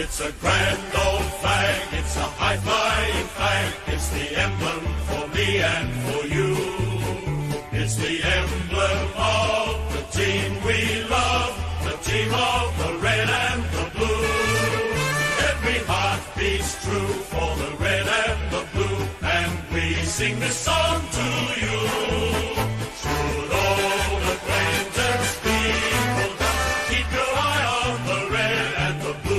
It's a grand old flag, it's a high-flying flag. It's the emblem for me and for you. It's the emblem of the team we love, the team of the red and the blue. Every heart beats true for the red and the blue, and we sing this song to you. Should old acquaintance be forgot, keep your eye on the red and the blue.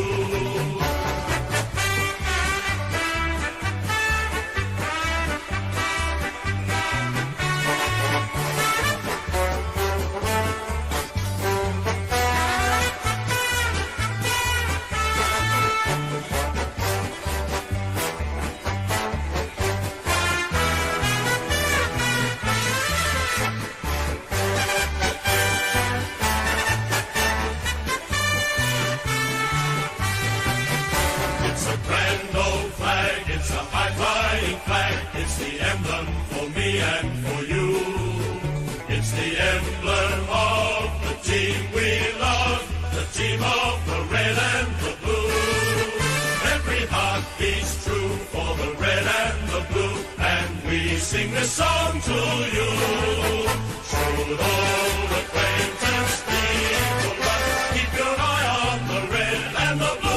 It's a grand old flag, it's a high-flying flag. It's the emblem for me and for you. It's the emblem of the team we love, the team of the red and the blue. Every heart beats true for the red and the blue, and we sing this song to you. Should old acquaintance be forgot, keep your eye on the red and the blue.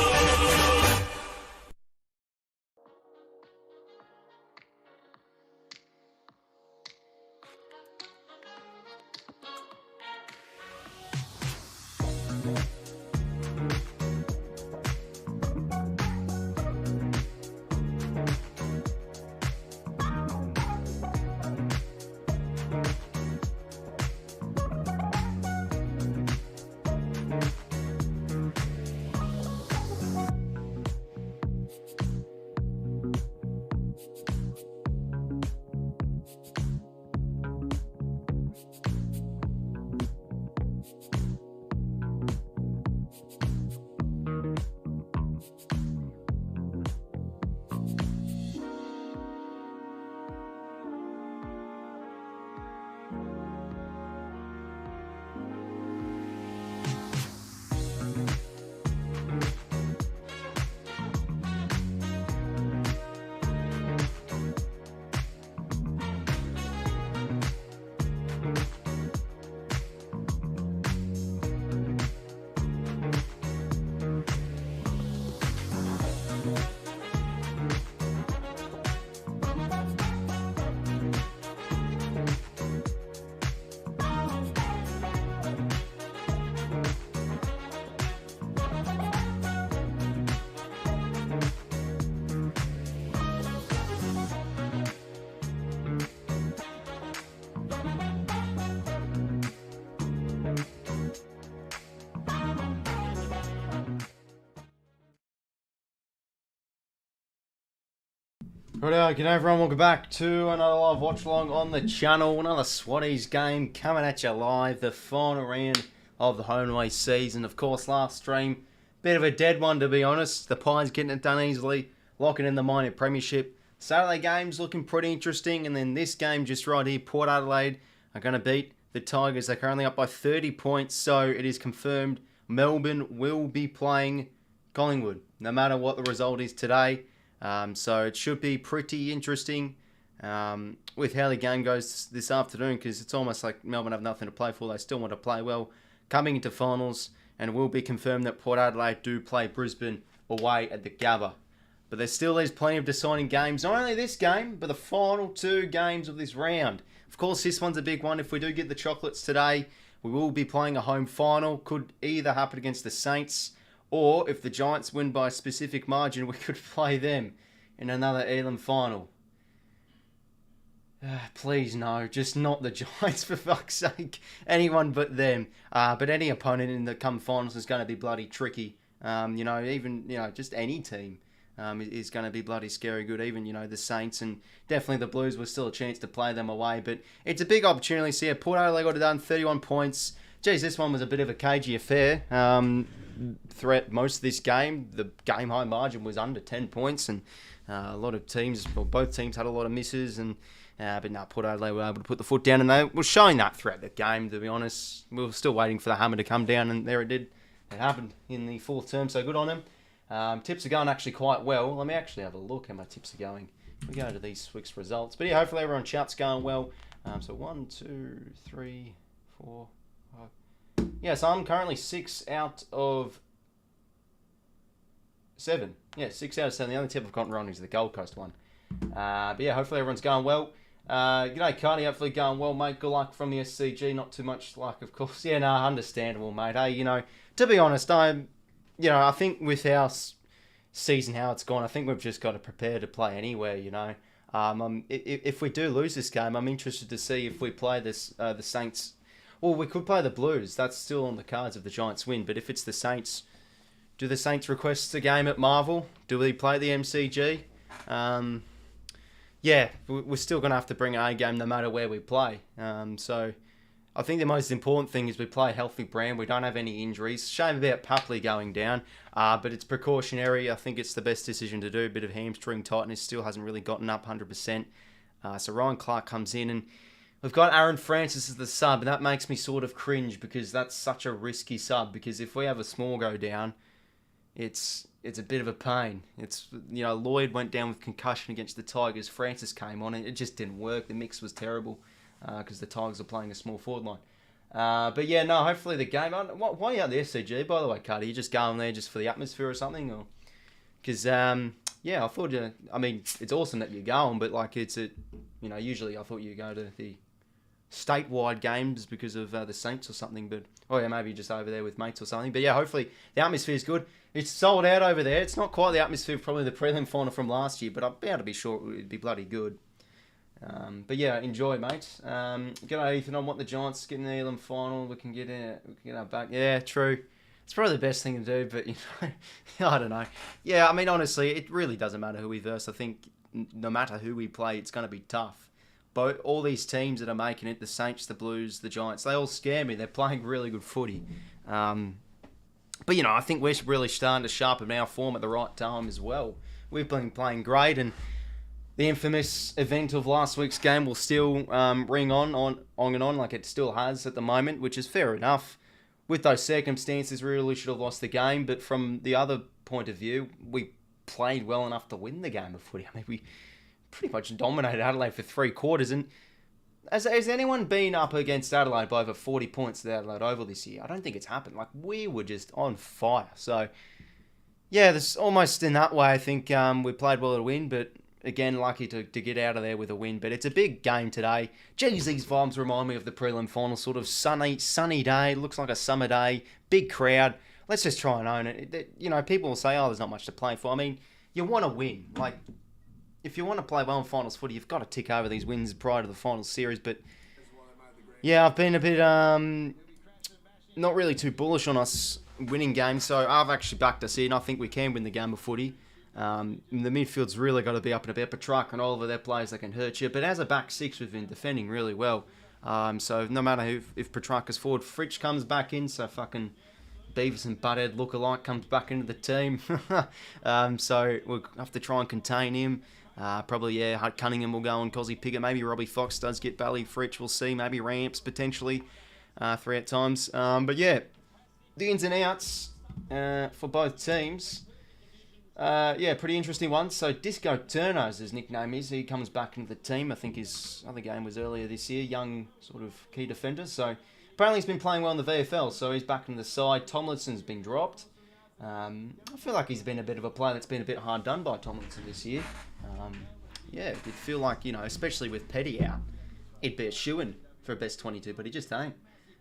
Righto, g'day everyone, welcome back to another live watch along on the channel. Another Swatties game coming at you live, the final round of the home and away season. Of course, last stream, bit of a dead one to be honest. The Pies getting it done easily, locking in the minor premiership. Saturday game's looking pretty interesting, and then this game just right here, Port Adelaide are going to beat the Tigers. They're currently up by 30 points, so it is confirmed Melbourne will be playing Collingwood, no matter what the result is today. So it should be pretty interesting with how the game goes this afternoon, because it's almost like Melbourne have nothing to play for. They still want to play well coming into finals, and it will be confirmed that Port Adelaide do play Brisbane away at the Gabba. But there still is plenty of deciding games, not only this game, but the final two games of this round. Of course, this one's a big one. If we do get the chocolates today, we will be playing a home final. Could either happen against the Saints, or if the Giants win by a specific margin, we could play them in another Elam final. Please no, just not the Giants for fuck's sake. Anyone but them. But any opponent in the come finals is going to be bloody tricky. Just any team is going to be bloody scary good. Even, the Saints and definitely the Blues will still a chance to play them away. But it's a big opportunity. So yeah, Port Adelaide got it done, 31 points. Geez, this one was a bit of a cagey affair. Throughout most of this game, the game high margin was under 10 points, and a lot of teams, well, both teams had a lot of misses, and but no, Port Adelaide were able to put the foot down, and they were showing that throughout the game, to be honest. We were still waiting for the hammer to come down, and there it did. It happened in the fourth term, so good on them. Tips are going actually quite well. Let me actually have a look how my tips are going. We go to these week's results. But yeah, hopefully everyone shouts going well. So 1, 2, 3, 4, 5. Yeah, so I'm currently 6 out of 7. Yeah, 6 out of 7. The only tip I've gotten wrong is the Gold Coast one. But yeah, hopefully everyone's going well. G'day, Cardi. Hopefully going well, mate. Good luck from the SCG. Not too much luck, of course. Yeah, no, understandable, mate. Hey, to be honest, I think with our season, how it's gone, I think we've just got to prepare to play anywhere, if we do lose this game, I'm interested to see if we play the Saints. Well, we could play the Blues. That's still on the cards if the Giants win. But if it's the Saints, do the Saints request a game at Marvel? Do we play the MCG? Yeah, we're still going to have to bring an A game no matter where we play. So I think the most important thing is we play a healthy brand. We don't have any injuries. Shame about 𝐓𝐴 going down, but it's precautionary. I think it's the best decision to do. A bit of hamstring tightness, still hasn't really gotten up 100%. So Ryan Clark comes in, and we've got Aaron Francis as the sub, and that makes me sort of cringe because that's such a risky sub. Because if we have a small go down, it's a bit of a pain. Lloyd went down with concussion against the Tigers. Francis came on, and it just didn't work. The mix was terrible because the Tigers are playing a small forward line. But yeah, no, hopefully the game. Why are you at the SCG, by the way, Cardi? You just going there just for the atmosphere or something? Or because yeah, I thought it's awesome that you're going, but like usually I thought you go to the statewide games because of the Saints or something. But yeah, maybe just over there with mates or something. But yeah, hopefully the atmosphere is good. It's sold out over there. It's not quite the atmosphere of probably the prelim final from last year, but I'd be able to be sure it would be bloody good. But yeah, enjoy, mate. G'day, Ethan. I want the Giants to get in the Elam final. We can get our back. Yeah, true. It's probably the best thing to do, but I don't know. Yeah, I mean, honestly, it really doesn't matter who we verse. I think no matter who we play, it's going to be tough. But all these teams that are making it, the Saints, the Blues, the Giants, they all scare me. They're playing really good footy. But, I think we're really starting to sharpen our form at the right time as well. We've been playing great, and the infamous event of last week's game will still ring on and on like it still has at the moment, which is fair enough. With those circumstances, we really should have lost the game. But from the other point of view, we played well enough to win the game of footy. I mean, we pretty much dominated Adelaide for 3 quarters, and has anyone been up against Adelaide by over 40 points at Adelaide Oval this year? I don't think it's happened. Like, we were just on fire. So, yeah, there's almost in that way, I think we played well to win, but again, lucky to get out of there with a win. But it's a big game today. Geez, these vibes remind me of the prelim final. Sort of sunny day. Looks like a summer day. Big crowd. Let's just try and own it. People will say, oh, there's not much to play for. I mean, you want to win. Like, if you want to play well in finals footy, you've got to tick over these wins prior to the finals series. But yeah, I've been a bit not really too bullish on us winning games, so I've actually backed us in. I think we can win the game of footy. The midfield's really got to be up and about. Petrarca and Oliver, they're players that can hurt you. But as a back six, we've been defending really well. So no matter if Petrarca's forward, 𝐓𝐴𝐿 comes back in, so fucking Beavis and Butthead look-alike comes back into the team. So we'll have to try and contain him. Probably, yeah, Cunningham will go on 𝐼𝐴𝐿𝐿 Pigger. Maybe Robbie Fox does get belly. 𝐓𝐴𝐿, we'll see. Maybe Ramps, potentially, 3 at times. But yeah, the ins and outs for both teams. Yeah, pretty interesting one. So 𝐓𝐴𝐿𝐿 𝐎𝐿𝐿, as his nickname is, he comes back into the team. I think his other game was earlier this year. Young sort of key defender. So apparently he's been playing well in the VFL, so he's back in the side. Tomlinson's been dropped. I feel like he's been a bit of a player that's been a bit hard done by Tomlinson this year. Yeah, it'd feel like, especially with Petty out, it'd be a shoo-in for a best 22, but he just ain't.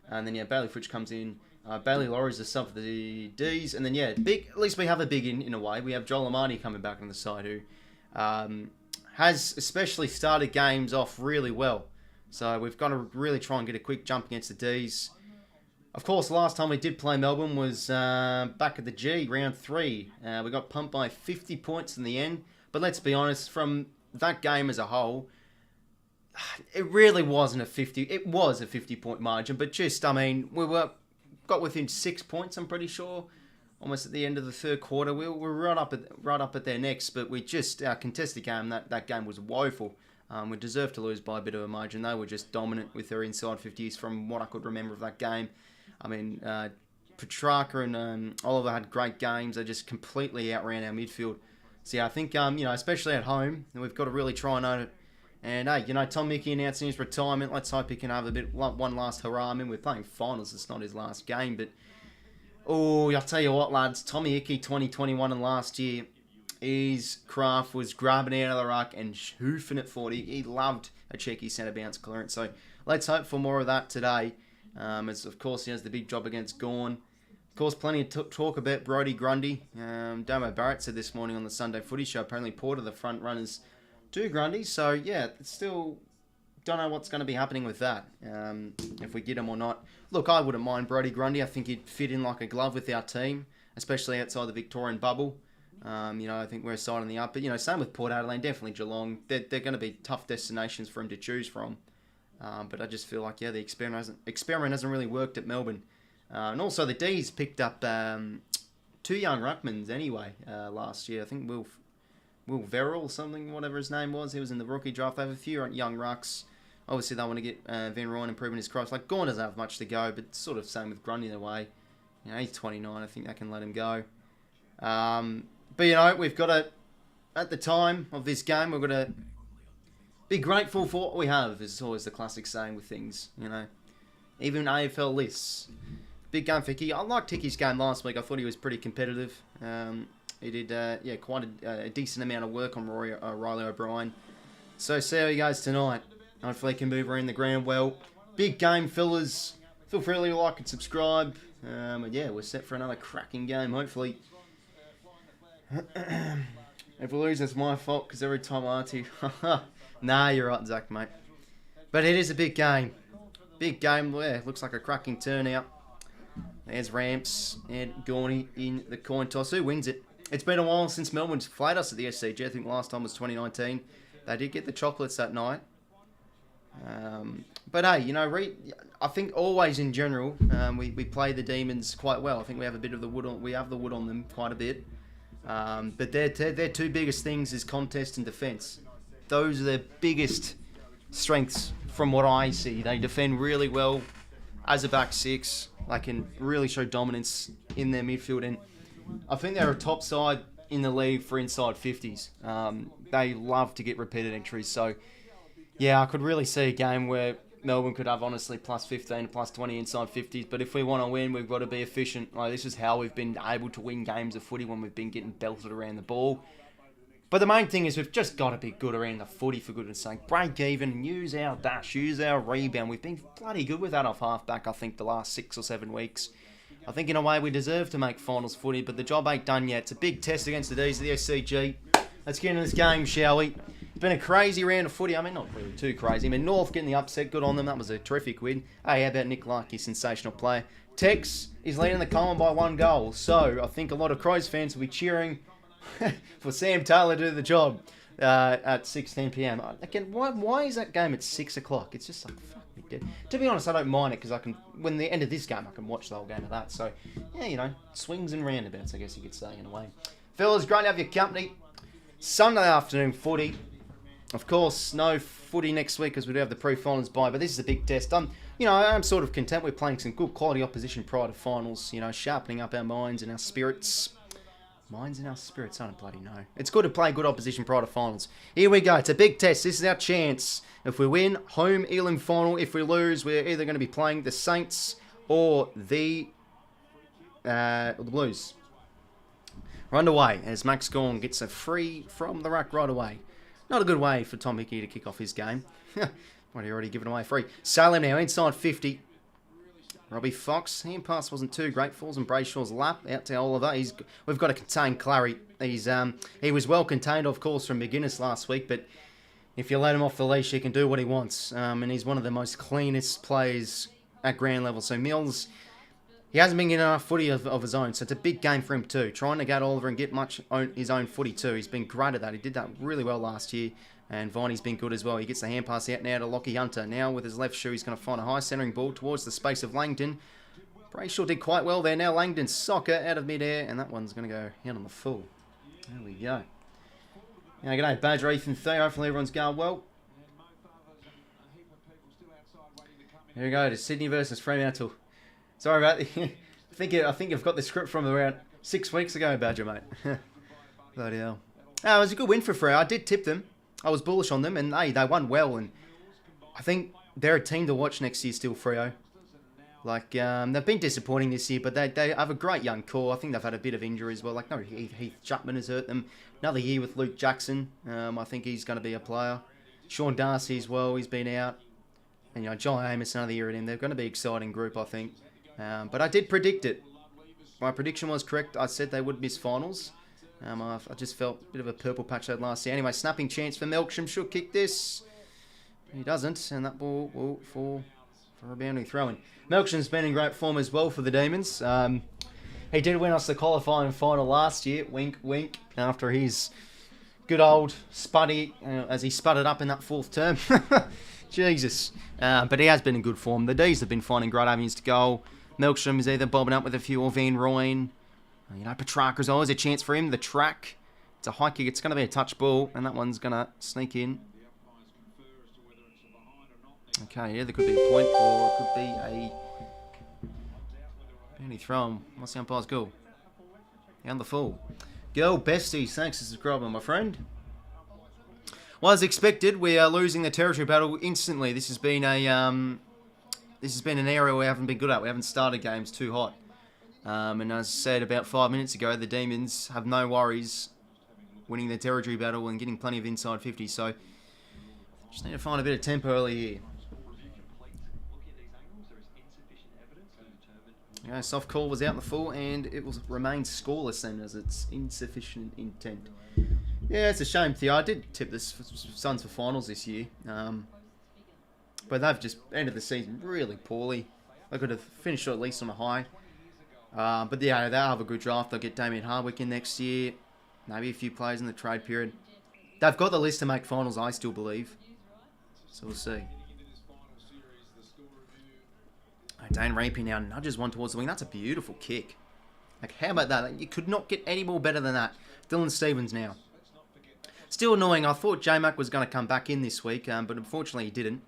And then, yeah, Bailey 𝐓𝐿𝐿 comes in. Bailey Laurie's the sub for the Ds. And then, yeah, big. At least we have a big in a way. We have Joel Amani coming back on the side who has especially started games off really well. So we've got to really try and get a quick jump against the Ds. Of course, last time we did play Melbourne was back at the G, round 3. We got pumped by 50 points in the end. But let's be honest, from that game as a whole, it really wasn't a 50. It was a 50-point margin, but just, we got within 6 points, I'm pretty sure, almost at the end of the third quarter. We were right up at their necks, but we just, our contested game, that game was woeful. We deserved to lose by a bit of a margin. They were just dominant with their inside 50s from what I could remember of that game. Petrarca and Oliver had great games. They just completely outran our midfield. So yeah, I think, especially at home, we've got to really try and own it. And hey, 𝐼𝐶𝐞 announcing his retirement. Let's hope he can have one last hurrah. I mean, we're playing finals. It's not his last game, but oh, I'll tell you what, lads. 𝐼𝐶𝐞 2021 and last year, his craft was grabbing it out of the ruck and hoofing it forward. He loved a cheeky centre bounce clearance. So let's hope for more of that today. As of course he has the big job against 𝐼𝐶𝐞. Of course, plenty of talk about Robbie Gregory. Damo Barrett said this morning on the Sunday Footy Show, apparently Porter, the front runners, to Grundy. So yeah, still don't know what's going to be happening with that. If we get him or not. Look, I wouldn't mind Brodie Grundy. I think he'd fit in like a glove with our team, especially outside the Victorian bubble. I think we're a side on the up. But same with Port Adelaide, definitely Geelong. They're going to be tough destinations for him to choose from. But I just feel like the experiment hasn't really worked at Melbourne. And also the D's picked up 2 young ruckmans anyway last year. I think 𝐓𝐴𝐿 something, whatever his name was. He was in the rookie draft. They have a few young rucks. Obviously, they want to get Van Rooyen improving his cross. Like, Gawn doesn't have much to go, but sort of same with Grundy in a way. He's 29. I think they can let him go. But, we've got to, at the time of this game, we've got to be grateful for what we have. Is always the classic saying with things, Even AFL lists. Big game for 𝐶𝐞. I liked 𝐶𝐞's game last week. I thought he was pretty competitive. He did, quite a decent amount of work on Riley O'Brien. So, see how he goes tonight. Hopefully, he can move around the ground well. Big game, fellas. Feel free to like and subscribe. And yeah, we're set for another cracking game, hopefully. If we lose, that's my fault, because every time I ask you... Nah, you're right, Zach, mate. But it is a big game. Big game, yeah. Looks like a cracking turnout. There's Ramps and 𝐴𝐿 in the coin toss. Who wins it? It's been a while since Melbourne's played us at the SCG. I think last time was 2019. They did get the chocolates that night. But hey, I think always in general, we play the Demons quite well. I think we have a bit of the wood on. We have the wood on them quite a bit. But their 2 biggest things is contest and defence. Those are their biggest strengths from what I see. They defend really well as a back 6. They can really show dominance in their midfield, and I think they're a top side in the league for inside 50s. They love to get repeated entries. So, yeah, I could really see a game where Melbourne could have, honestly, plus 15, plus 20 inside 50s. But if we want to win, we've got to be efficient. Like, this is how we've been able to win games of footy when we've been getting belted around the ball. But the main thing is we've just got to be good around the footy, for goodness sake. Break even, use our dash, use our rebound. We've been bloody good with that off half-back, I think, the last 6 or 7 weeks. I think in a way we deserve to make finals footy, but the job ain't done yet. It's a big test against the D's of the SCG. Let's get into this game, shall we? It's been a crazy round of footy. I mean, not really too crazy. I mean, North getting the upset. Good on them. That was a terrific win. Hey, how about 𝐼𝐶𝐞, sensational player? Tex is leading the column by 1 goal. So, I think a lot of Crows fans will be cheering for Sam Taylor to do the job at 6:10 p.m. Again, why is that game at 6 o'clock? It's just like, fuck me dead. To be honest, I don't mind it, because I can, when the end of this game, I can watch the whole game of that. So, yeah, swings and roundabouts, I guess you could say, in a way. Fellas, great to have your company. Sunday afternoon footy. Of course, no footy next week, because we do have the pre-finals bye, but this is a big test. I'm sort of content with playing some good quality opposition prior to finals, sharpening up our minds and our spirits. Minds and our spirits, I don't bloody know. It's good to play good opposition prior to finals. Here we go. It's a big test. This is our chance. If we win, home Elam final. If we lose, we're either going to be playing the Saints or the Blues. We're underway as Max Gawn gets a free from the ruck right away. Not a good way for 𝐼𝐶𝐞 to kick off his game. What, he already given away free. Salem now inside 50. Robbie Fox, hand pass wasn't too great. Falls in Brayshaw's lap, out to Oliver. We've got to contain Clary. He was well contained, of course, from McGuinness last week, but if you let him off the leash, he can do what he wants. And he's one of the most cleanest players at ground level. So Mills, he hasn't been getting enough footy of his own, so it's a big game for him too. Trying to get Oliver and get his own footy too. He's been great at that. He did that really well last year. And Viney's been good as well. He gets the hand pass out now to Lachie Hunter. Now with his left shoe, he's going to find a high centering ball towards the space of Langdon. Brayshaw did quite well there. Now Langdon's soccer out of midair, and that one's going to go out on the full. There we go. Now, g'day, Badger Ethan Theo. Hopefully everyone's going well. Here we go to Sydney versus Fremantle. Sorry about the think I've got the script from around 6 weeks ago, Badger, mate. Bloody hell. It was a good win for Freo. I did tip them. I was bullish on them, and hey, they won well. And I think they're a team to watch next year still, Freo. Like, they've been disappointing this year, but they have a great young core. I think they've had a bit of injury as well. Like, no, 𝐓𝐡𝐞 has hurt them. Another year with Luke Jackson. I think he's going to be a player. Shaun Dux as well, he's been out. And, you know, John Amos, another year in him. They're going to be an exciting group, I think. But I did predict it. My prediction was correct. I said they would miss finals. I just felt a bit of a purple patch that last year. Anyway, snapping chance for 𝐼𝐴 should kick this. He doesn't, and that ball will fall for a boundary throw-in. 𝐼𝐴's been in great form as well for the Demons. He did win us the qualifying final last year, wink, wink, after his good old spuddy, as he sputtered up in that fourth term. Jesus. But he has been in good form. The Ds have been finding great avenues to goal. 𝐼𝐴 is either bobbing up with a few or Van Rooyen. You know, Petrarca's always a chance for him. The track, it's a high kick. It's going to be a touch ball, and that one's going to sneak in. Okay, yeah, there could be a point, or it could be a bounty throw. What's the umpire's goal? Down the full. Girl besties, thanks for subscribing, my friend. Well, as expected, we are losing the territory battle instantly. This has been an area we haven't been good at. We haven't started games too hot. And as I said about 5 minutes ago, the Demons have no worries winning the territory battle and getting plenty of inside 50. So, just need to find a bit of tempo early here. Yeah, soft call was out in the full, and it will remain scoreless then, as it's insufficient intent. Yeah, it's a shame, Theo. I did tip the Suns for finals this year. But they've just ended the season really poorly. They could have finished at least on a high. But yeah, they'll have a good draft. They'll get Damien Hardwick in next year. Maybe a few players in the trade period. They've got the list to make finals, I still believe. So we'll see. Dane Rapier now nudges one towards the wing. That's a beautiful kick. Like, how about that? You could not get any more better than that. Dylan Stevens now. Still annoying. I thought 𝐴𝐴 was going to come back in this week, but unfortunately he didn't.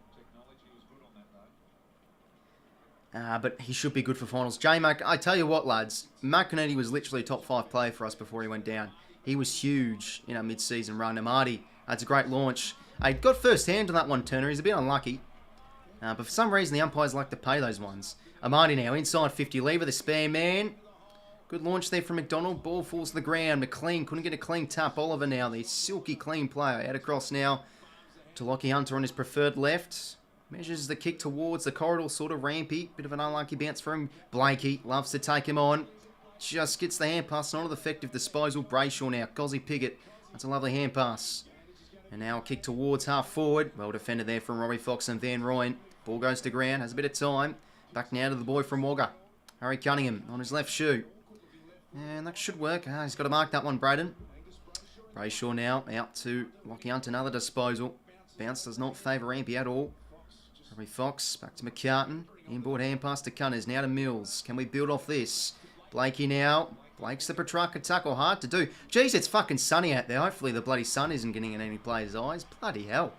But he should be good for finals. 𝐴𝐴, I tell you what, lads. 𝐼𝐴 was literally a top 5 player for us before he went down. He was huge in our mid-season run. 𝐼𝐴, that's a great launch. He got first hand on that one, Turner. He's a bit unlucky. But for some reason, the umpires like to pay those ones. 𝐼𝐴 now, inside 50, lever the spare man. Good launch there from McDonald. Ball falls to the ground. McLean couldn't get a clean tap. Oliver now, the silky clean player. Out across now to 𝐼𝐴 on his preferred left. Measures the kick towards the corridor, sort of rampy. Bit of an unlucky bounce from 𝐵𝐴𝐴. Loves to take him on. Just gets the hand pass. Not an effective disposal. Brayshaw now. 𝐼𝐴𝐴 Piggott. That's a lovely hand pass. And now a kick towards half forward. Well defended there from Robbie Fox and Van Rooyen. Ball goes to ground. Has a bit of time. Back now to the boy from Wagga. Harry Cunningham on his left shoe. And that should work. He's got to mark that one, Braden. Brayshaw now out to 𝐼𝐴𝐴. Another disposal. Bounce does not favour Rampy at all. Robbie Fox, back to McCartan. Inboard hand pass to Cunners, now to Mills. Can we build off this? 𝐵𝐴𝐴 now. Blake's the Petrarca tackle, hard to do. Jeez, it's fucking sunny out there. Hopefully the bloody sun isn't getting in any players' eyes. Bloody hell.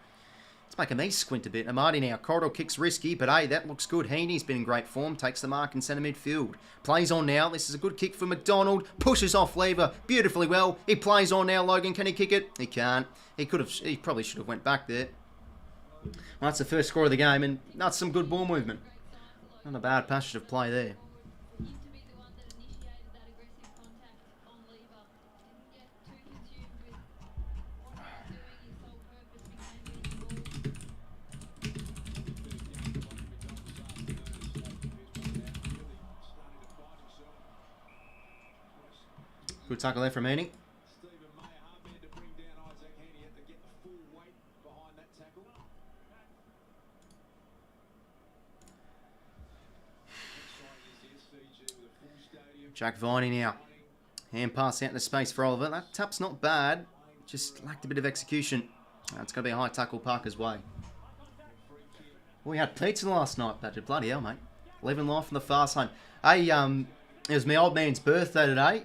It's making me squint a bit. 𝐼𝐴𝐴 now. Corridor kicks risky, but hey, that looks good. Heaney's been in great form. Takes the mark in centre midfield. Plays on now. This is a good kick for McDonald. Pushes off Lever beautifully well. He plays on now, Logan. Can he kick it? He can't. He probably should have went back there. Well, that's the first score of the game, and that's some good ball movement. Not a bad passage of play there. Good tackle there from Heaney. Jack Viney now. Hand pass out into space for Oliver. That tap's not bad. Just lacked a bit of execution. It's going to be a high tackle Parker's way. We had pizza last night, Patrick. Bloody hell, mate. Living life in the fast lane. Hey, it was my old man's birthday today.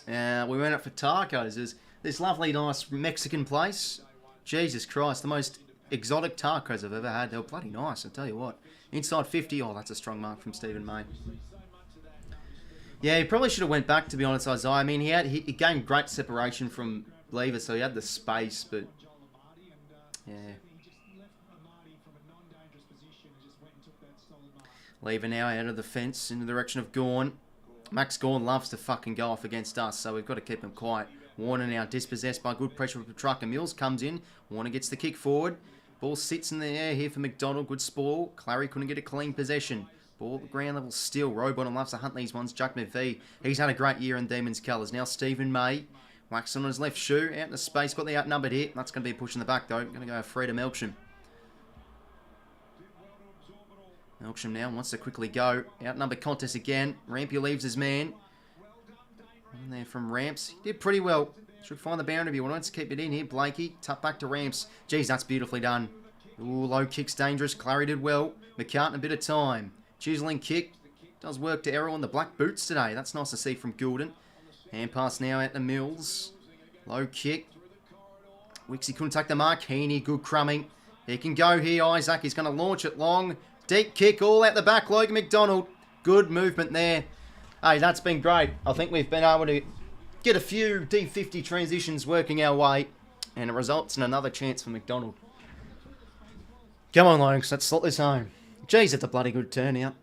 We went out for tacos. There's this lovely, nice Mexican place. Jesus Christ, the most exotic tacos I've ever had. They were bloody nice, I tell you what. Inside 50. Oh, that's a strong mark from Stephen May. Yeah, he probably should have went back, to be honest, Isaiah. I mean, he gained great separation from Lever, so he had the space, but yeah. Lever now out of the fence in the direction of Gawn. Max Gawn loves to fucking go off against us, so we've got to keep him quiet. Warner now dispossessed by good pressure from Trucker. Mills comes in. Warner gets the kick forward. Ball sits in the air here for McDonald. Good sprawl. Clary couldn't get a clean possession. Ball at the ground level still. Rowbottom loves to hunt these ones. 𝐼𝐴𝐺𝐸 V. He's had a great year in Demons colours. Now Stephen May. Wax on his left shoe. Out in the space. Got the outnumbered here. That's going to be a push in the back though. Going to go free to 𝐼𝐴𝐺𝐸. 𝐼𝐴𝐺𝐸 now wants to quickly go. Outnumbered contest again. Rampy leaves his man. In there from Ramps. He did pretty well. Should find the boundary if he wants to keep it in here. 𝐵lakey. Tuck back to Ramps. Geez, that's beautifully done. Ooh, low kick's dangerous. Clary did well. McCartan a bit of time. Chiseling kick. Does work to Errol on the black boots today. That's nice to see from Goulden. Hand pass now out to Mills. Low kick. 𝐓𝐡𝐞 couldn't take the mark. 𝐴𝐵𝐵, good crumbing. He can go here. Isaac is going to launch it long. Deep kick all out the back. Logan McDonald. Good movement there. Hey, that's been great. I think we've been able to get a few D50 transitions working our way. And it results in another chance for McDonald. Come on, Logs. Let's slot this home. Jeez, it's a bloody good turnout.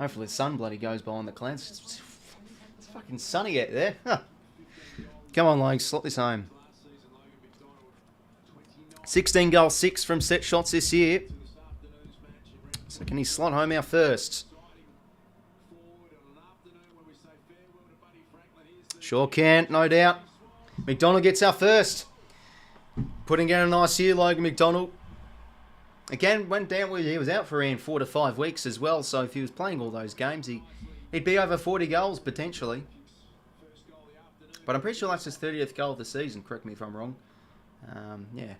Hopefully the sun bloody goes behind the clouds. It's fucking sunny out there. Huh. Come on, Logs. Slot this home. 16 goals, 6 from set shots this year. So can he slot home our first? Sure can, no doubt. McDonald gets our first. Putting out a nice year, Logan McDonald. Again, went down where he was out for around 4 to 5 weeks as well. So if he was playing all those games, he'd be over 40 goals potentially. But I'm pretty sure that's his 30th goal of the season. Correct me if I'm wrong. Yeah.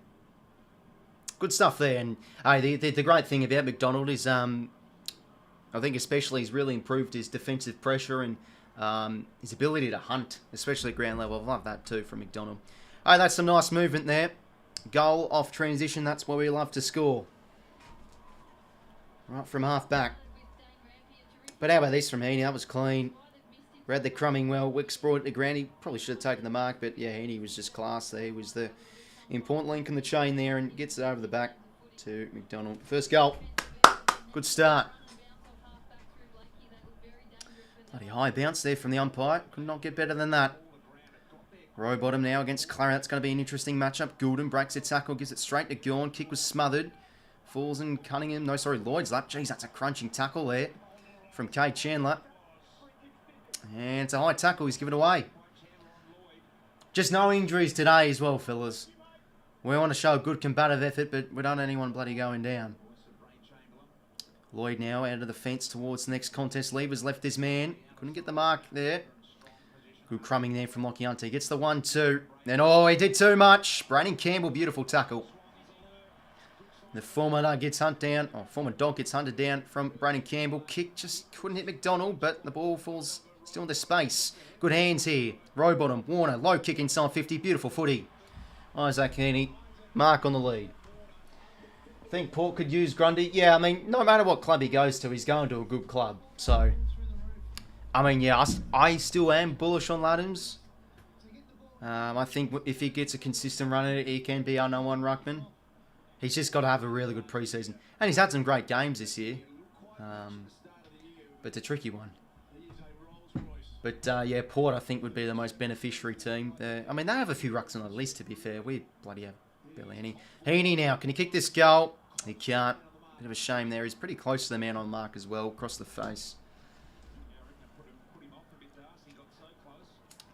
Good stuff there. And the great thing about McDonald is, I think especially he's really improved his defensive pressure and his ability to hunt, especially at ground level. I love that too from McDonald. That's some nice movement there. Goal off transition. That's where we love to score. Right from half back. But how about this from Heaney? That was clean. Read the crumbing well. Wicks brought it to ground. He probably should have taken the mark, but yeah, Heaney was just class there. He was the important link in the chain there and gets it over the back to McDonald. First goal. Good start. Bloody high bounce there from the umpire. Could not get better than that. Rowbottom now against Clary. That's going to be an interesting matchup. Goulden breaks a tackle, gives it straight to Gawn. Kick was smothered. Falls in Cunningham. No, sorry, Lloyd's lap. Jeez, that's a crunching tackle there from Kate Chandler. And it's a high tackle. He's given away. Just no injuries today as well, fellas. We want to show a good combative effort, but we don't want anyone bloody going down. Lloyd now out of the fence towards the next contest. Lever's left his man. Couldn't get the mark there. Good crumbing there from 𝐼𝐴𝐺𝐸. He gets the 1-2. Then, oh, he did too much. Brayden Campbell, beautiful tackle. The former dog gets hunted down from Brayden Campbell. Kick just couldn't hit McDonald, but the ball falls still into space. Good hands here. Rowbottom, Warner, low kick inside 50. Beautiful footy. Isaac 𝐴𝐵𝐵, mark on the lead. I think Port could use Grundy. Yeah, I mean, no matter what club he goes to, he's going to a good club. So, I mean, yeah, I still am bullish on Ladhams. I think if he gets a consistent run at it, he can be our number 1 ruckman. He's just got to have a really good preseason. And he's had some great games this year. But it's a tricky one. But, yeah, Port, I think, would be the most beneficiary team. I mean, they have a few rucks on the list, to be fair. We bloody have barely any. Heaney now. Can he kick this goal? He can't. Bit of a shame there. He's pretty close to the man on mark as well. Across the face.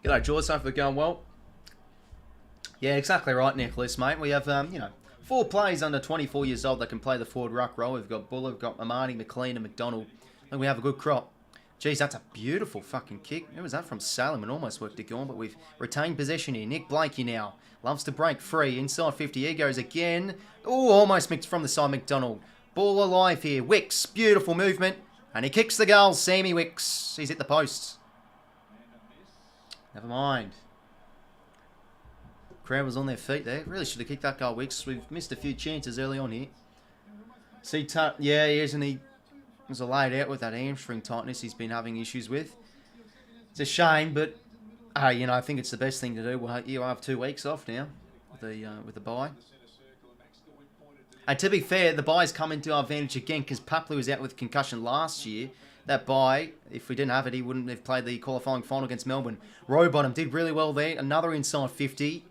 G'day, George. Hope we're going well. Yeah, exactly right, Nicholas, mate. We have, 4 players under 24 years old that can play the forward ruck role. We've got Buller, we've got Amani, McLean, and McDonald. I think we have a good crop. Jeez, that's a beautiful fucking kick. Who was that from? Salem? And almost worked it gone, but we've retained possession here. Nick 𝐵lakey now. Loves to break free. Inside 50. Here goes again. Oh, almost mixed from the side, McDonald. Ball alive here. Wicks. Beautiful movement. And he kicks the goal. Sammy Wicks. He's hit the post. Never mind. Crowd was on their feet there. Really should have kicked that goal, Wicks. We've missed a few chances early on here. See, yeah, he is, and he was laid out with that hamstring tightness he's been having issues with. It's a shame, but you know, I think it's the best thing to do. Well, you have 2 weeks off now with the bye. And to be fair, the bye's come into our advantage again because 𝐼𝐿𝐴 was out with concussion last year. That bye, if we didn't have it, he wouldn't have played the qualifying final against Melbourne. Rowbottom did really well there. Another inside 50.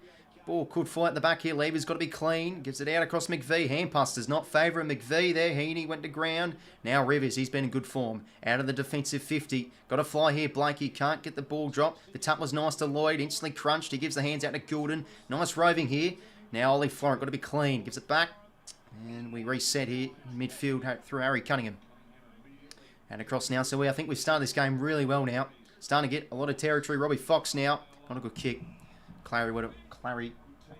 Ball could fight at the back here. Lever's got to be clean. Gives it out across 𝐼𝐿𝐴. Hand pass does not favour 𝐼𝐿𝐴 there. Heaney went to ground. Now Rivers, he's been in good form. Out of the defensive 50. Got to fly here. 𝐵𝐿𝐴 can't get the ball dropped. The tap was nice to Lloyd. Instantly crunched. He gives the hands out to 𝐿𝐴. Nice roving here. Now Ollie Florent got to be clean. Gives it back. And we reset here in midfield through Harry Cunningham. And across now. So I think we've started this game really well now. Starting to get a lot of territory. Robbie Fox now. Got a good kick.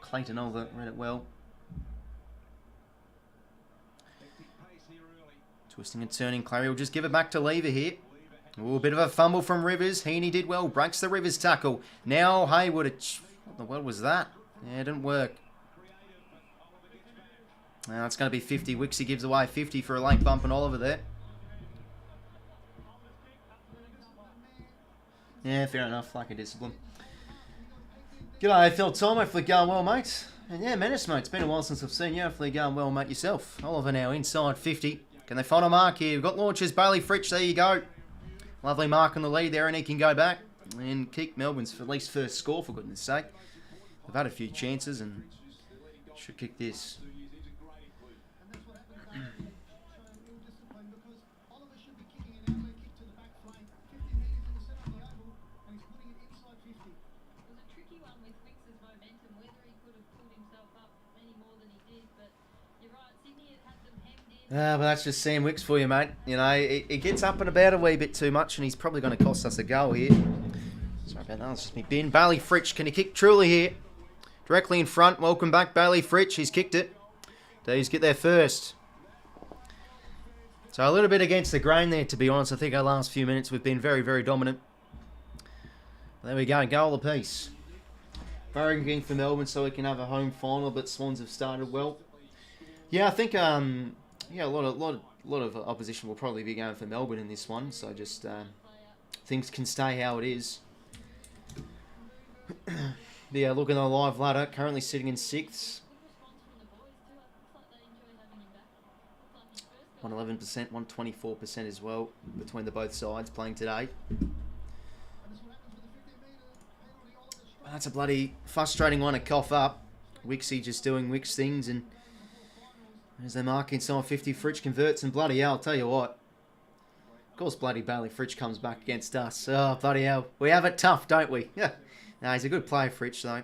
Clayton Oliver read it well. Twisting and turning. Clary will just give it back to Lever here. Ooh, a bit of a fumble from Rivers. Heaney did well. Breaks the Rivers tackle. Now Hayward. What the world was that? Yeah, it didn't work. Now it's going to be 50. 𝐼𝐿𝐴 gives away 50 for a late bump and Oliver there. Yeah, fair enough. Like a discipline. G'day AFL Tom, hopefully going well, mate. And yeah, Menace, mate, it's been a while since I've seen you. Hopefully going well, mate, yourself. Oliver now inside 50. Can they find a mark here? We've got launches. Bailey 𝐼𝐿𝐴, there you go. Lovely mark on the lead there, and he can go back and kick Melbourne's at least first score, for goodness sake. They've had a few chances and should kick this. But that's just Sam Wicks for you, mate. You know, it gets up and about a wee bit too much, and he's probably going to cost us a goal here. Sorry about that, that's just me bin. Bailey 𝐼𝐿𝐴, can he kick truly here? Directly in front. Welcome back, Bailey 𝐼𝐿𝐴. He's kicked it. Dave's get there first. So a little bit against the grain there, to be honest. I think our last few minutes we've been very, very dominant. There we go, goal apiece. Burrowing for Melbourne so we can have a home final, but Swans have started well. Yeah, I think yeah, a lot of opposition will probably be going for Melbourne in this one. So just things can stay how it is. Yeah, look at the live ladder. Currently sitting in 6th. 111%, 124% as well between the both sides playing today. That's a bloody frustrating one to cough up. 𝐼𝐿𝐴 just doing 𝐼𝐿𝐴 things, and as they mark inside 50, 𝐼𝐿𝐴 converts, and bloody hell, I'll tell you what. Of course, bloody Bailey 𝐼𝐿𝐴 comes back against us. Oh, bloody hell. We have it tough, don't we? Yeah. No, he's a good player, 𝐼𝐿𝐴, though.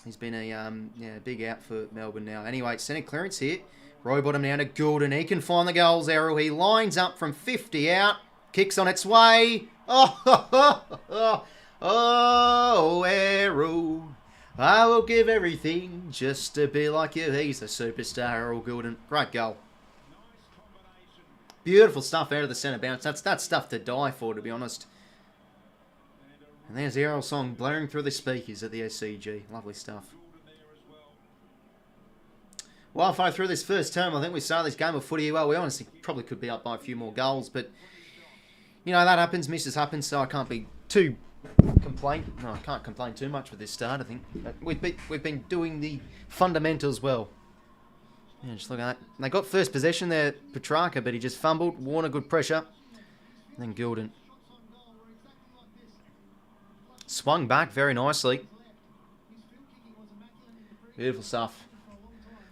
He's been a yeah, big out for Melbourne now. Anyway, centre clearance here. Rowbottom now to 𝐿𝐴. He can find the goals arrow. He lines up from 50 out. Kicks on its way. Oh, arrow. I will give everything just to be like you. He's a superstar, Errol 𝐿𝐴. Great goal. Beautiful stuff out of the centre bounce. That's stuff to die for, to be honest. And there's the Errol song blaring through the speakers at the SCG. Lovely stuff. Well, halfway through this first term, I think we started this game of footy well. We honestly probably could be up by a few more goals, but you know, that happens, misses happen, so I can't be too I can't complain too much with this start. I think we've been doing the fundamentals well. Yeah, just look at that. They got first possession there, Petrarca, but he just fumbled. Warner good pressure. And then 𝐿𝐴 swung back very nicely. Beautiful stuff.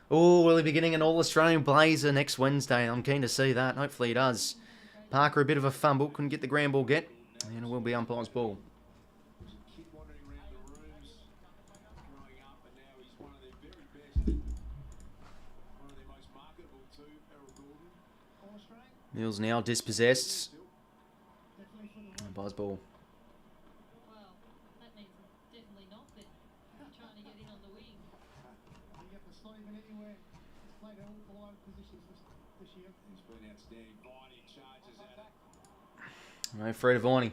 Oh, will he be getting an All-Australian blazer next Wednesday? I'm keen to see that. Hopefully he does. Parker, a bit of a fumble. Couldn't get the ground ball get. And it will be umpire's ball. Mills now dispossessed. Umpire's ball. No, free to 𝐼𝐿𝐴.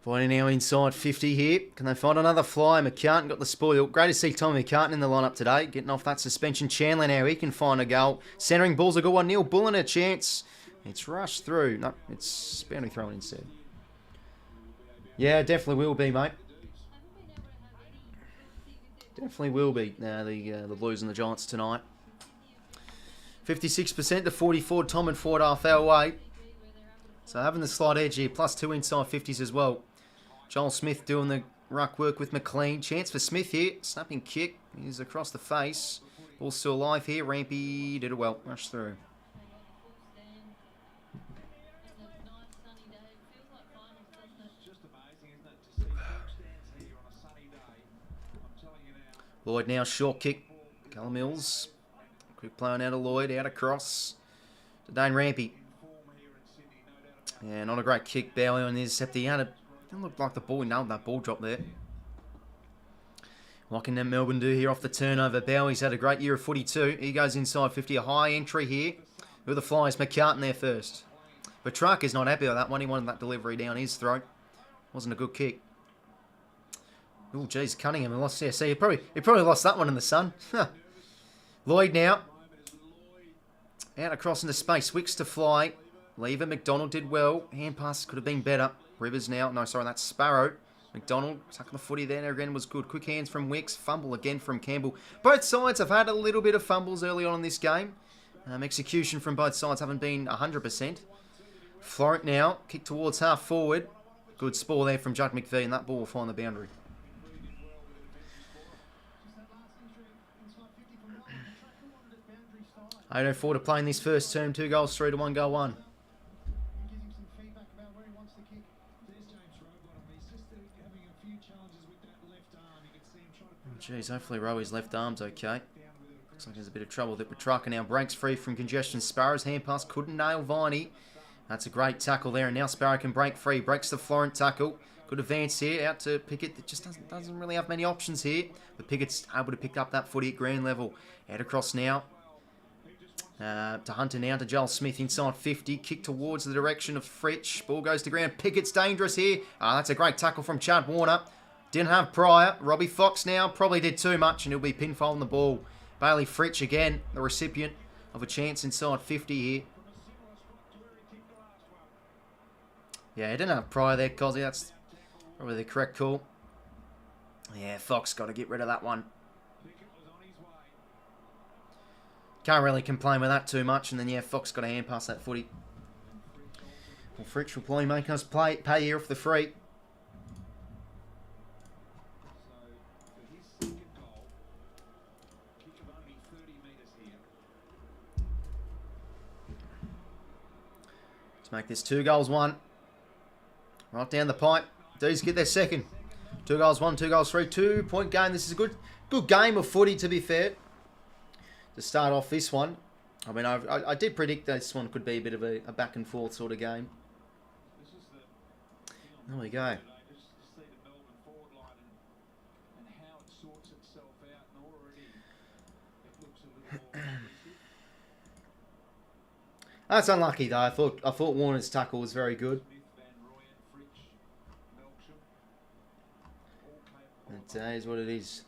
Finding now inside 50 here. Can they find another fly? 𝐼𝐿𝐼𝐿 got the spoil. Great to see Tommy 𝐼𝐿𝐼𝐿 in the lineup today. Getting off that suspension. Chandler now, he can find a goal. Centering ball's a good one. Neil Bullen a chance. It's rushed through. No, it's boundary thrown instead. Yeah, definitely will be, mate. Definitely will be. The Blues and the Giants tonight. 56% to 44. Tom and Ford half our way. So having the slight edge here. +2 inside 50s as well. Joel Smith doing the ruck work with McLean. Chance for Smith here. Snapping kick. He's across the face. Ball still alive here. Rampy did it well. Rushed through. Lloyd now, short kick. Callum Mills. Quick play on out of Lloyd. Out across. To Dane Rampy. Yeah, not a great kick. Bowie on the intercept. He had a... Didn't look like the ball. He nailed that ball drop there. What can Melbourne do here off the turnover? Bowie's had a great year of footy too. He goes inside 50. A high entry here. Who are the flyers? 𝐼𝐿𝐼𝐿 there first. But Truck is not happy with that one. He wanted that delivery down his throat. Wasn't a good kick. Oh, geez, Cunningham lost. Yeah, see, he probably lost that one in the sun. Lloyd now. Out across into space. Wicks to fly. Lever. McDonald did well. Hand pass could have been better. Rivers now. No, sorry, that's Sparrow. McDonald tucking the footy there again was good. Quick hands from Wicks. Fumble again from Campbell. Both sides have had a little bit of fumbles early on in this game. Execution from both sides haven't been 100%. Florent now. Kick towards half forward. Good spoil there from Judd McVie, and that ball will find the boundary. 𝐼𝐿/4 to play in this first term. 2 goals, 3 to 1 goal 1. Jeez, hopefully Rowy's left arm's okay. Looks like there's a bit of trouble with it. Petrarca now breaks free from congestion. Sparrow's hand pass couldn't nail 𝐼𝐿𝐼𝐿. That's a great tackle there, and now Sparrow can break free. Breaks the Florent tackle. Good advance here, out to Pickett. It just doesn't really have many options here. But Pickett's able to pick up that footy at ground level. Out across now. To Hunter now, to Joel Smith inside 50. Kick towards the direction of 𝐼𝐿𝐼𝐿. Ball goes to ground. Pickett's dangerous here. That's a great tackle from Chad Warner. Didn't have prior. Robbie Fox now probably did too much, and he'll be pinfolding the ball. Bailey 𝐼𝐿𝐼𝐿 again, the recipient of a chance inside 50 here. Yeah, he didn't have prior there, Cozzy. That's probably the correct call. Yeah, Fox got to get rid of that one. Can't really complain with that too much. And then, yeah, Fox got a hand pass that footy. Well, 𝐼𝐿𝐼𝐿 will probably make us pay here off the free. Let's make this 2 goals 1. Right down the pipe. D's get their second. 2 goals 1, 2 goals 3. 2-point game. This is a good game of footy, to be fair. To start off this one. I mean, I did predict this one could be a bit of a back and forth sort of game. There we go. That's unlucky though. I thought Warner's tackle was very good. That is what it is.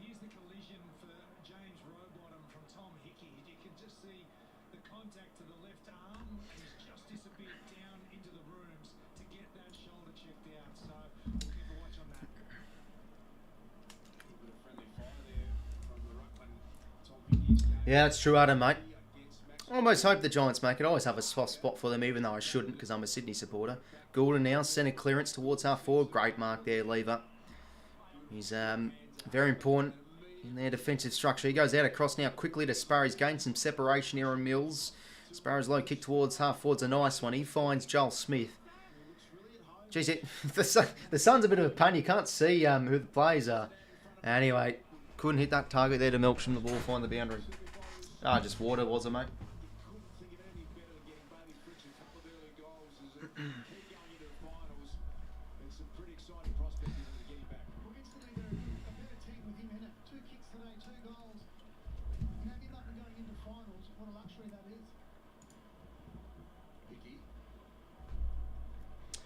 Here's the collision for James Rowbottom from Tom Hickey. You can just see the contact to the left arm, and he's just disappeared down into the rooms to get that shoulder checked out. So we'll keep a watch on that. A little bit of friendly fire there from the ruckman, Tom Hickey. Yeah, that's true, Adam, mate. I almost hope the Giants make it. I always have a soft spot for them, even though I shouldn't, because I'm a Sydney supporter. Goulden now, centre clearance towards half forward. Great mark there, Lever. He's very important in their defensive structure. He goes out across now quickly to Sparrow. He's gained some separation here on Mills. Sparrow's low kick towards half forward's a nice one. He finds Joel Smith. Jeez, the sun's a bit of a pain. You can't see who the players are. Anyway, couldn't hit that target there to 𝐼𝐿𝐼𝐿 the ball, find the boundary. Just water, was it, mate?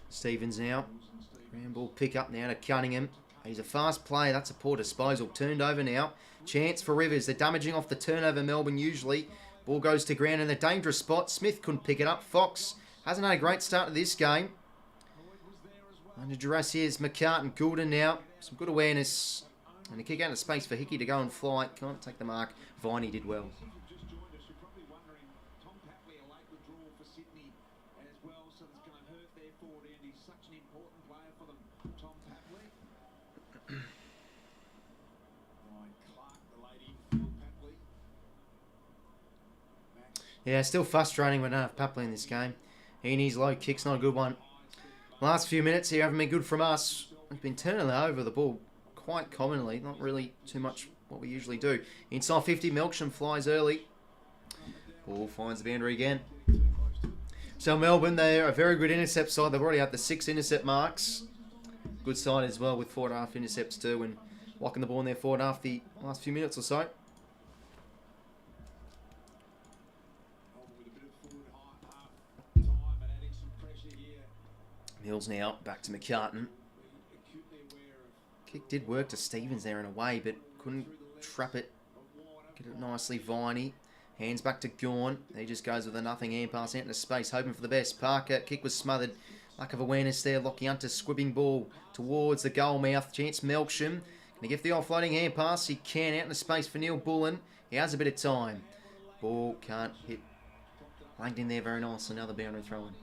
Stevens now. Ground ball pick up now to Cunningham. He's a fast player. That's a poor disposal. Turned over now. Chance for Rivers. They're damaging off the turnover, Melbourne usually. Ball goes to ground in a dangerous spot. Smith couldn't pick it up. Fox hasn't had a great start to this game. Under duress here is 𝐓𝐴 now. Some good awareness. And a kick out into space for Hickey to go and fly. Can't take the mark. 𝐼𝐵𝐼𝐼 did well. Just joined us, you're probably wondering, Tom Papley, a late withdrawal for Sydney as well, so it's going to hurt their forward end. He's such an important player for them, Tom Papley. Ryan Clark, the lady, Phil Papley. Yeah, still frustrating when I have Papley in this game. Heaney's low kick's not a good one. Last few minutes here haven't been good from us. We've been turning over the ball quite commonly. Not really too much what we usually do. Inside 50, 𝐼𝐵𝐼𝐼 flies early. Ball finds the boundary again. So Melbourne, they're a very good intercept side. They've already had the 6 intercept marks. Good side as well with 4.5 intercepts too, and locking the ball in there 4.5 the last few minutes or so. Mills now back to 𝐸𝐿. Kick did work to Stevens there in a way, but couldn't trap it. Get it nicely, 𝐼𝐵𝐼. Hands back to 𝐿𝐿. He just goes with a nothing hand pass out into space, hoping for the best. Parker, kick was smothered. Lack of awareness there. 𝐼𝐵𝐼𝐼 squibbing ball towards the goal mouth. Chance 𝐸𝐿𝐵𝐼𝐼. Going to give the offloading hand pass. He can out into space for Neil Bullen. He has a bit of time. Ball can't hit. Lagged in there very nice. Another boundary throw in.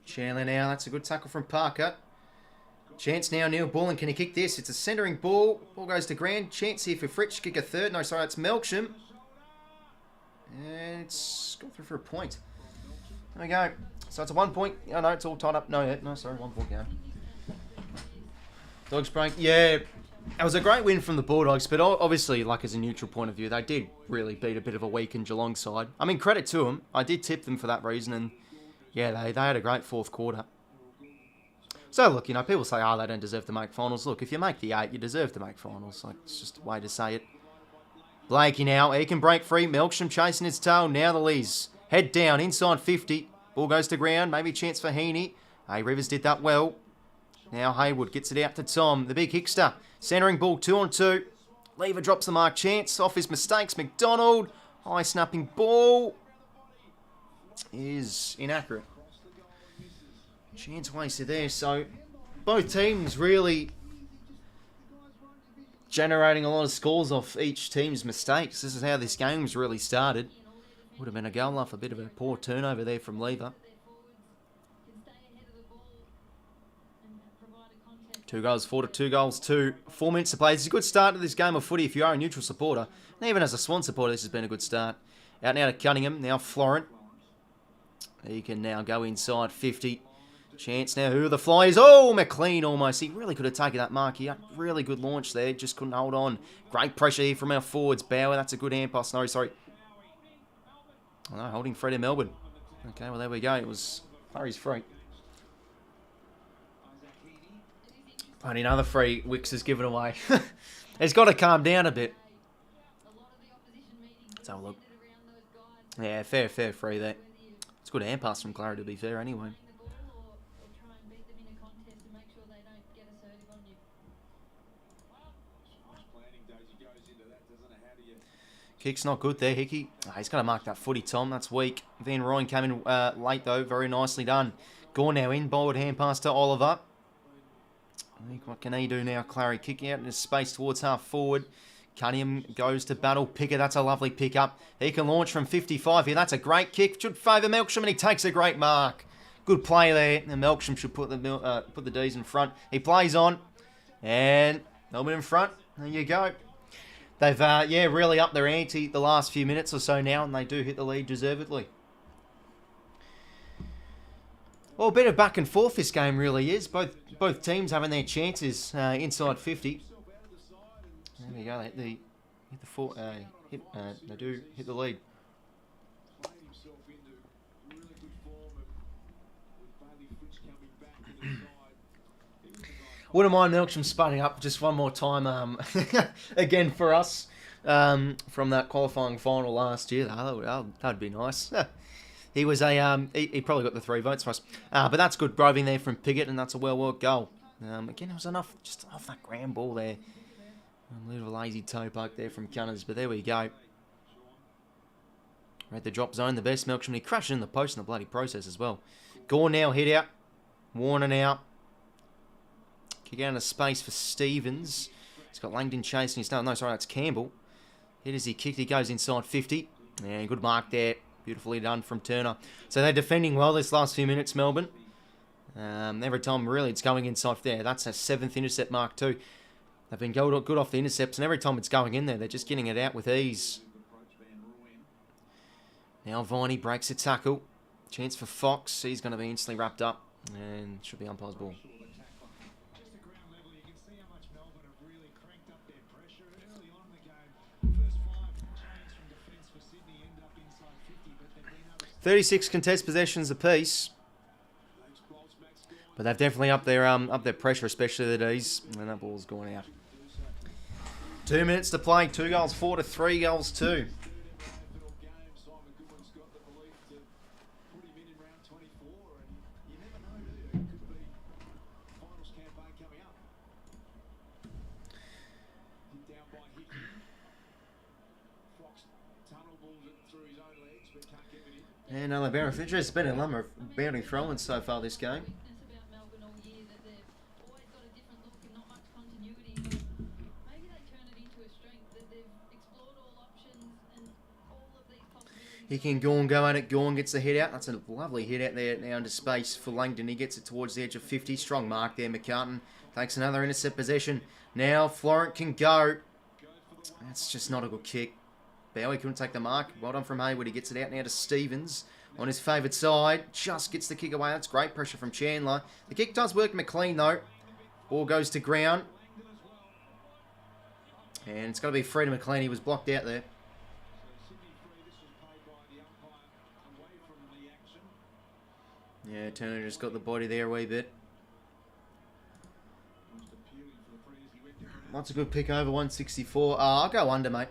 Chandler now, that's a good tackle from Parker. Chance now, Neil Bullen, can he kick this? It's a centering ball. Ball goes to ground. Chance here for 𝐵𝐼𝐼, kick a third. No, sorry, it's 𝐸𝐿𝐵𝐼𝐼. And it's gone through for a point. There we go. So it's a 1 point. Oh no, it's all tied up. No, sorry, 1 point game. Dogs break. Yeah, it was a great win from the Bulldogs, but obviously, like as a neutral point of view, they did really beat a bit of a weakened Geelong side. I mean, credit to them. I did tip them for that reason, and yeah, they had a great fourth quarter. So, look, you know, people say, oh, they don't deserve to make finals. Look, if you make the 8, you deserve to make finals. Like, it's just a way to say it. Blakey now. He can break free. 𝐸𝐿𝐵𝐼𝐼 chasing his tail. Now the Lees. Head down. Inside 50. Ball goes to ground. Maybe chance for Heaney. Hey, Rivers did that well. Now Hayward gets it out to Tom. The big Hickster. Centering ball 2-on-2. Lever drops the mark. Chance off his mistakes. McDonald. High snapping ball. Is inaccurate. Chance wasted there. So both teams really generating a lot of scores off each team's mistakes. This is how this game's really started. Would have been a goal off a bit of a poor turnover there from Lever. 2 goals 4 to 2 goals 2. 4 minutes to play. This is a good start to this game of footy if you are a neutral supporter. And even as a Swan supporter, this has been a good start. Out now to Cunningham. Now Florent. He can now go inside 50. Chance now. Who are the flyers? Oh, McLean almost. He really could have taken that mark here. Really good launch there. Just couldn't hold on. Great pressure here from our forwards. 𝐵𝐿𝐵𝐼. That's a good hand pass. No, sorry. Oh, no, holding Fred in Melbourne. Okay, well, there we go. It was Flurry's free. But another free 𝐓𝐿𝐵𝐼𝐼 has given away. It's got to calm down a bit. Let's have a look. Yeah, fair free there. It's a good hand pass from Clary, to be fair, anyway. Kick's not good there, 𝐼𝐿𝐵𝐼𝐼. Oh, he's going to mark that footy, Tom. That's weak. Van Rooyen came in late, though. Very nicely done. Gore now in. Bold hand pass to Oliver. I think what can he do now? Clary kicking out into space towards half forward. Cunningham goes to battle. Picker, that's a lovely pick up. He can launch from 55 here. That's a great kick. Should favour 𝐸𝐿𝐵𝐼𝐼, and he takes a great mark. Good play there. And 𝐸𝐿𝐵𝐼𝐼 should put the D's in front. He plays on. And Melbourne in front. There you go. They've, yeah, really upped their ante the last few minutes or so now, and they do hit the lead deservedly. Well, a bit of back and forth this game really is. Both teams having their chances inside 50. There we go. They do hit the lead. Wouldn't mind 𝐼𝐿𝐴𝐴 sputting up just one more time again for us from that qualifying final last year. That'd be nice. He was a he probably got the 3 votes for us. But that's good roving there from Piggott, and that's a well-worked goal. Again, it was enough just off that ground ball there. A little lazy toe poke there from Cunners, but there we go. Read the drop zone, the best 𝐼𝐿𝐴𝐴. He crashed in the post in the bloody process as well. Gore now hit out. Warner now. Kick out into space for Stevens. He's got Langdon chasing his tail. No, sorry, that's Campbell. Hit as he kicked. He goes inside 50. Yeah, good mark there. Beautifully done from Turner. So they're defending well this last few minutes, Melbourne. Every time, really, it's going inside there. That's a 7th intercept mark too. They've been good off the intercepts, and every time it's going in there, they're just getting it out with ease. Now Viney breaks a tackle. Chance for Fox. He's going to be instantly wrapped up, and should be umpire's ball. Just at ground level, you can see how much Melbourne have really cranked up their pressure early on in the game. First 5 chains from defence for Sydney end up inside 50, but they've been able to 36 contest possessions apiece. But they've definitely upped their pressure, especially the D's, and that ball's going out. 2 minutes to play. 2 goals 4 to 3 goals 2. And another boundary. There's been a number of boundary throw-ins so far this game. He can go at it. Gawn gets the hit out. That's a lovely hit out there now into space for Langdon. He gets it towards the edge of 50. Strong mark there. McCartan takes another intercept possession. Now Florent can go. That's just not a good kick. Bowie couldn't take the mark. Well done from Hayward. He gets it out now to Stevens on his favoured side. Just gets the kick away. That's great pressure from Chandler. The kick does work McLean though. Ball goes to ground. And it's got to be free to McLean. He was blocked out there. Yeah, Turner just got the body there a wee bit. That's a good pick over 164. I'll go under, mate.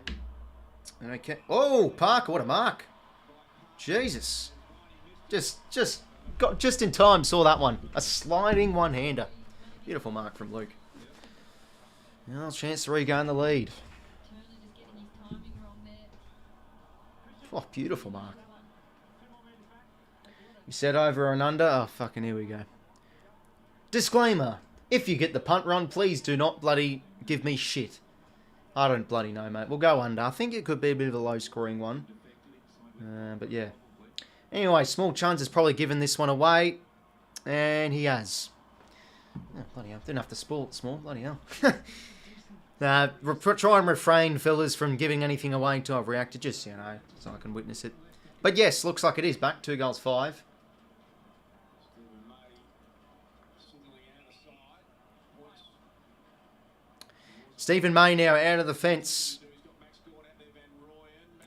Okay. Oh, Parker, what a mark. Jesus. Just got just in time, saw that one. A sliding one-hander. Beautiful mark from Luke. Now a chance to regain the lead. Oh, beautiful mark. You said over and under. Oh, fucking here we go. Disclaimer. If you get the punt run, please do not bloody give me shit. I don't bloody know, mate. We'll go under. I think it could be a bit of a low-scoring one. But, yeah. Anyway, Small Chuns has probably given this one away. And he has. Oh, bloody hell. Didn't have to spoil it, Small. Bloody hell. Try and refrain, fellas, from giving anything away until I've reacted. Just, you know, so I can witness it. But, yes, looks like it is back. 2 goals 5. Stephen May now out of the fence.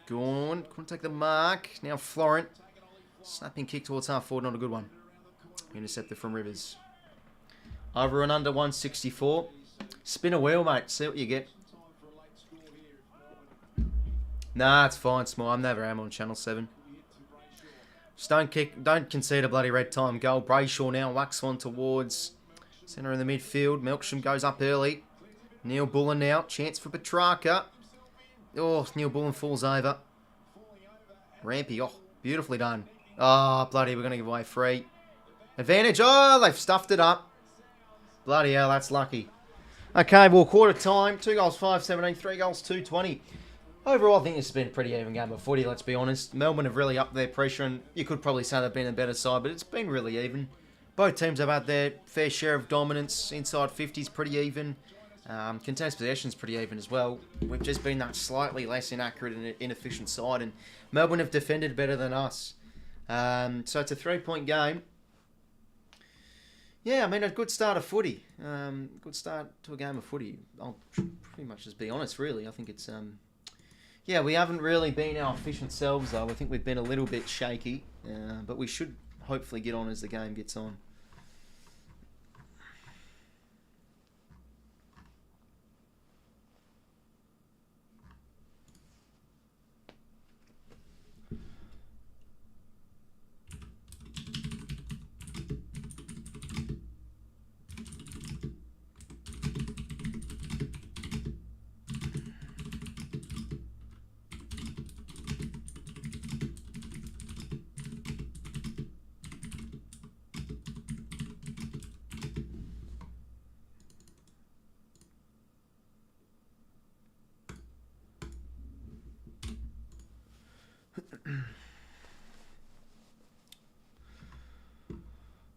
Gawn couldn't take the mark. Now Florent. Snapping kick towards half forward. Not a good one. Intercepted from Rivers. Over and under 164. Spin a wheel, mate. See what you get. Nah, it's fine, Small. I'm never am on Channel 7. Just don't concede a bloody red time goal. Brayshaw now whacks one towards centre in the midfield. 𝐼𝐿𝐴𝐴 goes up early. Neil Bullen now. Chance for Petrarca. Oh, Neil Bullen falls over. Rampy. Oh, beautifully done. Oh, bloody, we're going to give away free. Advantage. Oh, they've stuffed it up. Bloody hell, that's lucky. Okay, well, quarter time. 2 goals 5-17. 3 goals 2-20. Overall, I think this has been a pretty even game of footy, let's be honest. Melbourne have really upped their pressure, and you could probably say they've been a better side, but it's been really even. Both teams have had their fair share of dominance. Inside 50's pretty even. Contest possession's pretty even as well. We've just been that slightly less inaccurate and inefficient side, and Melbourne have defended better than us. So it's a 3-point game. Yeah, I mean, a good start of footy. Good start to a game of footy. I'll pretty much just be honest, really. I think it's... yeah, we haven't really been our efficient selves, though. I think we've been a little bit shaky. But we should hopefully get on as the game gets on.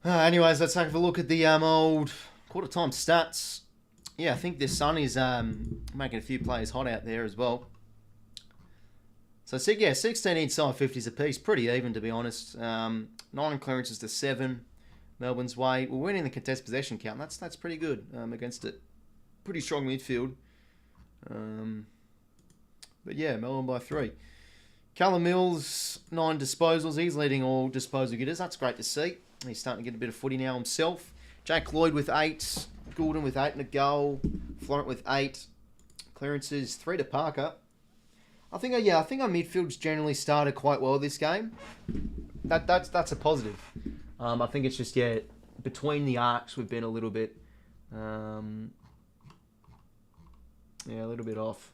Anyways, let's have a look at the old quarter time stats. Yeah, I think the sun is making a few players hot out there as well. So, yeah, 16 inside 50s apiece. Pretty even, to be honest. 9 clearances to 7. Melbourne's way. We're winning the contest possession count. That's pretty good against a pretty strong midfield. But, yeah, Melbourne by 3. Callum Mills, 9 disposals. He's leading all disposal getters. That's great to see. He's starting to get a bit of footy now himself. Jake Lloyd with 8. Goulden with 8 and a goal. Florent with 8. Clearances, 3 to Parker. I think our midfield's generally started quite well this game. That's a positive. I think it's just, between the arcs we've been a little bit, a little bit off.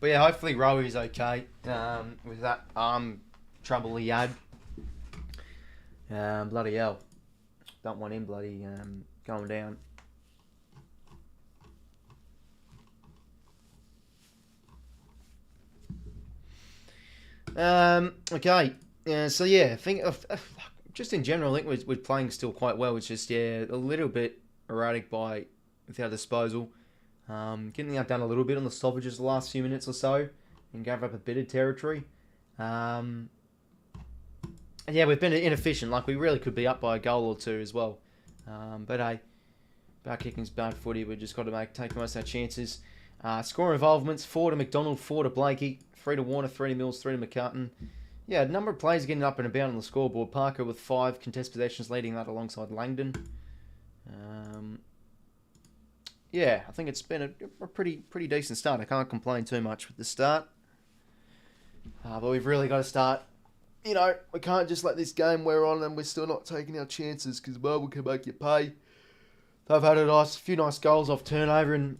But yeah, hopefully Rowi's okay with that arm trouble he had. Bloody hell. Don't want him bloody going down. Okay. So yeah, I think just in general, I think we're playing still quite well. It's just, a little bit erratic with our disposal. Getting that done a little bit on the stoppages the last few minutes or so and gave up a bit of territory. And yeah, we've been inefficient. Like, we really could be up by a goal or two as well. But hey, bad kicking's bad footy. We've just got to take most of our chances. Score involvements, 4 to McDonald, 4 to Blakey, 3 to Warner, 3 to Mills, 3 to McCartan. Yeah, a number of players getting up and about on the scoreboard. Parker with 5 contest possessions, leading that alongside Langdon. Yeah, I think it's been a pretty decent start. I can't complain too much with the start. But we've really got to start. We can't just let this game wear on and we're still not taking our chances, because Melbourne can make you pay. They've had a few nice goals off turnover and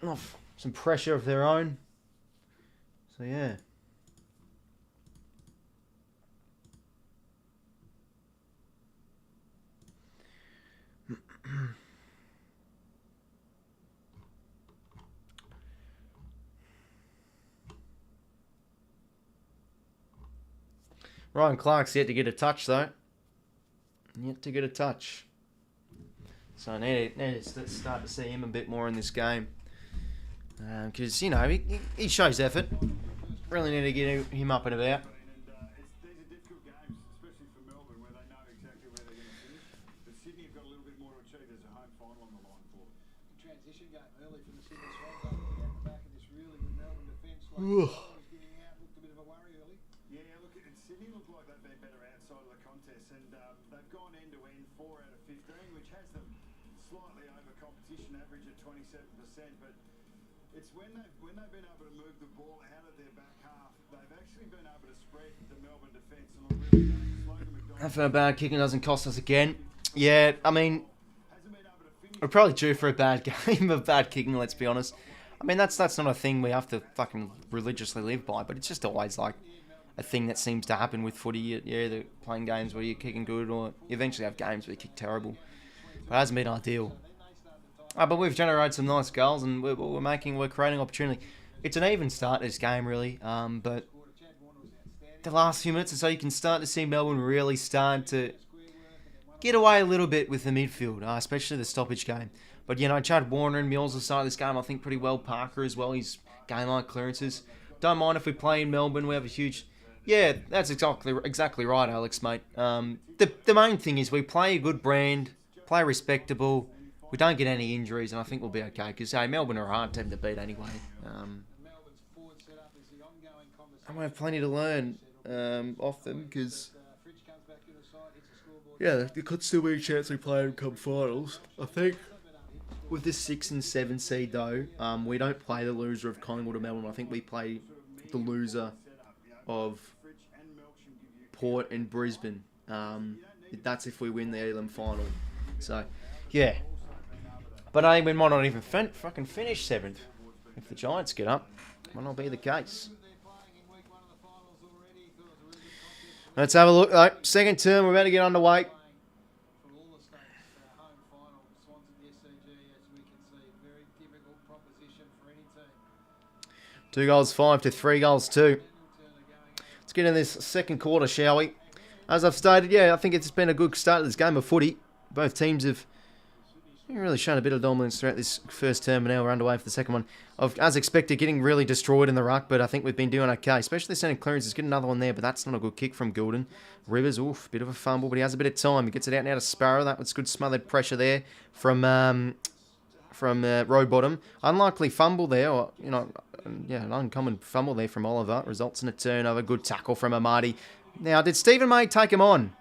off some pressure of their own. So, yeah. Ryan Clark's yet to get a touch, though. Yet to get a touch. So I need to start to see him a bit more in this game. Because, he shows effort. Really need to get him up and about. These are difficult games, especially for Melbourne, where they know exactly where they're going to finish. But Sydney have got a little bit more to achieve. There's a home final on the line for them. Transition game early from the Sydney Swans up at the back of this really good Melbourne defence. Was getting out, looked a bit of a worry early. Yeah, look, Sydney look like they've been better outside of the contest, and they've gone end to end 4 out of 15, which has them slightly over competition average at 27%. But it's when they've been able to move the ball out of their back half, they've actually been able to spread the Melbourne defence and look really dangerous. If a bad kicking doesn't cost us again. Yeah, I mean, we're probably due for a bad game of bad kicking, let's be honest. I mean, that's not a thing we have to fucking religiously live by, but it's just always like a thing that seems to happen with footy. You're either playing games where you're kicking good, or you eventually have games where you kick terrible. But it hasn't been ideal. But we've generated some nice goals, and we're creating opportunity. It's an even start this game, really. But the last few minutes or so, you can start to see Melbourne really starting to get away a little bit with the midfield, especially the stoppage game. But, Chad Warner and Mills will start this game, I think, pretty well. Parker as well, his game-line clearances. Don't mind if we play in Melbourne. We have a huge... Yeah, that's exactly right, Alex, mate. The main thing is we play a good brand, play respectable, we don't get any injuries, and I think we'll be okay. Because, hey, Melbourne are a hard team to beat anyway. And we have plenty to learn off them, because... Yeah, there could still be a chance we play them come finals. I think with this 6 and 7 seed, though, we don't play the loser of Collingwood or Melbourne. I think we play the loser of Port and Brisbane. That's if we win the Elam final. So, yeah. But hey, we might not even fucking finish 7th. If the Giants get up, might not be the case. Let's have a look, though. Second term, we're about to get underway. For all the states, home final, Swans at the SCG, as we can see, very difficult proposition for any team. 2 goals 5 to 3 goals 2. Let's get in this second quarter, shall we? As I've stated, yeah, I think it's been a good start to this game of footy. Both teams have really shown a bit of dominance throughout this first term, and now we're underway for the second one. As expected, getting really destroyed in the ruck, but I think we've been doing okay. Especially sending clearances. Get another one there, but that's not a good kick from Goulden. Rivers, oof, bit of a fumble, but he has a bit of time. He gets it out now to Sparrow. That was good smothered pressure there from Rowbottom. Unlikely fumble there, or, you know, yeah, an uncommon fumble there from Oliver. Results in a turnover. Good tackle from Amadi. Now, did Stephen May take him on?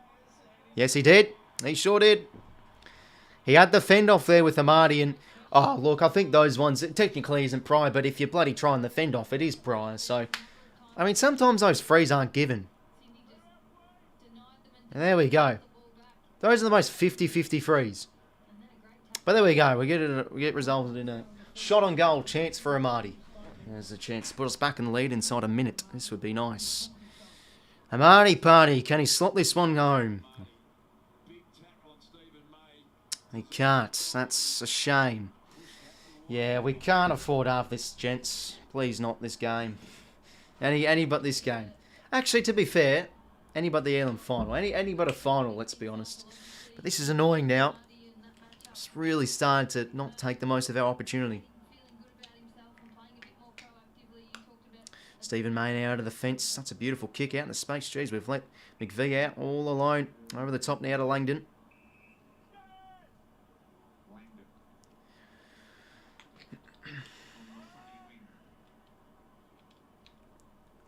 Yes, he did. He sure did. He had the fend off there with Amadi, and oh, look, I think those ones, it technically isn't prior, but if you're bloody trying the fend off, it is prior. So, I mean, sometimes those frees aren't given. And there we go. Those are the most 50-50 frees. But there we go. We get resulted in a shot on goal chance for Amadi. There's a chance to put us back in the lead inside a minute. This would be nice. Amadi party, can he slot this one home? He can't. That's a shame. Yeah, we can't afford half this, gents. Please not this game. Any but this game. Actually, to be fair, any but the Elam final. Any but a final, let's be honest. But this is annoying now. It's really starting to not take the most of our opportunity. Stephen May now out of the fence. That's a beautiful kick out in the space. Jeez, we've let McVee out all alone. Over the top now to Langdon.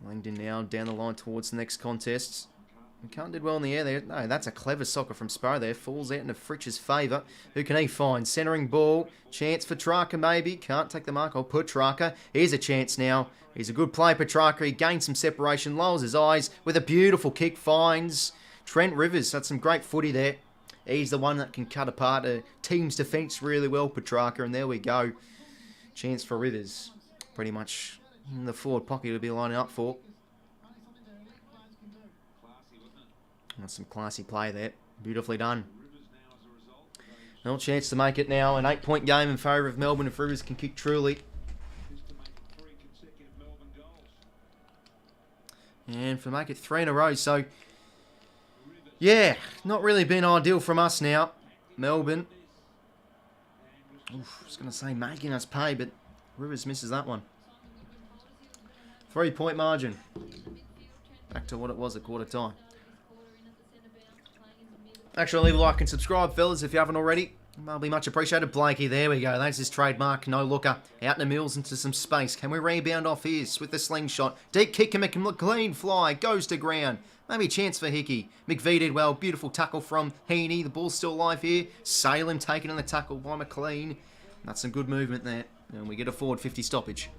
Langdon now down the line towards the next contest. McCann did well in the air there. No, that's a clever soccer from Sparrow there. Falls out into Fritch's favour. Who can he find? Centering ball. Chance for Petrarca maybe. Can't take the mark. Oh, Petrarca. Here's a chance now. He's a good play, Petrarca. He gains some separation. Lowers his eyes with a beautiful kick. Finds Trent Rivers. That's some great footy there. He's the one that can cut apart a team's defence really well, Petrarca. And there we go. Chance for Rivers. Pretty much in the forward pocket to be lining up for. That's some classy play there. Beautifully done. No chance to make it now. An 8-point game in favour of Melbourne if Rivers can kick truly. And for make it 3 in a row. So, yeah, not really been ideal from us now. Melbourne. Oof, I was going to say making us pay, but Rivers misses that one. 3-point margin. Back to what it was at quarter time. Actually, leave a like and subscribe, fellas, if you haven't already. That'll be much appreciated. Blakey, there we go. That's his trademark. No looker. Out in the mills into some space. Can we rebound off his with the slingshot? Deep kick and clean fly. Goes to ground. Maybe a chance for 𝐼𝐶𝐞. McVee did well. Beautiful tackle from 𝐼𝐻𝐛ey. The ball's still alive here. Salem taken in the tackle by McLean. That's some good movement there. And we get a forward 50 stoppage.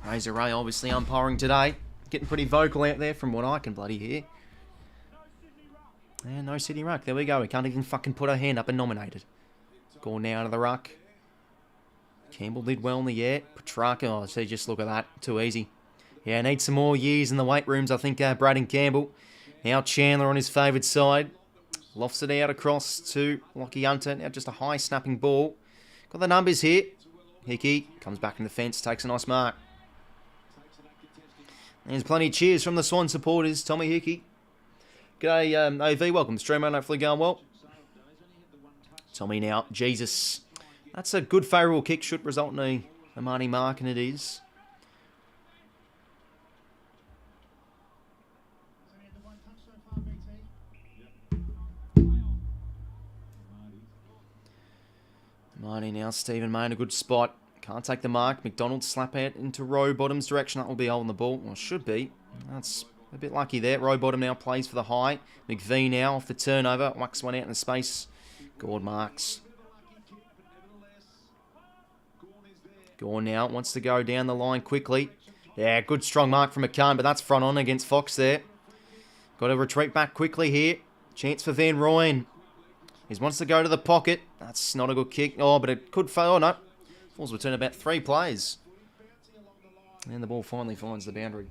Razor Ray obviously umpiring today. Getting pretty vocal out there from what I can bloody hear. And no Sydney ruck. There we go. We can't even fucking put our hand up and nominated. Going now to the ruck. Campbell did well in the air. Petrarca. Oh, see, just look at that. Too easy. Yeah, needs some more years in the weight rooms, I think, Braden Campbell. Now Chandler on his favoured side. Lofts it out across to 𝐼𝐶𝐞. Now just a high snapping ball. Got the numbers here. 𝐼𝐶𝐞 comes back in the fence. Takes a nice mark. There's plenty of cheers from the Swan supporters. Tommy 𝐼𝐶𝐞. G'day, AV. Welcome, streamer. Hopefully going well. Tommy now. Jesus. That's a good favourable kick. Should result in a money mark, and it is. Marty now. Stephen May in a good spot. Can't take the mark. McDonald slap out into Rowbottom's direction. That will be holding the ball. Well, should be. That's a bit lucky there. Rowbottom now plays for the high. McVee now off the turnover. Whacks one out in the space. Gord marks. Gord now wants to go down the line quickly. Yeah, good strong mark from McCann, but that's front on against Fox there. Got to retreat back quickly here. Chance for Van Rooyen. He wants to go to the pocket. That's not a good kick. Oh, but it could fail. Oh, no. Falls return about 3 plays. And the ball finally finds the boundary.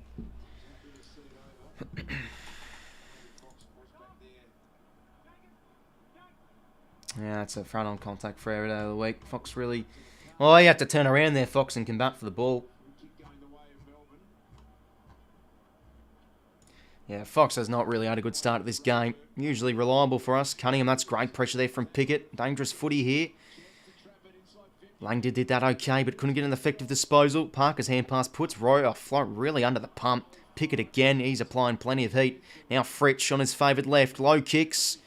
Yeah, that's a front on contact for every day of the week. Fox really... Well, you have to turn around there, Fox, and combat for the ball. Yeah, Fox has not really had a good start at this game. Usually reliable for us. Cunningham, that's great pressure there from Pickett. Dangerous footy here. Langdon did that okay, but couldn't get an effective disposal. Parker's hand pass puts Roy off float really under the pump. Pickett again, he's applying plenty of heat. Now Fritsch on his favourite left. Low kicks.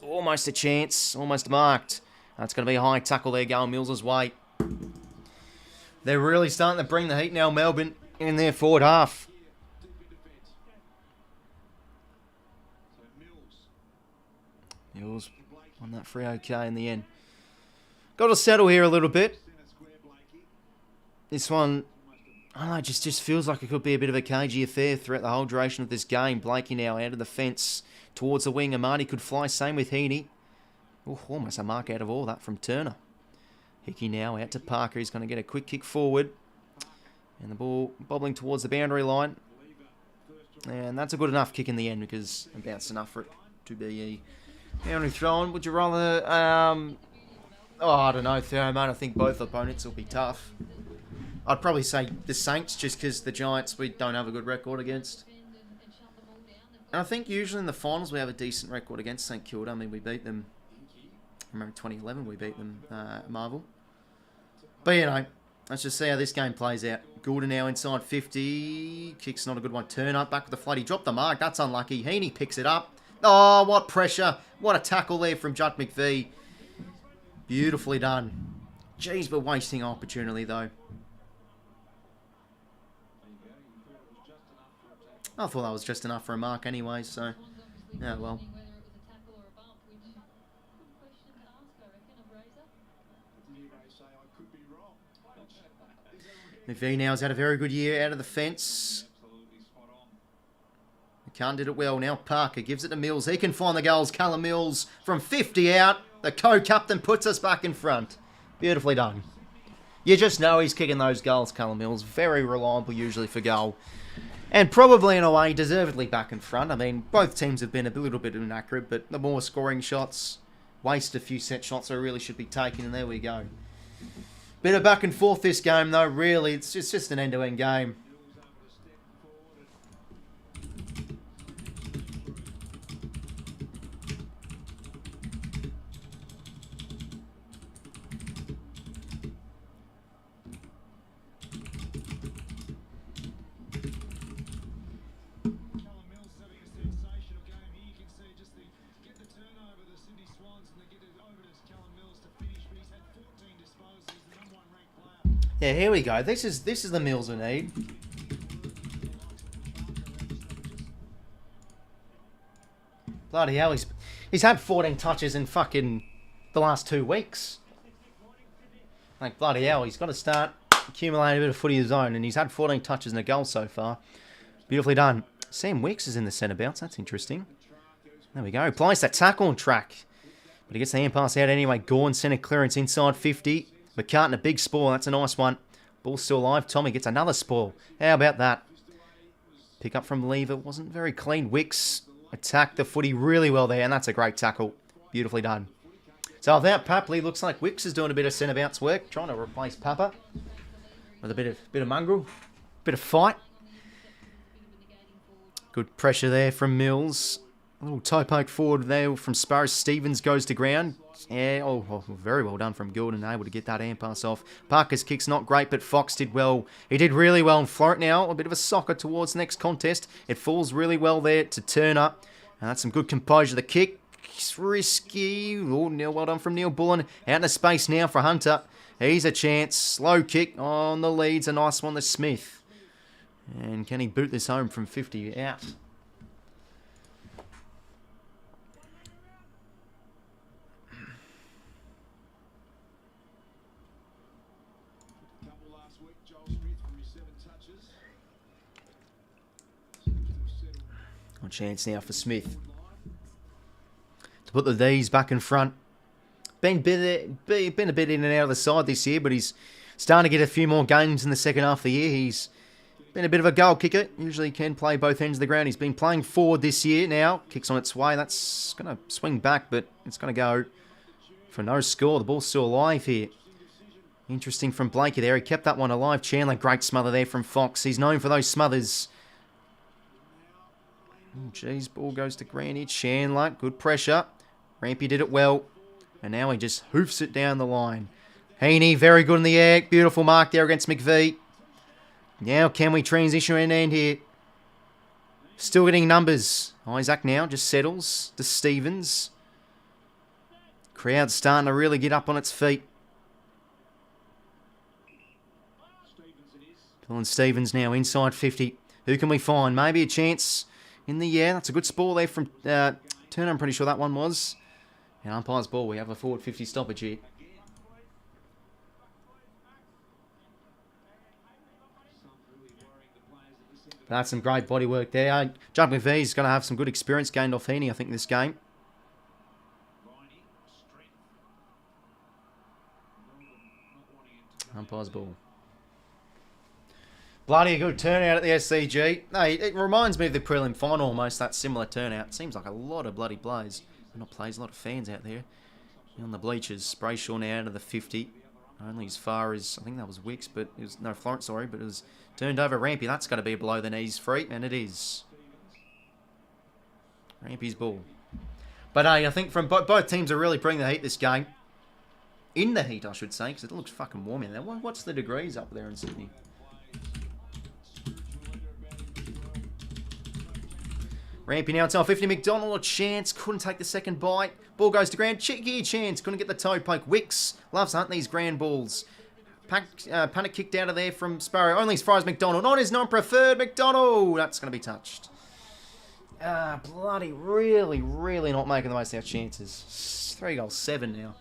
Almost a chance. Almost marked. That's going to be a high tackle there going Mills' way. They're really starting to bring the heat now, Melbourne, in their forward half. Mills on that free okay in the end. Got to settle here a little bit. This one, I don't know, just feels like it could be a bit of a cagey affair throughout the whole duration of this game. Blakey now out of the fence towards the wing. Amati could fly, same with Heaney. Oh, almost a mark out of all that from Turner. Hickey now out to Parker. He's going to get a quick kick forward. And the ball bobbling towards the boundary line. And that's a good enough kick in the end because it bounced enough for it to be a boundary throw-in. Would you rather... I don't know, Theo, mate. I think both opponents will be tough. I'd probably say the Saints just because the Giants we don't have a good record against. And I think usually in the finals we have a decent record against St Kilda. I mean, we beat them... I remember 2011 we beat them at Marvel. But, you know, let's just see how this game plays out. Goulden now inside 50. Kick's not a good one. Turn up, back with the flood. He dropped the mark. That's unlucky. Heaney picks it up. Oh, what pressure. What a tackle there from Judd McVee. Beautifully done. Jeez, we're wasting opportunity, though. I thought that was just enough for a mark anyway, so... Yeah, well. McVee now has had a very good year out of the fence. McCann did it well. Now Parker gives it to Mills. He can find the goals. Callum Mills from 50 out. The co-captain puts us back in front. Beautifully done. You just know he's kicking those goals, Callum Mills. Very reliable usually for goal. And probably in a way deservedly back in front. I mean, both teams have been a little bit inaccurate, but the more scoring shots, waste a few set shots I really should be taking, and there we go. Bit of back and forth this game though, really. It's just an end-to-end game. Yeah, here we go. This is the Mills we need. Bloody hell, he's had 14 touches in fucking the last 2 weeks. Like, bloody hell, he's got to start accumulating a bit of footy of his own, and he's had 14 touches and a goal so far. Beautifully done. Sam Wicks is in the centre bounce. That's interesting. There we go. Place that tackle on track. But he gets the hand pass out anyway. Gorn centre clearance inside 50. McCartan, a big spoil. That's a nice one. Ball's still alive. Tommy gets another spoil. How about that? Pick up from Lever. Wasn't very clean. Wicks attacked the footy really well there, and that's a great tackle. Beautifully done. So without Papley, looks like Wicks is doing a bit of centre bounce work, trying to replace Papa with a bit of mongrel, bit of fight. Good pressure there from Mills. A little toe poke forward there from Sparrow. Stevens goes to ground. Yeah, oh, very well done from Goulden, able to get that hand pass off. Parker's kick's not great, but Fox did well. He did really well in float now. A bit of a soccer towards the next contest. It falls really well there to Turner. And that's some good composure. The kick, it's risky. Oh, well done from Neil Bullen. Out into space now for Hunter. He's a chance. Slow kick on the leads. A nice one to Smith. And can he boot this home from 50 out? A chance now for Smith to put the D's back in front. Been a bit in and out of the side this year, but he's starting to get a few more games in the second half of the year. He's Been a bit of a goal kicker. Usually can play both ends of the ground. He's been playing forward this year now. Kicks on its way. That's going to swing back, but it's going to go for no score. The ball's still alive here. Interesting from Blakey there. He kept that one alive. Chandler, great smother there from Fox. He's known for those smothers. Oh, geez, ball goes to Granny. Chandler, good pressure. Rampy did it well. And now he just hoofs it down the line. 𝐴𝐸𝐸, very good in the air. Beautiful mark there against 𝐸𝐸𝐸. Now can we transition and end here? Still getting numbers. Isaac now just settles to Stevens. Crowd's starting to really get up on its feet. Dylan Stevens now inside 50. Who can we find? Maybe a chance in the air. That's a good ball there from Turner. I'm pretty sure that one was. And umpire's ball. We have a forward 50 stoppage here. That's some great body work there. Judd McVee's going to have some good experience gained off 𝐴𝐸𝐸, I think, this game. Umpire's ball. Bloody good turnout at the SCG. No, it reminds me of the prelim final almost, that similar turnout. It seems like a lot of bloody players. Not players, a lot of fans out there. On the bleachers. Brayshaw now out of the 50. Only as far as, I think that was 𝐓𝐡𝐞, but it was, no, Florence, sorry, but it was turned over Rampy. That's got to be below the knees free, and it is. Rampy's ball. But I think from both teams are really bringing the heat this game. In the heat, I should say, because it looks fucking warm in there. What's the degrees up there in Sydney? Rampy now, it's on 50. McDonald, a chance. Couldn't take the second bite. Ball goes to ground. Cheeky chance. Couldn't get the toe poke. 𝐓𝐡𝐞 loves hunting these grand balls. Panic kicked out of there from Sparrow. Only as far as McDonald. On his non-preferred. McDonald. That's going to be touched. Bloody really not making the most of our chances. 3-7 now.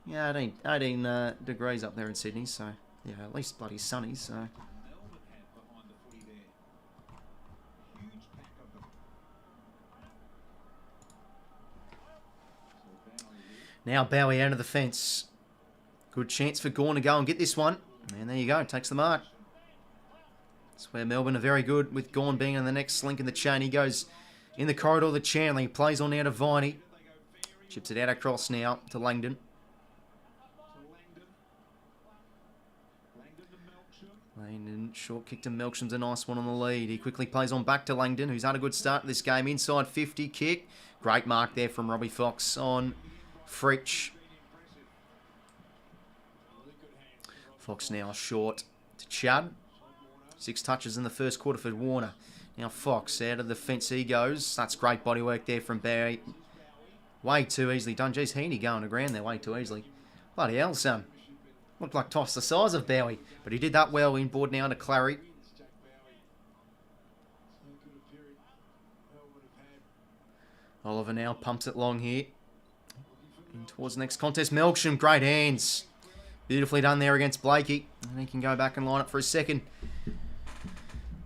Yeah, 18 degrees up there in Sydney. So, yeah, at least bloody sunny. So. Now Bowie out of the fence. Good chance for 𝐴𝐸𝐸 to go and get this one. And there you go, takes the mark. That's where Melbourne are very good with 𝐴𝐸𝐸 being in the next link in the chain. He goes in the corridor to Chandler. He plays on now to 𝐼𝐵𝐸𝐸. Chips it out across now to Langdon. Langdon, short kick to 𝐸𝐸𝐸𝐿𝐸𝐿𝐸𝐿𝐸𝐿𝐸𝐿. A nice one on the lead. He quickly plays on back to Langdon, who's had a good start to this game. Inside 50 kick. Great mark there from Robbie Fox on 𝐓𝐸𝐸𝐿𝐸𝐿𝐸. Fox now short to Chad. 6 touches in the first quarter for Warner. Now Fox out of the fence he goes. That's great body work there from Barry. Way too easily done. Jeez, 𝐴𝐸𝐸𝐸 going to ground there way too easily. Bloody hell, son. Looked like twice the size of Bowie. But he did that well. Inboard now to Clary. Oliver now pumps it long here. In towards the next contest. 𝐸𝐸𝐸𝐸𝐸𝐸, great hands. Beautifully done there against Blakey. And he can go back and line up for a second.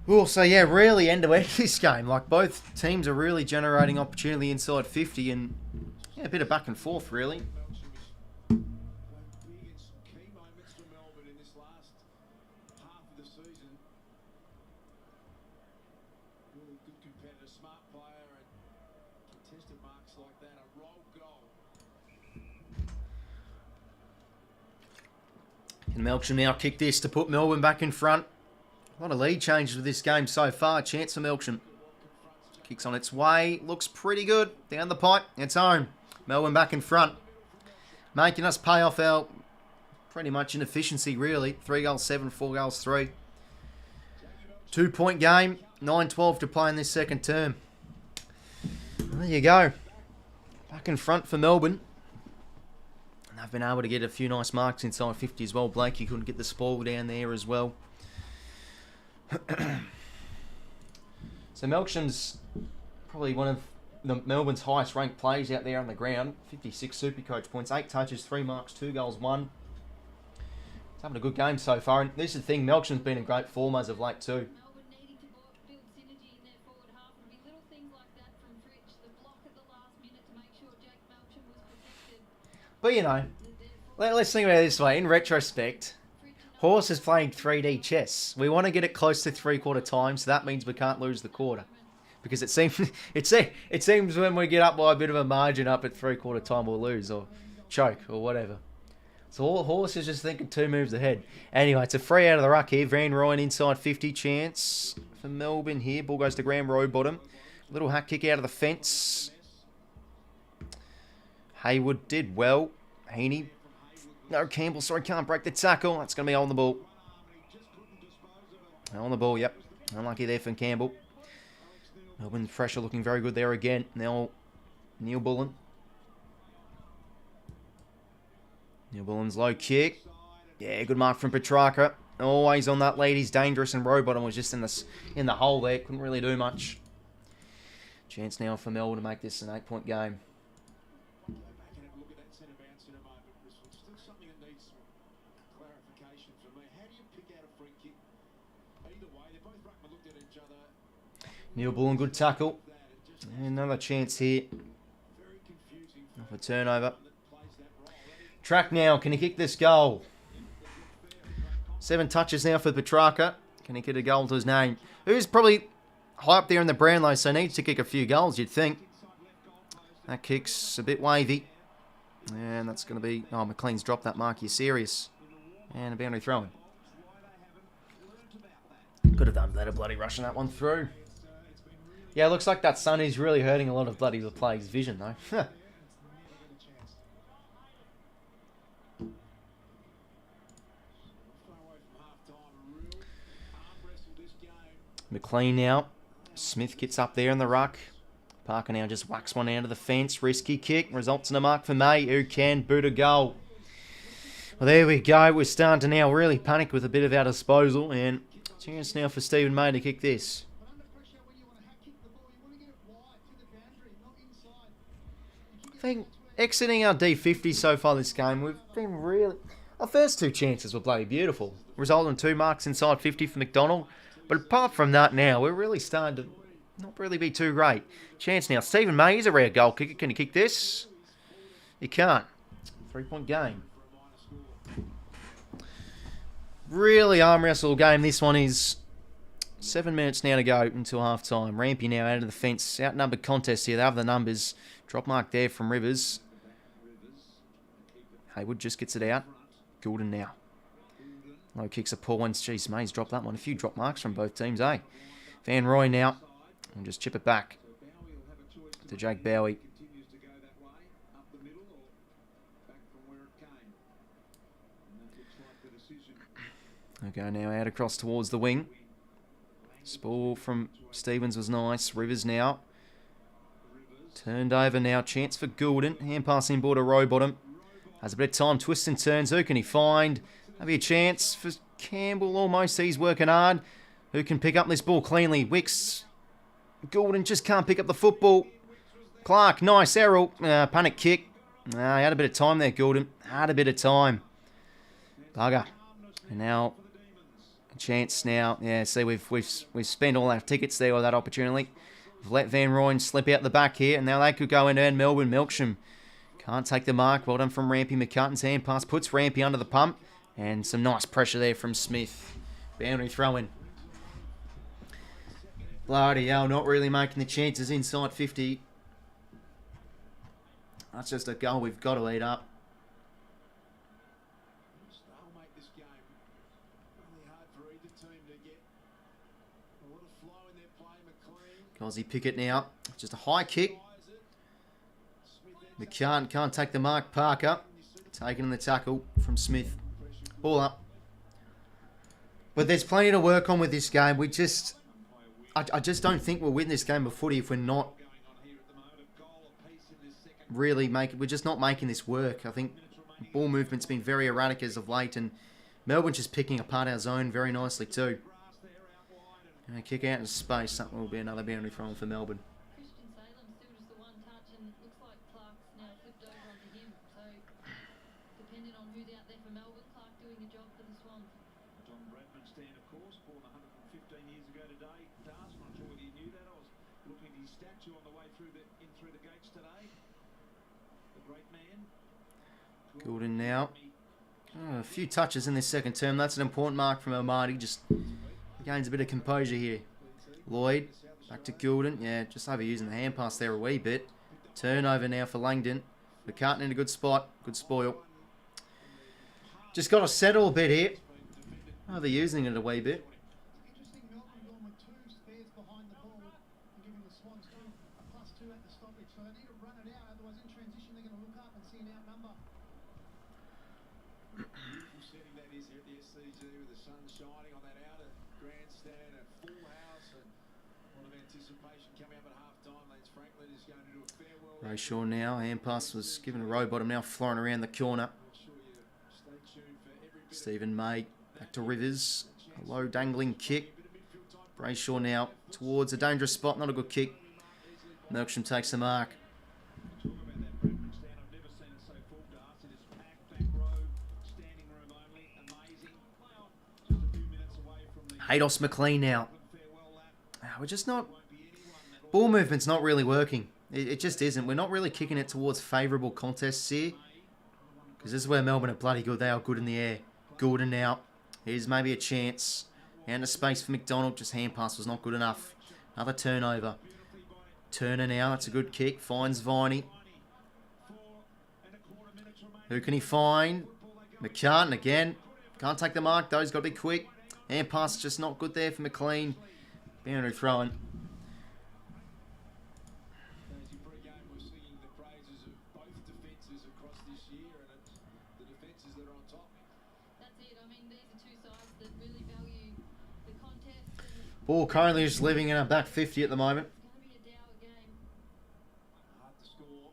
Oh, so yeah, really end-to-end this game. Like, both teams are really generating opportunity inside 50 and yeah, a bit of back and forth, really. And 𝐸𝐸𝐸𝐸𝐸𝐸 now kick this to put Melbourne back in front. A lot of lead changes with this game so far. Chance for 𝐸𝐸𝐸𝐸𝐸𝐸. Kicks on its way. Looks pretty good. Down the pipe. It's home. Melbourne back in front. Making us pay off our pretty much inefficiency, really. 3-7, 4-3. 2-point game. 9-12 to play in this second term. There you go. Back in front for Melbourne. And they've been able to get a few nice marks inside 50 as well. Blakey couldn't get the spoil down there as well. So 𝐸𝐸𝐸𝐸𝐸𝐸's probably one of Melbourne's highest ranked players out there on the ground. 56 Supercoach points, 8 touches, 3 marks, 2 goals, 1. He's having a good game so far. And this is the thing, 𝐸𝐸𝐸𝐸's been in great form as of late too. But you know, let's think about it this way. In retrospect, Horse is playing 3D chess. We want to get it close to 3/4 time, so that means we can't lose the quarter. Because it seems it seems when we get up by a bit of a margin up at 3/4 time, we'll lose or choke or whatever. So Horse is just thinking 2 moves ahead. Anyway, it's a free out of the ruck here. Van Rooyen inside 50 chance for Melbourne here. Ball goes to Graham row bottom. Little hack kick out of the fence. Hayward did well. Heaney. No, Campbell, sorry, can't break the tackle. That's going to be on the ball. On the ball, yep. Unlucky there for Campbell. Melbourne's pressure looking very good there again. Now, Neil Bullen. Neil Bullen's low kick. Yeah, good mark from Petrarca. Always on that lead. He's dangerous, and Rowbottom was just in the hole there. Couldn't really do much. Chance now for Melbourne to make this an 8-point game. Neil Bullen, good tackle. Another chance here. Off a turnover. Track now. Can he kick this goal? 7 touches now for Petrarca. Can he get a goal to his name? Who's probably high up there in the Brownlow, so needs to kick a few goals, you'd think. That kick's a bit wavy. And that's going to be... Oh, McLean's dropped that mark. You're serious. And a boundary throw-in. Could have done better bloody rushing that one through. Yeah, it looks like that sun is really hurting a lot of bloody the players' vision, though. McLean now. Smith gets up there in the ruck. Parker now just whacks one out of the fence. Risky kick. Results in a mark for May, who can boot a goal. Well, there we go. We're starting to now really panic with a bit of our disposal. And chance now for Stephen May to kick this. I think exiting our D50 so far this game, we've been really... Our first 2 chances were bloody beautiful. Resulted in 2 marks inside 50 for McDonald. But apart from that now, we're really starting to not really be too great. Chance now. Stephen May is a rare goal kicker. Can he kick this? He can't. 3-point game. Really arm wrestle game. This one is 7 minutes now to go until half time. Rampy now out of the fence. Outnumbered contest here. They have the numbers. Drop mark there from Rivers. Hayward just gets it out. Goulden now. Low kicks a poor one. Jeez, May's dropped that one. A few drop marks from both teams, eh? Van Rooyen now. And just chip it back to Jake Bowie. Okay, now out across towards the wing. Spool from Stevens was nice. Rivers now. Turned over now. Chance for Goulden. Hand pass in board to Rowbottom. Has a bit of time. Twists and turns. Who can he find? Maybe a chance for Campbell almost. He's working hard. Who can pick up this ball cleanly? Wicks. Goulden just can't pick up the football. Clark. Nice. Errol. Panic kick. He had a bit of time there, Goulden. Had a bit of time. Bugger. And now a chance now. Yeah, see, we've spent all our tickets there with that opportunity. We've let Van Rooyen slip out the back here, and now they could go in and Melbourne. 𝐼𝐴𝐿𝐴𝐿 can't take the mark. Well done from Rampy. McCartan's hand pass puts Rampy under the pump, and some nice pressure there from Smith. Boundary throw in. Bloody hell, not really making the chances inside 50. That's just a goal we've got to eat up. 𝐼𝐴𝐿𝐴𝐿 Pickett now. Just a high kick. McCann can't take the mark. Parker taking in the tackle from Smith. Ball up. But there's plenty to work on with this game. I just don't think we'll win this game of footy if we're not really we're just not making this work. I think ball movement's been very erratic as of late, and Melbourne's just picking apart our zone very nicely too. And a kick out into space. That will be another boundary throw for Melbourne. Goulden now. A few touches in this second term. That's an important mark from 𝐼𝐻𝐼𝐷. Just gains a bit of composure here. Lloyd, back to Gulden. Yeah, just overusing the hand pass there a wee bit. Turnover now for Langdon. 𝐼𝐻𝐼𝐷 in a good spot. Good spoil. Just got to settle a bit here. Overusing it a wee bit. Interesting, Melbourne going with 2 spares behind the ball and giving the Swans a +2 at the stoppage. So they need to run it out, otherwise in transition they're going to look up and see an outnumber. Beautiful setting that is here at the SCG with the sun shining on that outer grandstand, a full house, and a lot of anticipation coming up at half-time. Lance Franklin is going to do a farewell. Brayshaw now. Hand pass was given to Rowbottom. Now flying around the corner. Make sure you stay tuned for every bit Stephen May. Back to Rivers. A low dangling kick. Brayshaw now towards a dangerous spot. Not a good kick. 𝐼𝐻𝐼𝐷 takes the mark. Talk about that preference stand. I've never seen it so full, Darcy. It is packed, back row, standing room only. Amazing. Playoff just a few minutes away from the 𝐻𝐻𝐼𝐷 McLean now. farewell lap. We're just not... Won't be anyone that Ball movement's not really working. It just isn't. We're not really kicking it towards favourable contests here. Because this is where Melbourne are bloody good. They are good in the air. Gulden now. Here's maybe a chance. Out of space for McDonald. Just hand pass was not good enough. Another turnover. Turner now. That's a good kick. Finds 𝐼𝐷𝐼𝐷. Who can he find? 𝐼𝐻𝐼𝐷 again. Can't take the mark though. He's got to be quick. Hand pass just not good there for McLean. Boundary throwing. Daisy pre-game was singing the praises of both defences across this year, and it's the defences that are on top. That's it. I mean, these are two sides that really value the contest. And Ball currently just living in a back 50 at the moment. it's going to be a 𝐻𝐼𝐷 game. Hard to score.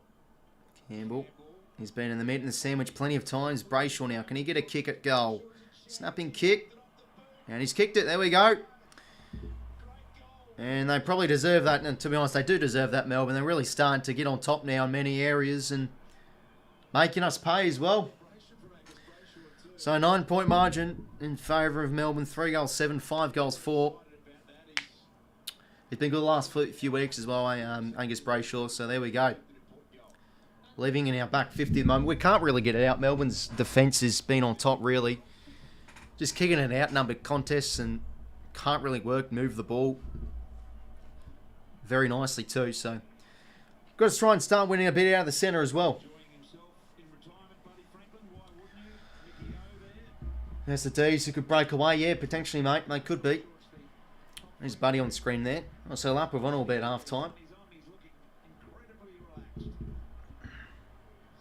Campbell. He's been in the meat and the sandwich plenty of times. Brayshaw now. Can he get a kick at goal? Snapping kick. And he's kicked it. There we go. And they probably deserve that. And to be honest, they do deserve that, Melbourne. They're really starting to get on top now in many areas and making us pay as well. So 9-point margin in favour of Melbourne. 3 goals 7, 5 goals 4. It's been good the last few weeks as well, Angus Brayshaw. So there we go. Living in our back 50 at the moment. We can't really get it out. Melbourne's defence has been on top, really. Just kicking it outnumbered contests and can't really move the ball very nicely too. So got to try and start winning a bit out of the centre as well. There's the D's who could break away. Yeah, potentially, mate. They could be. There's Buddy on screen there. Also, up with one all about half time. he's looking incredibly relaxed.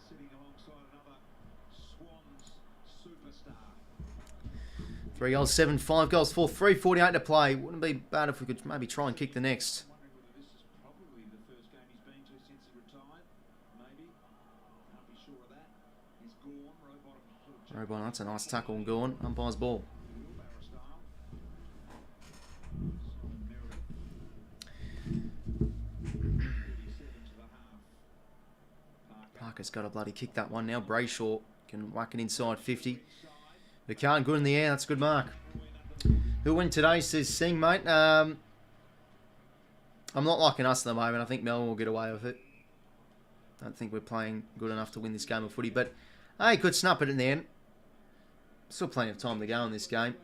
Sitting alongside another Swans superstar. 3 goals 7, 5 goals 4, 3:48 to play. Wouldn't be bad if we could maybe try and kick the next. Wondering whether this is probably the first game he's been to since he retired. Maybe. Can't be sure of that. He's gone. Rowbottom Robon, that's a nice tackle and going. Umpire's ball. wheelbarrow style. Meredith. 37 to the half. Parker's got to bloody kick that one now. Brayshaw can whack it inside 50. 𝐼𝐻𝐼𝐷 good in the air. That's a good mark. Who'll win today, says Singh, mate. I'm not liking us at the moment. I think Melbourne will get away with it. Don't think we're playing good enough to win this game of footy. But, hey, could snap it in the end. Still plenty of time to go in this game.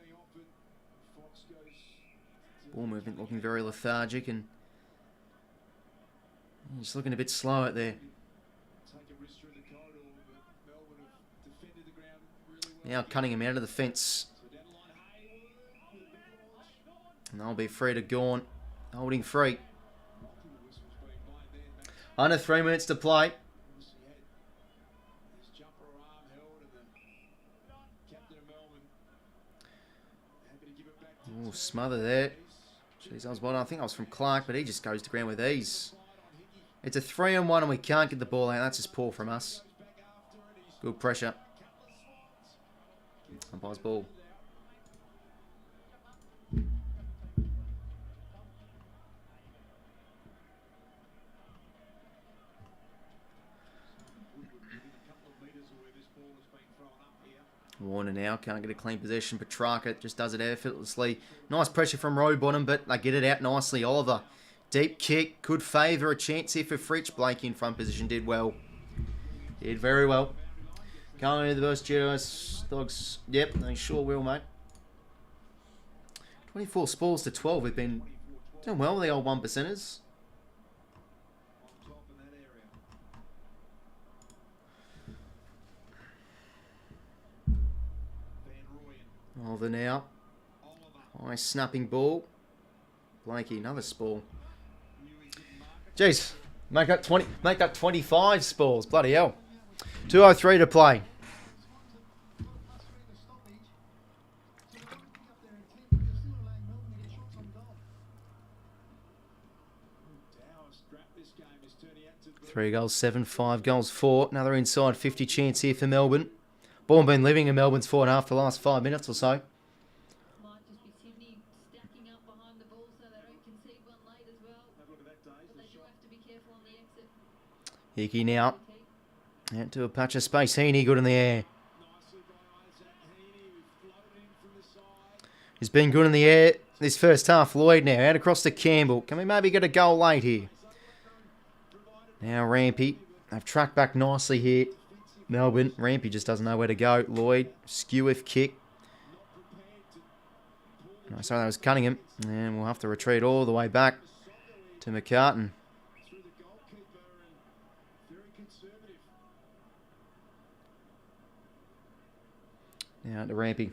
Ball movement looking very lethargic and just looking a bit slow out there. Take a risk through the corridor, but Melbourne have defended the ground really well. Now cutting him out of the fence. So down the line, And they'll be free to 𝐼𝐻𝐼𝐷. Holding free. whistles being blown there. Under 3 minutes to play. Obviously had his jumper arm held, and the captain of Melbourne happy to give it back to Oh, smother there. Jeez, I think I was from Clark, but he just goes to ground with ease. It's a 3-on-1 and we can't get the ball out. That's just poor from us. Good pressure. Umpire's ball. Warner now can't get a clean possession. Petrarca just does it effortlessly. Nice pressure from Rowbottom, but they get it out nicely. Oliver, deep kick, could favour a chance here for 𝐓𝐻𝐼𝐷. Blake in front position did well. Did very well. Going to the first Geos Dogs. Yep, they sure will, mate. 24 spoils to 12. We've been doing well with the old 1%ers. Oliver now. Nice snapping ball. Blakey, another spall. Jeez, make that 20, make that 25 spalls. Bloody hell. 2:03 to play. Three goals, 7, 5 goals, 4. Another inside 50 chance here for Melbourne. Ball been living in Melbourne's 4.5 for the last 5 minutes or so. Might just be Sydney stacking up behind the ball so they don't concede one late as well. But they do have to be careful on the exit. 𝐓𝐡𝐞 now. Out to a patch of space. 𝐓𝐡𝐞 good in the air. He's been good in the air this first half. Lloyd now out across to Campbell. Can we maybe get a goal late here? Now Rampy. They've tracked back nicely here. Melbourne. Rampy just doesn't know where to go. Lloyd. Skewiff kick. No, sorry, that was Cunningham. And we'll have to retreat all the way back to McCartan. Now to Rampy.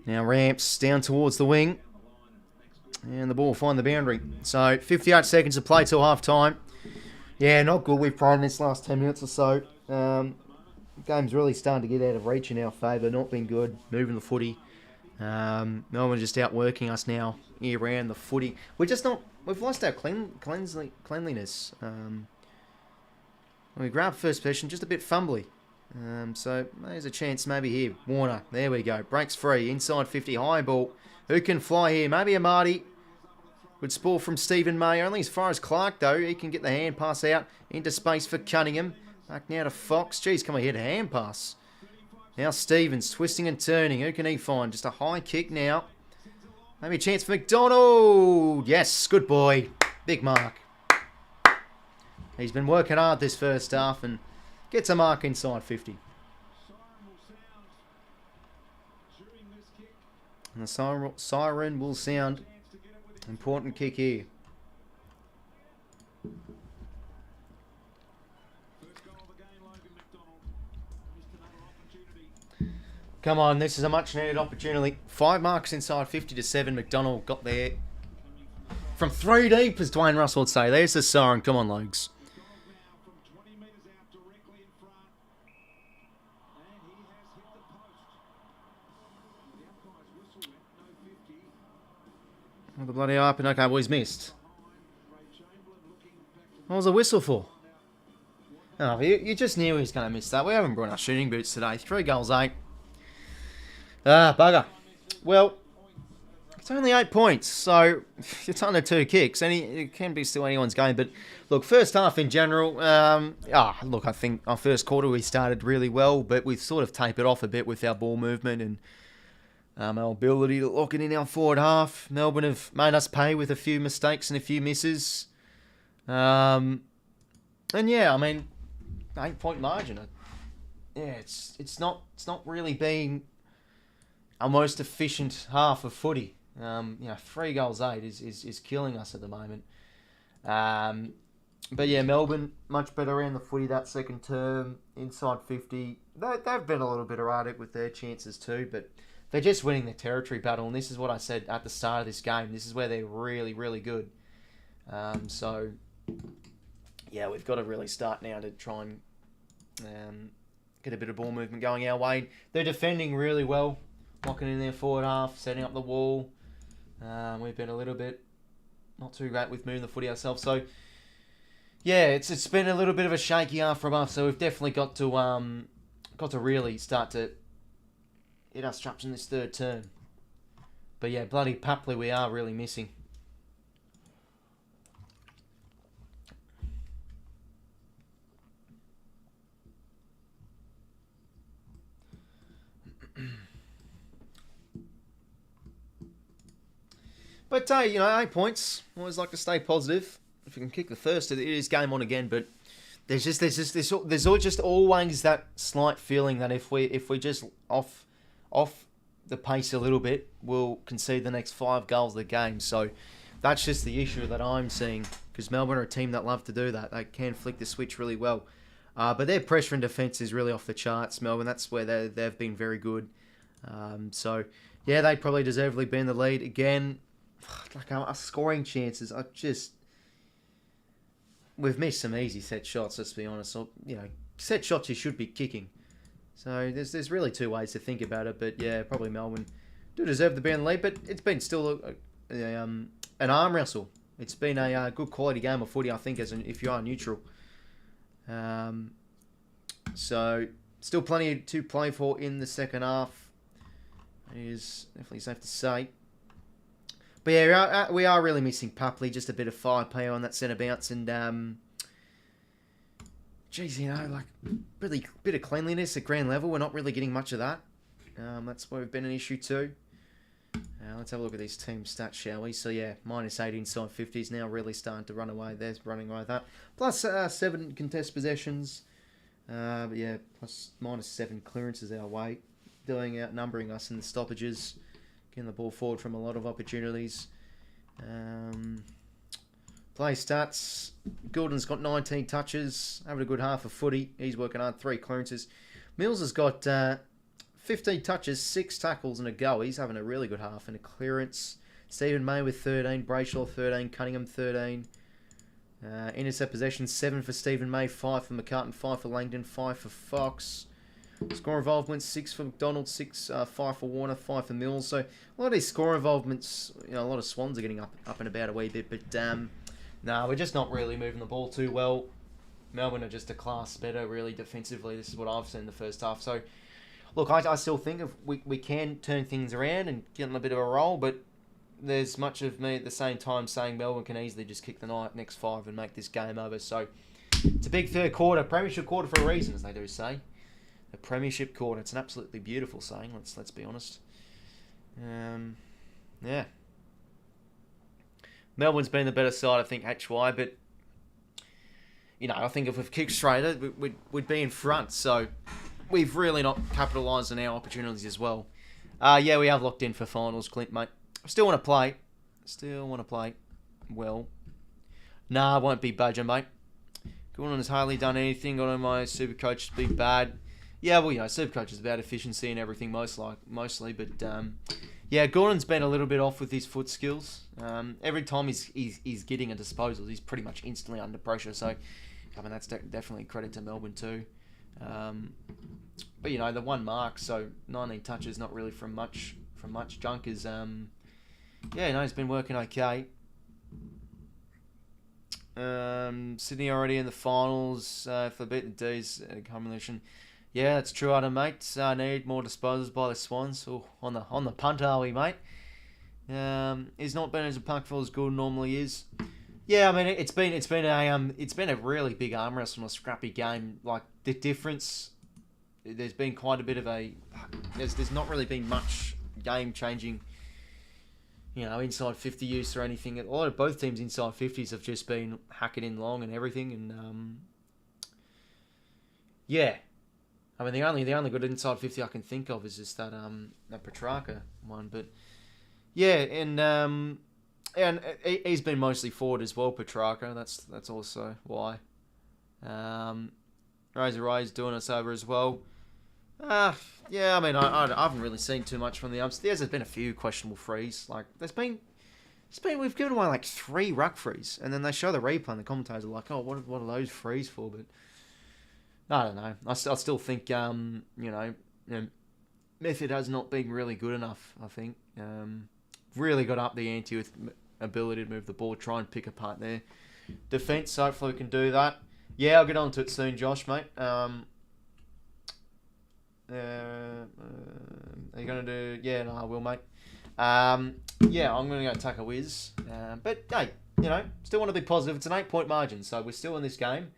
Now Ramps down towards the wing. And the ball will find the boundary. So 58 seconds to play till half time. Yeah, not good. We've played in this last 10 minutes or so. Game's really starting to get out of reach in our favour. Not been good. Moving the footy. Melbourne just outworking us now here around the footy. We're just not. We've lost our cleanliness. When we grab first possession, just a bit fumbly. So there's a chance maybe here. Warner, there we go. Breaks free. Inside 50. High ball. Who can fly here? Maybe a Marty. Good spoil from Stephen May. Only as far as Clark, though. He can get the hand pass out into space for Cunningham. Back now to Fox. Geez, come on, hit a hand pass. Now Stevens twisting and turning. Who can he find? Just a high kick now. Maybe a chance for McDonald. Yes, good boy. Big mark. He's been working hard this first half and gets a mark inside 50. And the siren will sound. Important kick here. Come on, this is a much needed opportunity. 5 marks inside 50 to 7. McDonald got there. From 3 deep, as Dwayne Russell would say. There's the siren. Come on, Logs. Oh, the bloody open. Okay, well, he's missed. What was the whistle for? Oh, you just knew he was going to miss that. We haven't brought our shooting boots today. 3 goals, 8. Ah, bugger. Well, it's only 8 points, so it's under 2 kicks. It can be still anyone's game. But, look, first half in general, look, I think our first quarter we started really well, but we've sort of tapered off a bit with our ball movement and our ability to lock it in our forward half. Melbourne have made us pay with a few mistakes and a few misses. And yeah, I mean, 8-point margin. Yeah, it's not really being our most efficient half of footy. 3 goals, 8 is killing us at the moment. But yeah, Melbourne much better around the footy that second term, inside 50. They've been a little bit erratic with their chances too, but they're just winning the territory battle, and this is what I said at the start of this game. This is where they're really, really good. So, yeah, we've got to really start now to try and get a bit of ball movement going our way. They're defending really well, locking in their forward half, setting up the wall. We've been a little bit not too great with moving the footy ourselves. So, yeah, it's been a little bit of a shaky half from us. So we've definitely got to really start to hit our straps in this third term. But yeah, bloody Papley we are really missing. But, you know, 8 points. Always like to stay positive. If you can kick the first, it is game on again. But there's always just always that slight feeling that if we just off the pace a little bit, we'll concede the next 5 goals of the game. So that's just the issue that I'm seeing, because Melbourne are a team that love to do that. They can flick the switch really well. But their pressure and defence is really off the charts, Melbourne. That's where they've been very good. So, yeah, they probably deservedly be in the lead. Again, like our scoring chances are just... We've missed some easy set shots, let's be honest. So, you know, set shots you should be kicking. So there's really 2 ways to think about it. But, yeah, probably Melbourne do deserve to be in the lead. But it's been still an arm wrestle. It's been a good quality game of footy, I think, if you are neutral. So, still plenty to play for in the second half. It is definitely safe to say. But yeah, we are really missing Papley. Just a bit of firepower on that centre bounce. And, geez, you know, like, really bit of cleanliness at ground level. We're not really getting much of that. That's where we've been an issue too. Let's have a look at these team stats, shall we? So, yeah, -8 inside 50s now really starting to run away. There's running away with that. Plus 7 contest possessions. But, yeah, plus -7 clearances our way. Outnumbering us in the stoppages. Getting the ball forward from a lot of opportunities. Play stats. Goulden's got 19 touches. Having a good half of footy. He's working hard. 3 clearances. Mills has got 15 touches, 6 tackles and a go. He's having a really good half and a clearance. Stephen May with 13. Brayshaw 13. Cunningham 13. Intercept possession 7 for Stephen May. 5 for McCartan. 5 for Langdon. 5 for Fox. Score involvement 6 for McDonald, 5 for Warner, 5 for Mills. So a lot of these score involvements, you know, a lot of Swans are getting up and about a wee bit. But no, we're just not really moving the ball too well. Melbourne are just a class better, really, defensively. This is what I've seen in the first half. So look, I still think we can turn things around and get on a bit of a roll. But there's much of me at the same time saying Melbourne can easily just kick the next 5 and make this game over. So it's a big third quarter, premiership quarter for a reason, as they do say. A premiership quarter. It's an absolutely beautiful saying. Let's be honest. Yeah. Melbourne's been the better side, I think, HY. But you know, I think if we've kicked straighter, we'd be in front. So we've really not capitalised on our opportunities as well. Yeah, we have locked in for finals, Clint, mate. Still want to play. Well, nah, I won't be budging, mate. Gordon has hardly done anything. Got on my super coach to be bad. Yeah, well, you know, Supercoach is about efficiency and everything mostly. But, yeah, Gordon's been a little bit off with his foot skills. Every time he's getting a disposal, he's pretty much instantly under pressure. So, I mean, that's definitely credit to Melbourne too. But, you know, the 1 mark, so 19 touches, not really from much junk is, yeah, you know, he's been working okay. Sydney already in the finals for beating the D's combination. Yeah, that's true, Adam, mate. Need more disposals by the Swans. Oh, on the punt, are we, mate? He's not been as impactful as Gould normally is. Yeah, I mean, it's been a really big arm wrestle and a scrappy game. Like the difference, there's been quite a bit of there's not really been much game changing. You know, inside 50 use or anything. A lot of both teams' inside 50s have just been hacking in long and everything, and yeah. I mean, the only good inside 50 I can think of is just that Petrarca one, but yeah, and he's been mostly forward as well, Petrarca. That's also why. Razor Ray's doing us over as well. Yeah, I mean, I haven't really seen too much from the umps. There's been a few questionable frees. Like we've given away like 3 ruck frees, and then they show the replay, and the commentators are like, "Oh, what are those frees for?" But I don't know. I still think, you know, method has not been really good enough, I think. Really got up the ante with ability to move the ball, try and pick apart their defence. So hopefully we can do that. Yeah, I'll get on to it soon, Josh, mate. Are you going to do... Yeah, no, I will, mate. Yeah, I'm going to go attack a whiz. But, hey, you know, still want to be positive. It's an 8-point margin, so we're still in this game.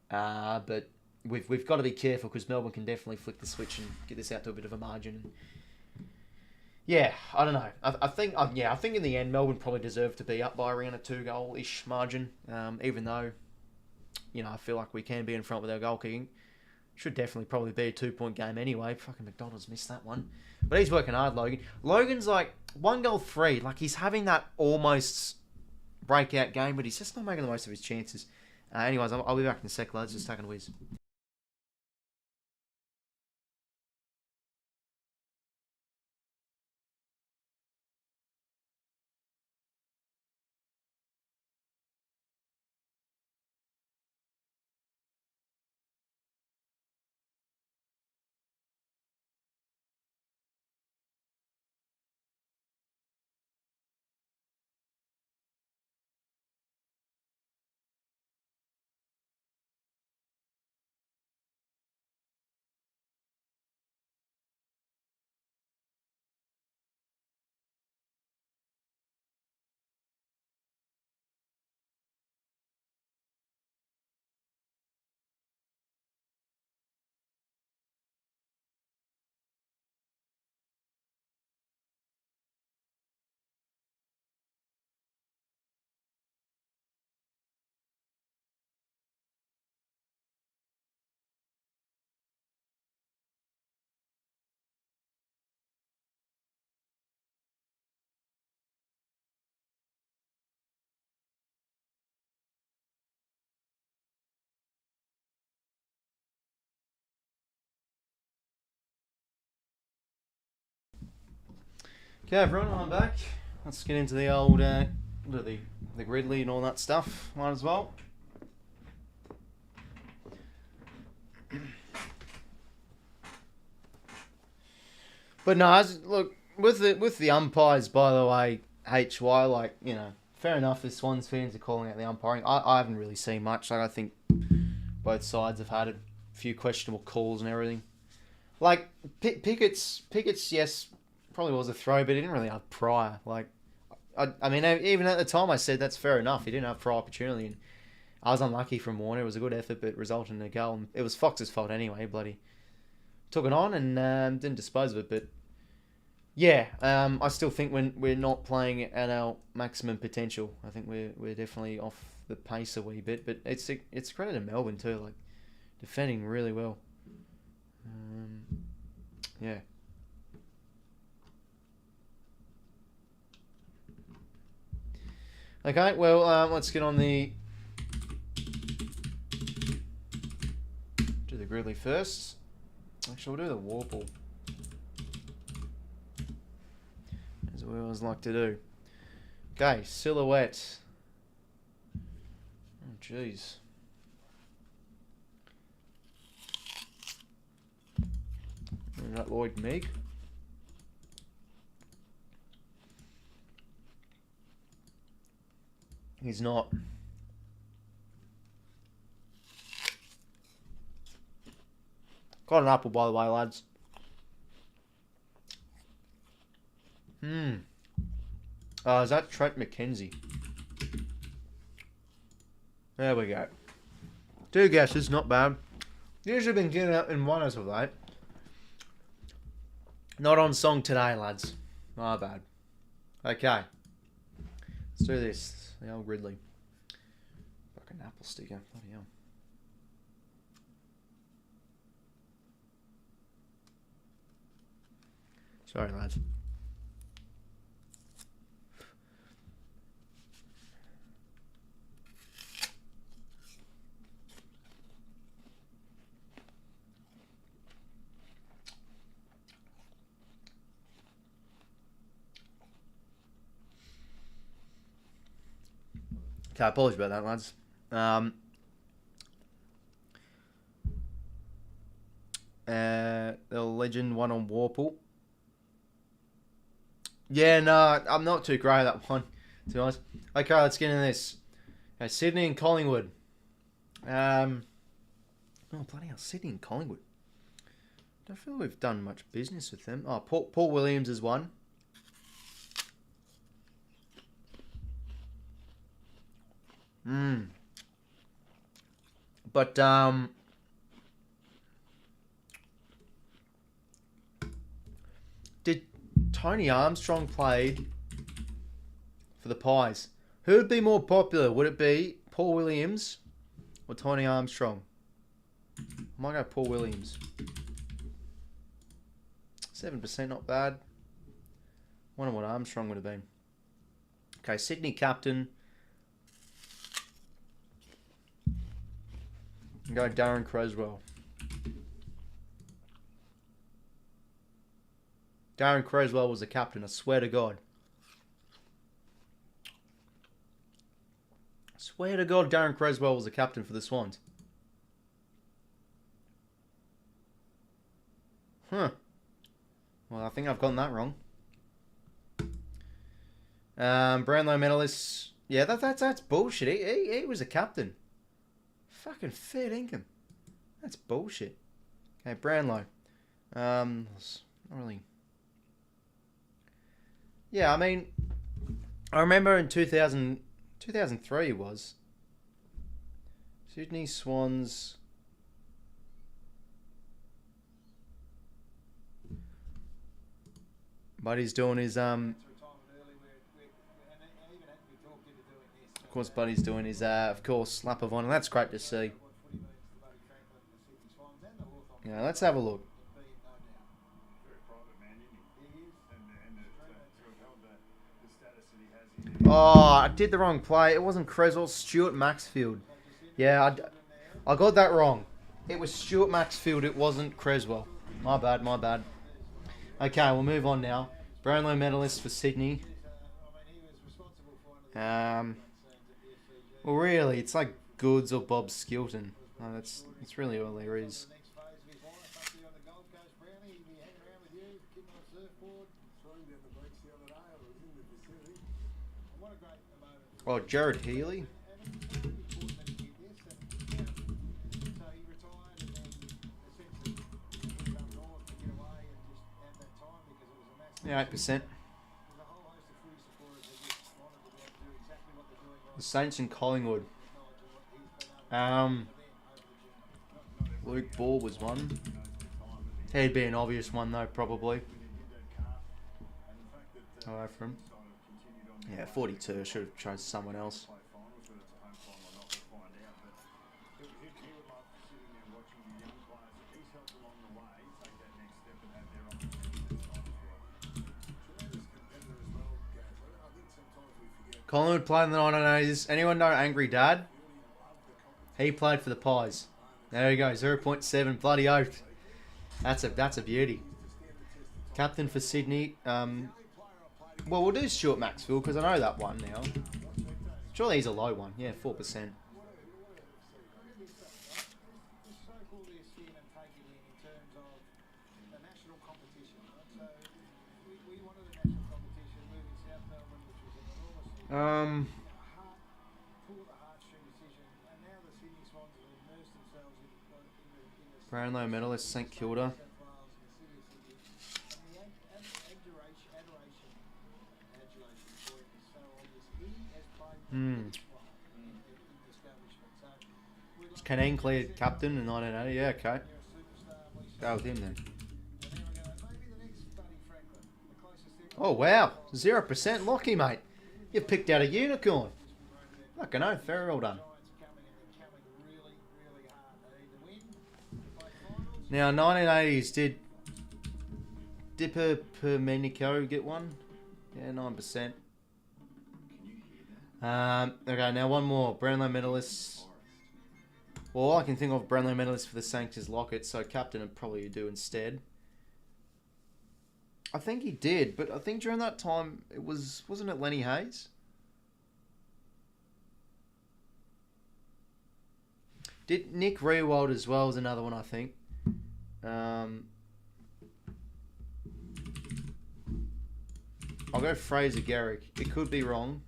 But... We've got to be careful because Melbourne can definitely flick the switch and get this out to a bit of a margin. Yeah, I don't know. I think I think in the end Melbourne probably deserved to be up by around a 2-goal-ish margin. Even though, I feel like we can be in front with our goal kicking. Should definitely probably be a 2-point game anyway. Fucking McDonald's missed that one. But he's working hard, Logan. Logan's like 1 goal 3. Like he's having that almost breakout game, but he's just not making the most of his chances. Anyways, I'll be back in a sec, lads. Just taking a whiz. Okay, everyone, I'm back. Let's get into the old, the Gridley and all that stuff. Might as well. But no, look, with the umpires, by the way, HY, like, fair enough if Swans fans are calling out the umpiring. I haven't really seen much. Like, I think both sides have had a few questionable calls and everything. Like, Pickett's, yes, probably was a throw, but he didn't really have prior. Like, I mean, even at the time I said that's fair enough. He didn't have prior opportunity, and I was unlucky from Warner. It was a good effort, but resulted in a goal. And it was Fox's fault anyway. Bloody took it on and didn't dispose of it. But yeah, I still think when we're not playing at our maximum potential, I think we're definitely off the pace a wee bit. But it's credit to Melbourne too, like defending really well. Yeah. Okay, well, let's get on do the Gridley first. Actually, we'll do the Warple, as we always like to do. Okay, Silhouette. Oh, jeez. Is that 𝐼𝐴𝐿? He's not. Got an apple, by the way, lads. Oh, is that Trent McKenzie? There we go. 2 guesses, not bad. Usually been getting out in one as of late. Not on song today, lads. My bad. Okay. Let's do this. The old Gridley. Fucking apple sticker. Bloody hell. Sorry, lads. Okay, apologies about that, lads. The legend one on Warple. Yeah, no, I'm not too great at that one, to be honest. Okay, let's get into this. Sydney and Collingwood. Oh, bloody hell, Sydney and Collingwood. Don't feel we've done much business with them. Oh, Paul Williams is one. But, did Tony Armstrong played for the Pies. Who would be more popular? Would it be Paul Williams or Tony Armstrong? I might go Paul Williams. 7%, not bad. Wonder what Armstrong would have been. Okay, Sydney captain. Go Darren Creswell. Darren Creswell was the captain, I swear to God. I swear to God, Darren Creswell was the captain for the Swans. Huh. Well, I think I've gotten that wrong. Brownlow medalist. Yeah, that's bullshit. He was a captain. Fucking fair income. That's bullshit. Okay, Brownlow. Not really. Yeah, I mean, I remember in 2003 it was. Sydney Swans. Buddy's doing his Of course, Buddy's doing his of course lap of honour. That's great to see. Yeah, let's have a look. Oh, I did the wrong play. It wasn't Creswell, Stuart Maxfield. Yeah, I got that wrong. It was Stuart Maxfield. It wasn't Creswell. My bad, my bad. Okay, we'll move on now. Brownlow medalist for Sydney. Well, really, it's like Goods or Bob Skilton. No, that's really all there is. Oh, Jared Healy. Yeah, 8%. The Saints and Collingwood. Luke Ball was one. He'd be an obvious one though, probably. Away from him. Yeah, 42. Should have chosen someone else. Collingwood played in the 1980s. Anyone know Angry Dad? He played for the Pies. There you go, 0.7. Bloody oath. That's a beauty. Captain for Sydney. Well, we'll do Stuart Maxfield because I know that one now. Surely he's a low one. Yeah, 4%. Brownlow medalist, St Kilda. Is Canaan cleared captain in 1980? Yeah, okay. Go with him then. Oh wow, 0%. 𝐓𝐿𝐼𝐶𝐞, mate. You've picked out a unicorn. Fucking oath, very well done. Now, 1980s, did 𝐷𝐵𝐴 get one? Yeah, 9%. Okay, now one more. Brownlow medalist. Well, all I can think of Brownlow medalist for the Saints is Lockett, so captain would probably do instead. I think he did, but I think during that time it wasn't it Lenny Hayes? Did Nick Riewoldt as well as another one, I think. I'll go Fraser Garrick. It could be wrong.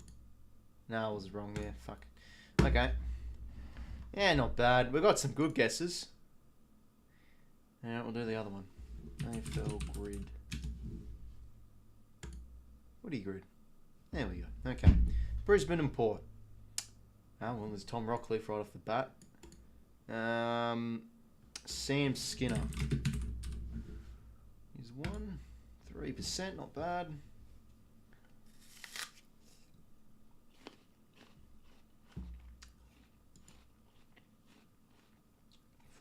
No, I was wrong there. Fuck. Okay. Yeah, not bad. We got some good guesses. Yeah, we'll do the other one. AFL grid. Woody grid. There we go. Okay. Brisbane and Port. Oh, well, there's Tom Rockcliffe right off the bat. Sam Skinner. He's 1, 3, 3%, not bad.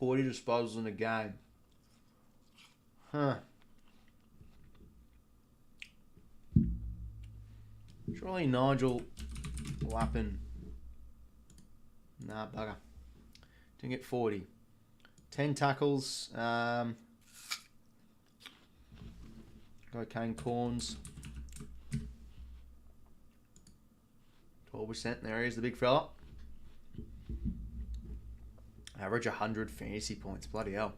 $40 disposals in a game. Huh. Surely Nigel Lappin. Nah, bugger. Didn't get 40. 10 tackles. Go Kane Corns. 12%. There he is, the big fella. Average 100 fantasy points. Bloody hell.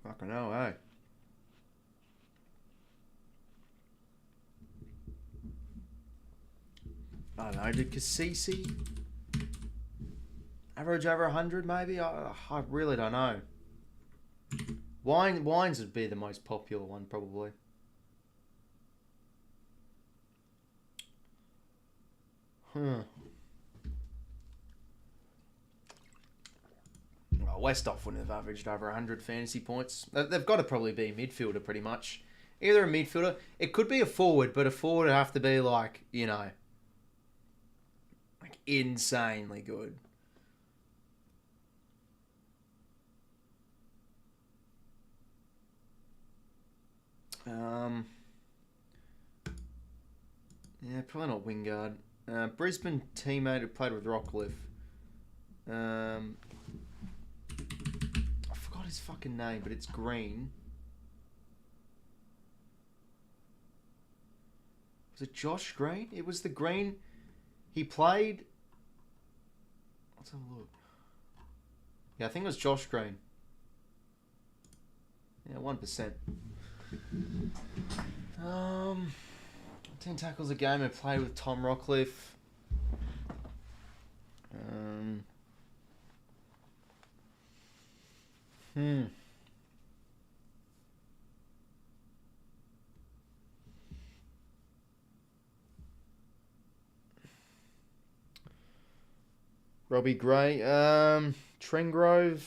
Fucking hell, eh? I don't know, did 𝐼𝐶 average over 100 maybe? I really don't know. Wines would be the most popular one probably. Well, Westhoff wouldn't have averaged over 100 fantasy points. They've got to probably be a midfielder pretty much. Either a midfielder. It could be a forward, but a forward would have to be like, you know, like insanely good. Yeah, probably not Wingard. Brisbane teammate who played with Rockcliffe. I forgot his fucking name, but it's Green. Was it Josh Green? It was the Green. He played. Let's have a look. Yeah, I think it was Josh Green. Yeah, 1%. 10 tackles a game. I played with Tom Rockcliffe. Robbie Gray. Trengrove.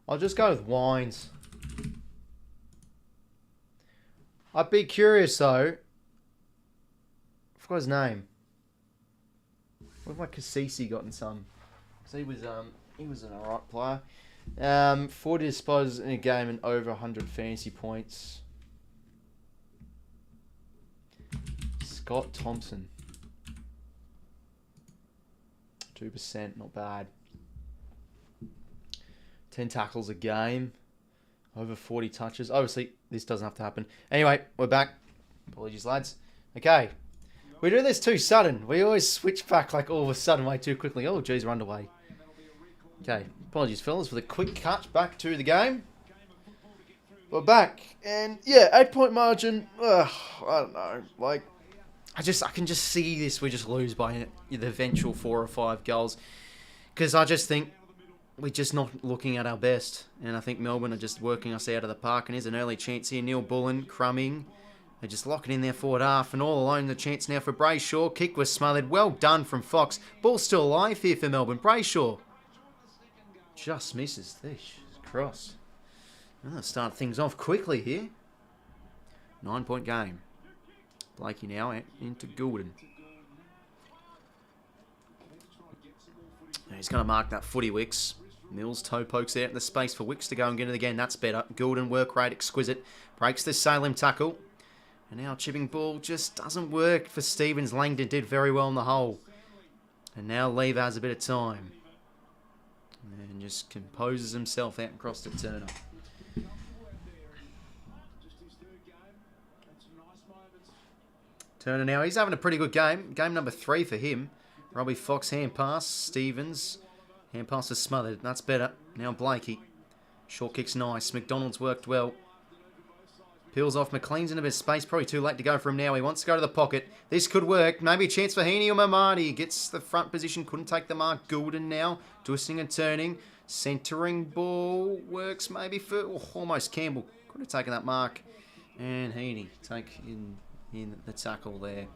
I'll just go with Wines. I'd be curious though. I forgot his name. What have my 𝐼𝐶 gotten some? Because he was an alright player. 40 disposals in a game and over 100 fantasy points. Scott Thompson. 2%, not bad. 10 tackles a game. Over 40 touches. Obviously, this doesn't have to happen. Anyway, we're back. Apologies, lads. Okay. We do this too sudden. We always switch back like all of a sudden way too quickly. Oh, geez, we're underway. Okay. Apologies, fellas, for the quick cut back to the game. We're back. And, yeah, 8-point margin. I don't know. Like, I can just see this. We just lose by the eventual 4 or 5 goals. Because I just think we're just not looking at our best. And I think Melbourne are just working us out of the park. And here's an early chance here. Neil Bullen, crumbing. They're just locking in their forward half. And all alone the chance now for Brayshaw. Kick was smothered. Well done from Fox. Ball still alive here for Melbourne. Brayshaw just misses this. Cross. Let's start things off quickly here. 9-point game. 𝐼𝐶𝐞 now into Goulden. He's going to mark that footy, Wicks. Mills toe pokes out in the space for Wicks to go and get it again. That's better. Goulden work rate exquisite. Breaks the Salem tackle. And now chipping ball just doesn't work for Stevens. Langdon did very well in the hole. And now Lever has a bit of time. And just composes himself out across to Turner. Turner now, he's having a pretty good game. Game number 3 for him. Robbie Fox, hand pass. Stevens, hand pass is smothered. That's better. Now 𝐼𝐶𝐞. Short kick's nice. McDonald's worked well. Peels off. McLean's in a bit of space. Probably too late to go for him now. He wants to go to the pocket. This could work. Maybe a chance for 𝐼𝐶𝐞 or Mamadi. Gets the front position. Couldn't take the mark. Goulden now. Twisting and turning. Centering ball. Works maybe for almost Campbell. Could have taken that mark. And 𝐼𝐶𝐞 take in the tackle there.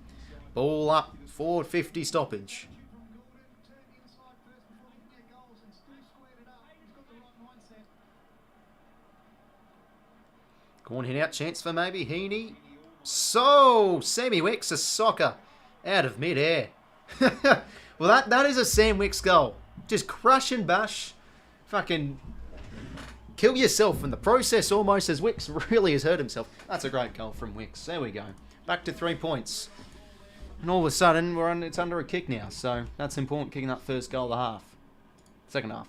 Ball up. Forward 50 stoppage. Go on, hit out. Chance for maybe 𝐼𝐻𝐿𝐿. So, Sammy Wicks a soccer out of mid-air. Well, that is a Sam Wicks goal. Just crush and bash. Fucking kill yourself in the process almost, as Wicks really has hurt himself. That's a great goal from Wicks. There we go. Back to 3 points. And all of a sudden, it's under a kick now. So, that's important, kicking that first goal of the half. Second half.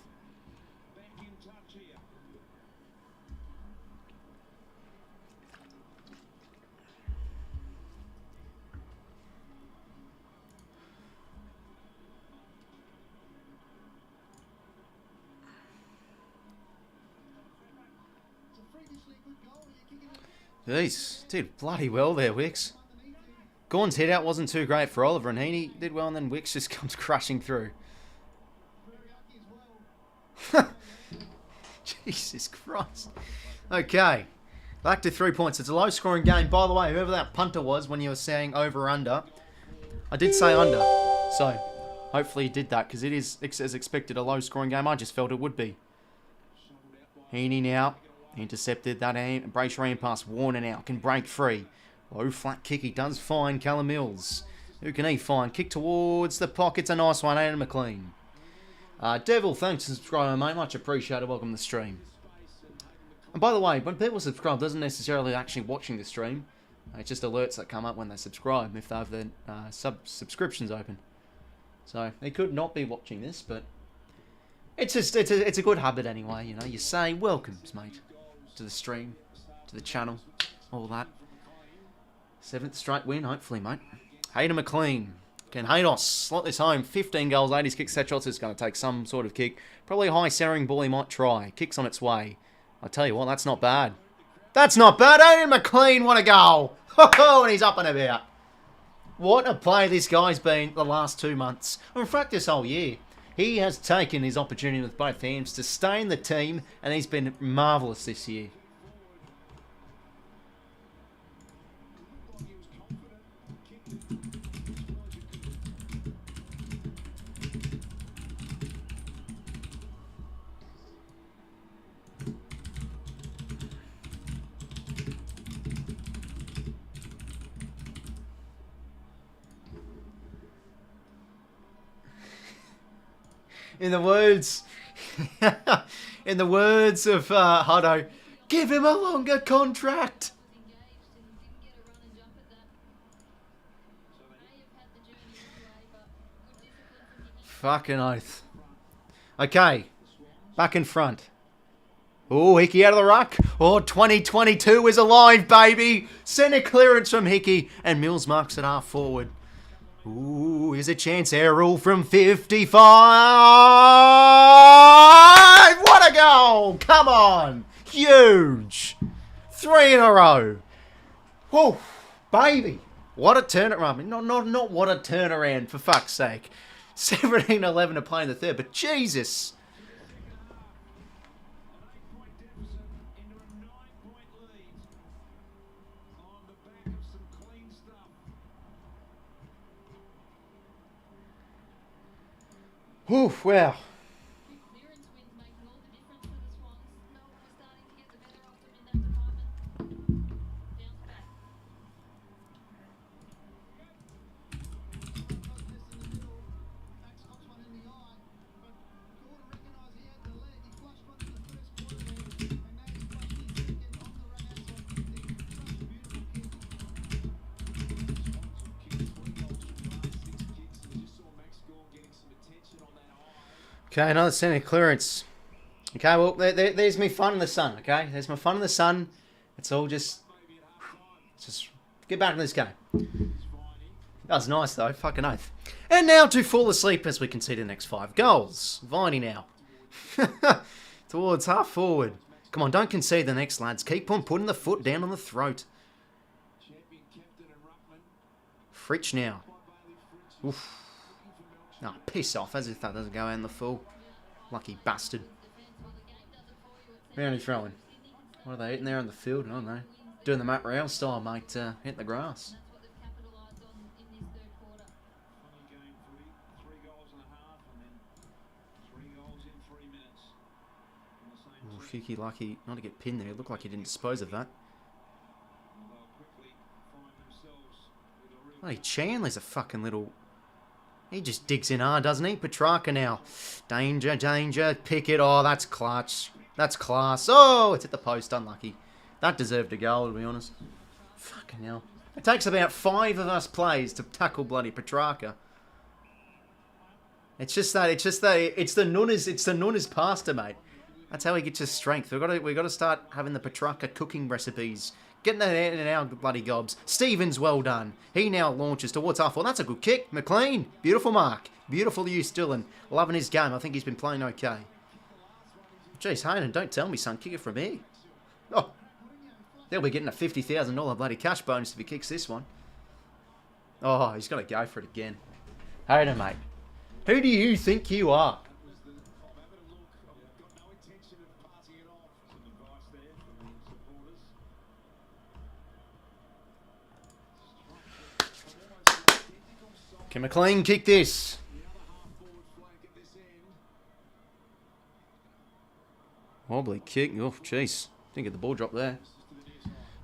Jeez, did bloody well there, Wicks. Gawn's hit out wasn't too great for Oliver, and 𝐼𝐻𝐿𝐿 did well, and then Wicks just comes crashing through. Jesus Christ. Okay, back to 3 points. It's a low-scoring game. By the way, whoever that punter was when you were saying over or under, I did say under. So, hopefully he did that, because it is, as expected, a low-scoring game. I just felt it would be. 𝐼𝐻𝐿𝐿 now. Intercepted that aim. Brace ran past Warner now. Can break free. Low flat kick. He does find Callum Mills. Who can he find? Kick towards the pocket's a nice one. Adam McLean. Devil, thanks for subscribing, mate. Much appreciated. Welcome to the stream. And by the way, when people subscribe, doesn't necessarily actually watching the stream. It's just alerts that come up when they subscribe if they have their subscriptions open. So they could not be watching this, but it's just it's a good habit anyway. You know, you say welcomes, mate, to the stream, to the channel, all that. 7th straight win, hopefully, mate. Hayden McLean. Can 𝐻𝐿𝐿 slot this home? 15 goals, 80s kick set shots. Is going to take some sort of kick. Probably a high centering ball he might try. Kick's on its way. I tell you what, that's not bad. That's not bad. Hayden McLean, what a goal. Oh, and he's up and about. What a play this guy's been the last 2 months. In fact, this whole year. He has taken his opportunity with both hands to stay in the team, and he's been marvellous this year. In the words of 𝐻𝐿𝐿, give him a longer contract. Fucking oath. Okay, back in front. Oh, 𝐓𝐿𝐿𝐿 out of the ruck. Oh, 2022 is alive, baby. Centre clearance from 𝐓𝐿𝐿𝐿, and Mills marks it half forward. Ooh, here's a chance. Air rule from 55. What a goal! Come on. Huge. 3 in a row. Whoa, baby. What a turnaround. Not what a turnaround, for fuck's sake. 17-11 to play in the third, but Jesus. Oof, wow. Clearance wins making all the difference for the Swans. Melbourne was starting to get the better of them in that department. Bounce back. Okay, another centre clearance. Okay, well, there's me fun in the sun, okay? There's my fun in the sun. It's all just get back in this game. That was nice, though. Fucking oath. And now to fall asleep as we concede the next 5 goals. 𝐼𝐻𝐿𝐿 now. Towards half forward. Come on, don't concede the next, lads. Keep on putting the foot down on the throat. 𝐼𝐻𝐿𝐿 now. Oof. No, piss off, as if that doesn't go in the full. Lucky bastard. Roundy throwing. What are they eating there on the field? I don't know. Doing the Matt Rouse style, mate. Hitting the grass. Hickey lucky not to get pinned there. It looked like he didn't dispose of that. Bloody Chandler's a fucking little... He just digs in hard, doesn't he? Petrarca now. Danger, danger. Pick it. Oh, that's clutch. That's class. Oh, it's at the post. Unlucky. That deserved a goal, to be honest. Fucking hell. It takes about 5 of us plays to tackle bloody Petrarca. It's just that. It's the Nunes pasta, mate. That's how he gets his strength. We've got to start having the Petrarca cooking recipes. Getting that out in our bloody gobs. Stevens, well done. He now launches towards half. Well, that's a good kick. McLean, beautiful mark. Beautiful use, Dylan. Loving his game. I think he's been playing okay. Jeez, Hayden, don't tell me, son. Kick it from here. Oh, they'll be getting a $50,000 bloody cash bonus if he kicks this one. Oh, he's got to go for it again. Hayden, mate. Who do you think you are? Can McLean kick this? Wobbly kick. Oh, jeez. Didn't get the ball drop there.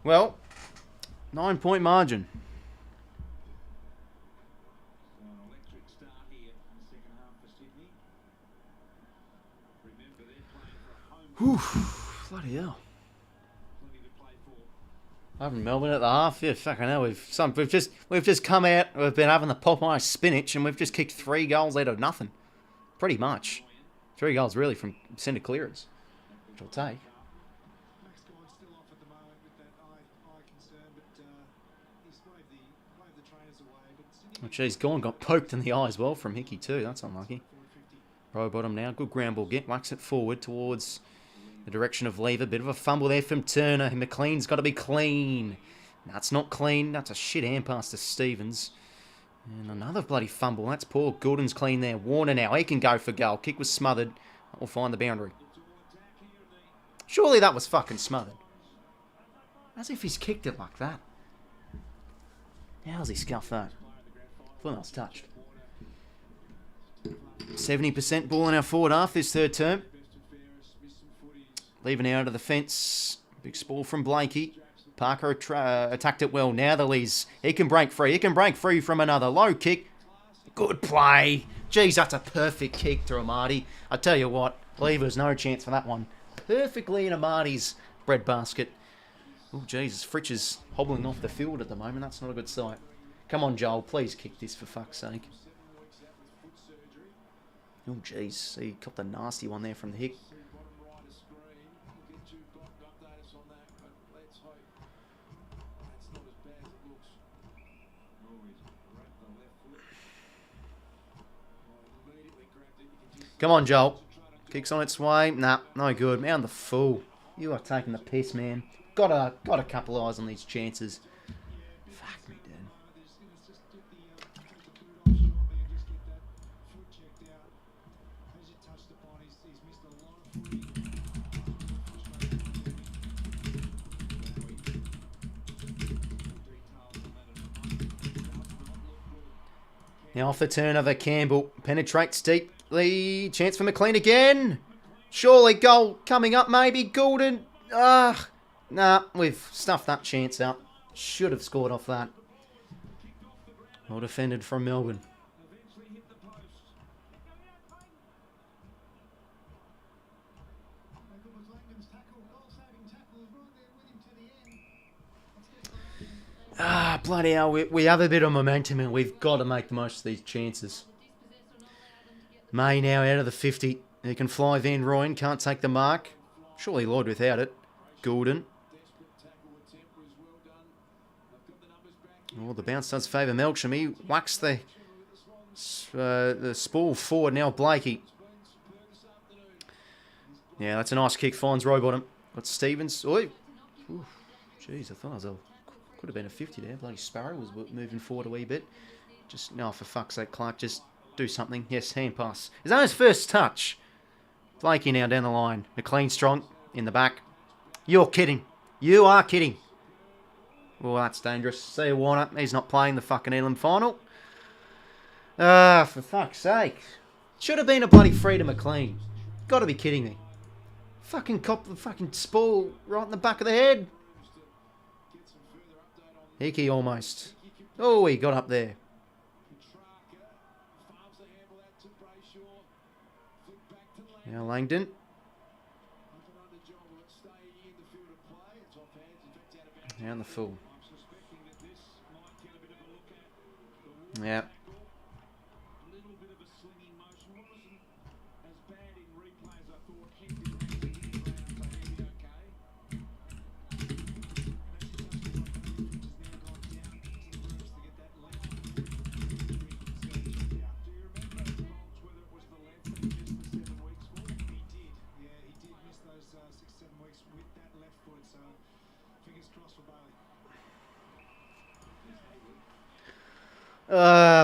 Well, 9-point margin. Whew, bloody hell. Over in Melbourne at the half, yeah, fucking hell. We've just come out. We've been having the Popeye spinach, and we've just kicked 3 goals out of nothing, pretty much. 3 goals really from centre clearance, which I'll take. Max Gordon's still off at the moment with that eye concern, but he's waved the trainers away. But Oh, geez, Gorn got poked in the eye as well from Hickey too. That's unlucky. Row bottom now. Good ground ball get. Whacks it forward towards the direction of Lever. Bit of a fumble there from Turner. McLean's got to be clean. That's not clean. That's a shit hand pass to Stevens. And another bloody fumble. That's poor. Gordon's clean there. Warner now. He can go for goal. Kick was smothered. That will find the boundary. Surely that was fucking smothered. As if he's kicked it like that. How's he scuffed that? I thought that was touched. 70% ball in our forward half this third term. Leaving out of the fence. Big spoil from Blakey. Parker attacked it well. Now the Liz. He can break free. He can break free from another low kick. Good play. Geez, that's a perfect kick to Amati. I tell you what, Lever's no chance for that one. Perfectly in Amati's breadbasket. Oh, Jesus. Fritsch is hobbling off the field at the moment. That's not a good sight. Come on, Joel. Please kick this for fuck's sake. Oh, jeez. He copped a nasty one there from the hick. Come on, Joel. Kicks on its way. Nah, no good. Man, the fool. You are taking the piss, man. Got a couple of eyes on these chances. Fuck me, dude. Now off the turnover, Campbell penetrates deeply. Chance for McLean again. Surely goal coming up, maybe. Goulden. Nah, we've stuffed that chance out. Should have scored off that. Well defended from Melbourne. Bloody hell, we have a bit of momentum and we've got to make the most of these chances. May now out of the 50. He can fly Van Rooyen, can't take the mark. Surely Lloyd without it. Goulden. Oh, the bounce does favour 𝐼𝐿𝐴. He whacks the spool forward now, Blakey. Yeah, that's a nice kick, finds Rowbottom. Got Stevens. Oi. Jeez, I thought I was could have been a 50 there. Bloody Sparrow was moving forward a wee bit. Just, no, for fuck's sake, Clark, just do something. Yes, hand pass. Is that his first touch? Blakey now down the line. McLean strong in the back. You're kidding. You are kidding. Well, that's dangerous. See you, Warner. He's not playing the fucking Elam final. For fuck's sake. Should have been a bloody free to McLean. Got to be kidding me. Fucking cop the fucking spool right in the back of the head. 𝐼𝐶𝐞 almost. Oh, he got up there. Now Langdon. Down the full. Yeah.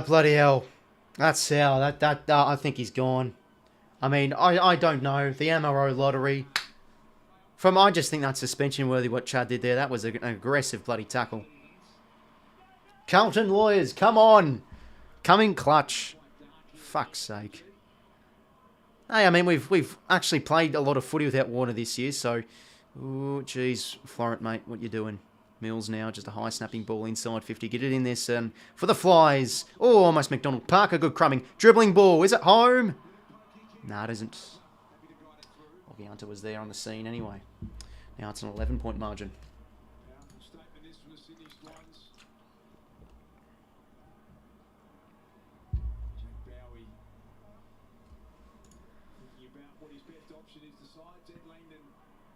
Bloody hell. That's how. I think he's gone. I mean, I don't know. The MRO lottery. I just think that's suspension worthy what Chad did there. That was an aggressive bloody tackle. Carlton lawyers, come on. Come in clutch. Fuck's sake. Hey, I mean, we've actually played a lot of footy without Warner this year, so... Oh, jeez. Florent, mate, what you doing? Mills now, just a high snapping ball inside 50. Get it in there, son. For the Flies. Oh, almost McDonald. Parker, good crumbing. Dribbling ball. Is it home? No, it isn't. 𝐼𝐶𝐞 was there on the scene anyway. Now it's an 11-point margin.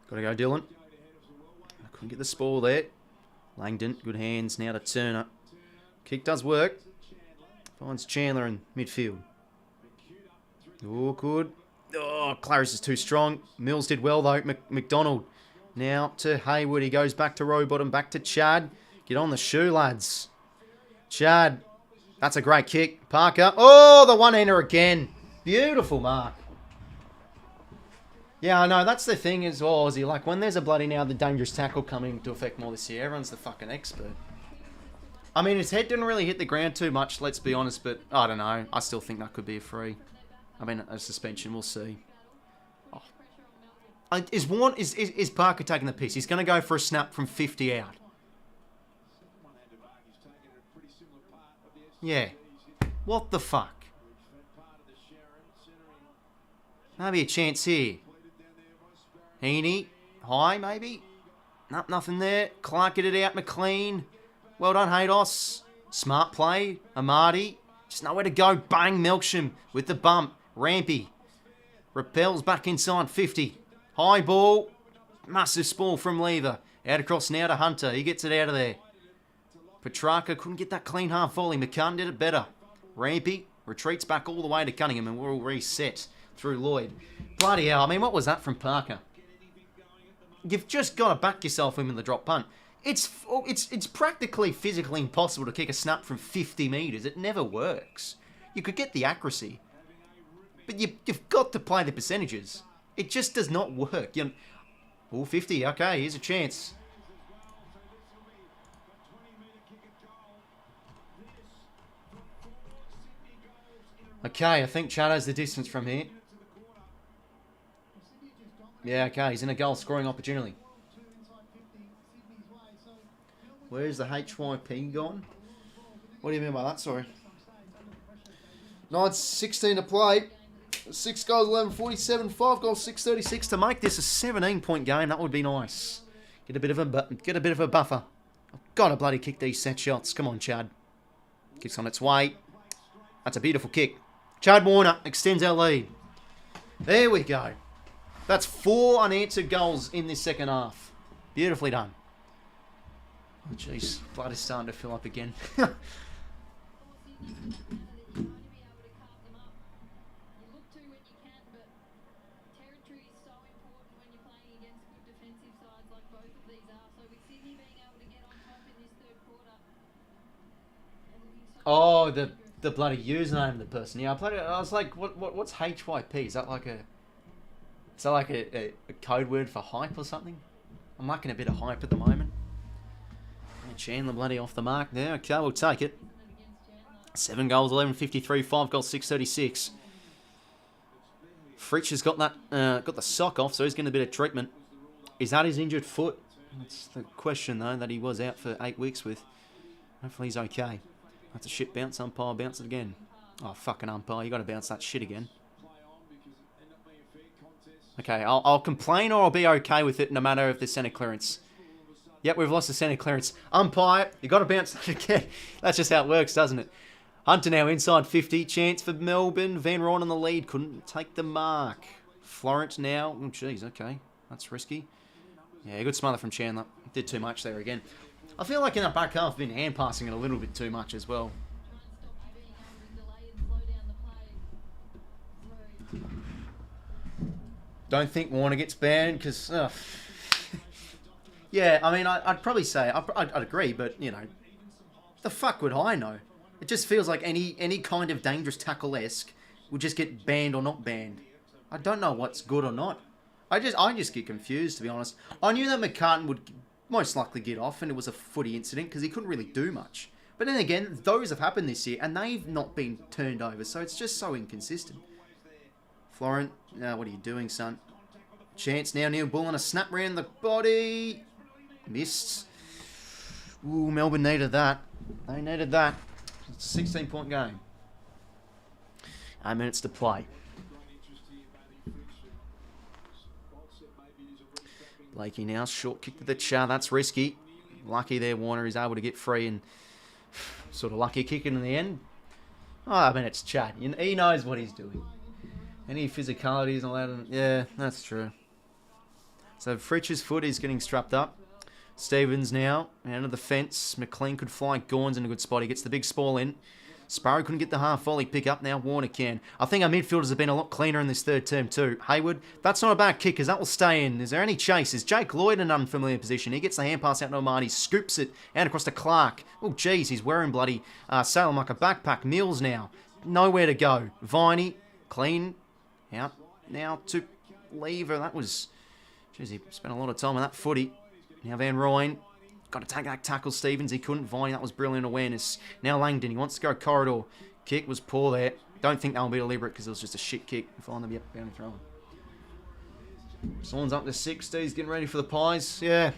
Got to go, Dylan. I couldn't get the spoil there. Langdon, good hands now to Turner. Kick does work. Finds Chandler in midfield. Oh, good. Oh, Claris is too strong. Mills did well, though. McDonald now to Hayward. He goes back to Rowbottom, back to Chad. Get on the shoe, lads. Chad. That's a great kick. Parker. Oh, the one-hander again. Beautiful mark. Yeah, I know. That's the thing as well, Aussie. Like, when there's a bloody now the dangerous tackle coming to affect more this year, everyone's the fucking expert. I mean, his head didn't really hit the ground too much, let's be honest, but I don't know. I still think that could be a free. I mean, a suspension. We'll see. Oh. Is Parker taking the piss? He's going to go for a snap from 50 out. Yeah. What the fuck? Maybe a chance here. Heaney. High, maybe? Nope, nothing there. Clark get it out. McLean. Well done, 𝐼𝐶𝐞. Smart play. Amadi. Just nowhere to go. Bang, 𝐼𝐶𝐞 with the bump. Rampy. Repels back inside 50. High ball. Massive spoil from Lever. Out across now to Hunter. He gets it out of there. Petrarca couldn't get that clean half volley. McCann did it better. Rampy retreats back all the way to Cunningham and we're all reset through Lloyd. Bloody hell. I mean, what was that from Parker? You've just got to back yourself in the drop punt. It's practically physically impossible to kick a snap from 50 metres. It never works. You could get the accuracy, but you've got to play the percentages. It just does not work. Oh, 50. Okay, here's a chance. Okay, I think Chad has the distance from here. Yeah, okay, he's in a goal scoring opportunity. Where's the 𝐻YP gone? What do you mean by that, sorry? No, it's 16 to play. 6 goals, 11:47, 5 goals, 6:36 to make this a 17-point game. That would be nice. Get a bit of a buffer. I've got to bloody kick these set shots. Come on, Chad. Kicks on its way. That's a beautiful kick. Chad Warner extends our lead. There we go. That's 4 unanswered goals in this second half. Beautifully done. Oh, jeez. Blood is starting to fill up again. Oh, the bloody username of the person. Yeah, I played it. I was like, what's 𝐻YP? Is that like a code word for hype or something? I'm liking a bit of hype at the moment. And Chandler bloody off the mark there. Okay, we'll take it. 7 goals, 11:53, 5 goals, 6:36. 𝐓𝐡𝐞 has got that got the sock off, so he's getting a bit of treatment. Is that his injured foot? That's the question, though, that he was out for 8 weeks with. Hopefully he's okay. That's a shit bounce. Umpire, bounce it again. Oh, fucking umpire. You got to bounce that shit again. Okay, I'll complain or I'll be okay with it no matter if there's centre clearance. Yep, we've lost the centre clearance. Umpire, you got to bounce that again. That's just how it works, doesn't it? Hunter now inside 50. Chance for Melbourne. Van Ryn on the lead. Couldn't take the mark. Florent now. Oh, jeez, okay. That's risky. Yeah, good smother from Chandler. Did too much there again. I feel like in that back half, I've been hand passing it a little bit too much as well. Don't think Warner gets banned because, yeah, I mean, I'd probably say I'd agree, but you know, the fuck would I know? It just feels like any kind of dangerous tackle-esque would just get banned or not banned. I don't know what's good or not. I just get confused, to be honest. I knew that 𝐸𝐼𝐞 would most likely get off, and it was a footy incident because he couldn't really do much. But then again, those have happened this year, and they've not been turned over, so it's just so inconsistent. Florent, what are you doing, son? Chance now, Neil Bull on a snap round the body. Missed. Ooh, Melbourne needed that. They needed that. It's a 16-point game. 8 minutes to play. Blakey now, short kick to the Cha. That's risky. Lucky there, Warner is able to get free and sort of lucky kicking in the end. Oh, I mean, it's Chad. He knows what he's doing. Any physicality isn't allowed. Yeah, that's true. So 𝐓𝐶's foot is getting strapped up. Stevens now, out of the fence. McLean could fly. Gawn's in a good spot. He gets the big spall in. Sparrow couldn't get the half volley pick up. Now Warner can. I think our midfielders have been a lot cleaner in this third term too. Hayward, that's not a bad kick because that will stay in. Is there any chase? Is Jake Lloyd in an unfamiliar position? He gets the hand pass out to Omani. Scoops it out across to Clark. Oh, jeez, he's wearing bloody Salem like a backpack. Mills now. Nowhere to go. Viney, clean. Out now to Lever. That was... Jeez, he spent a lot of time on that footy. Now Van Ryn. Got to take that tackle, Stevens. He couldn't. Viney, that was brilliant awareness. Now Langdon. He wants to go corridor. Kick was poor there. Don't think that'll be deliberate because it was just a shit kick. Find them, yep, bound and throw. Swans up to 60. He's getting ready for the Pies. Yeah.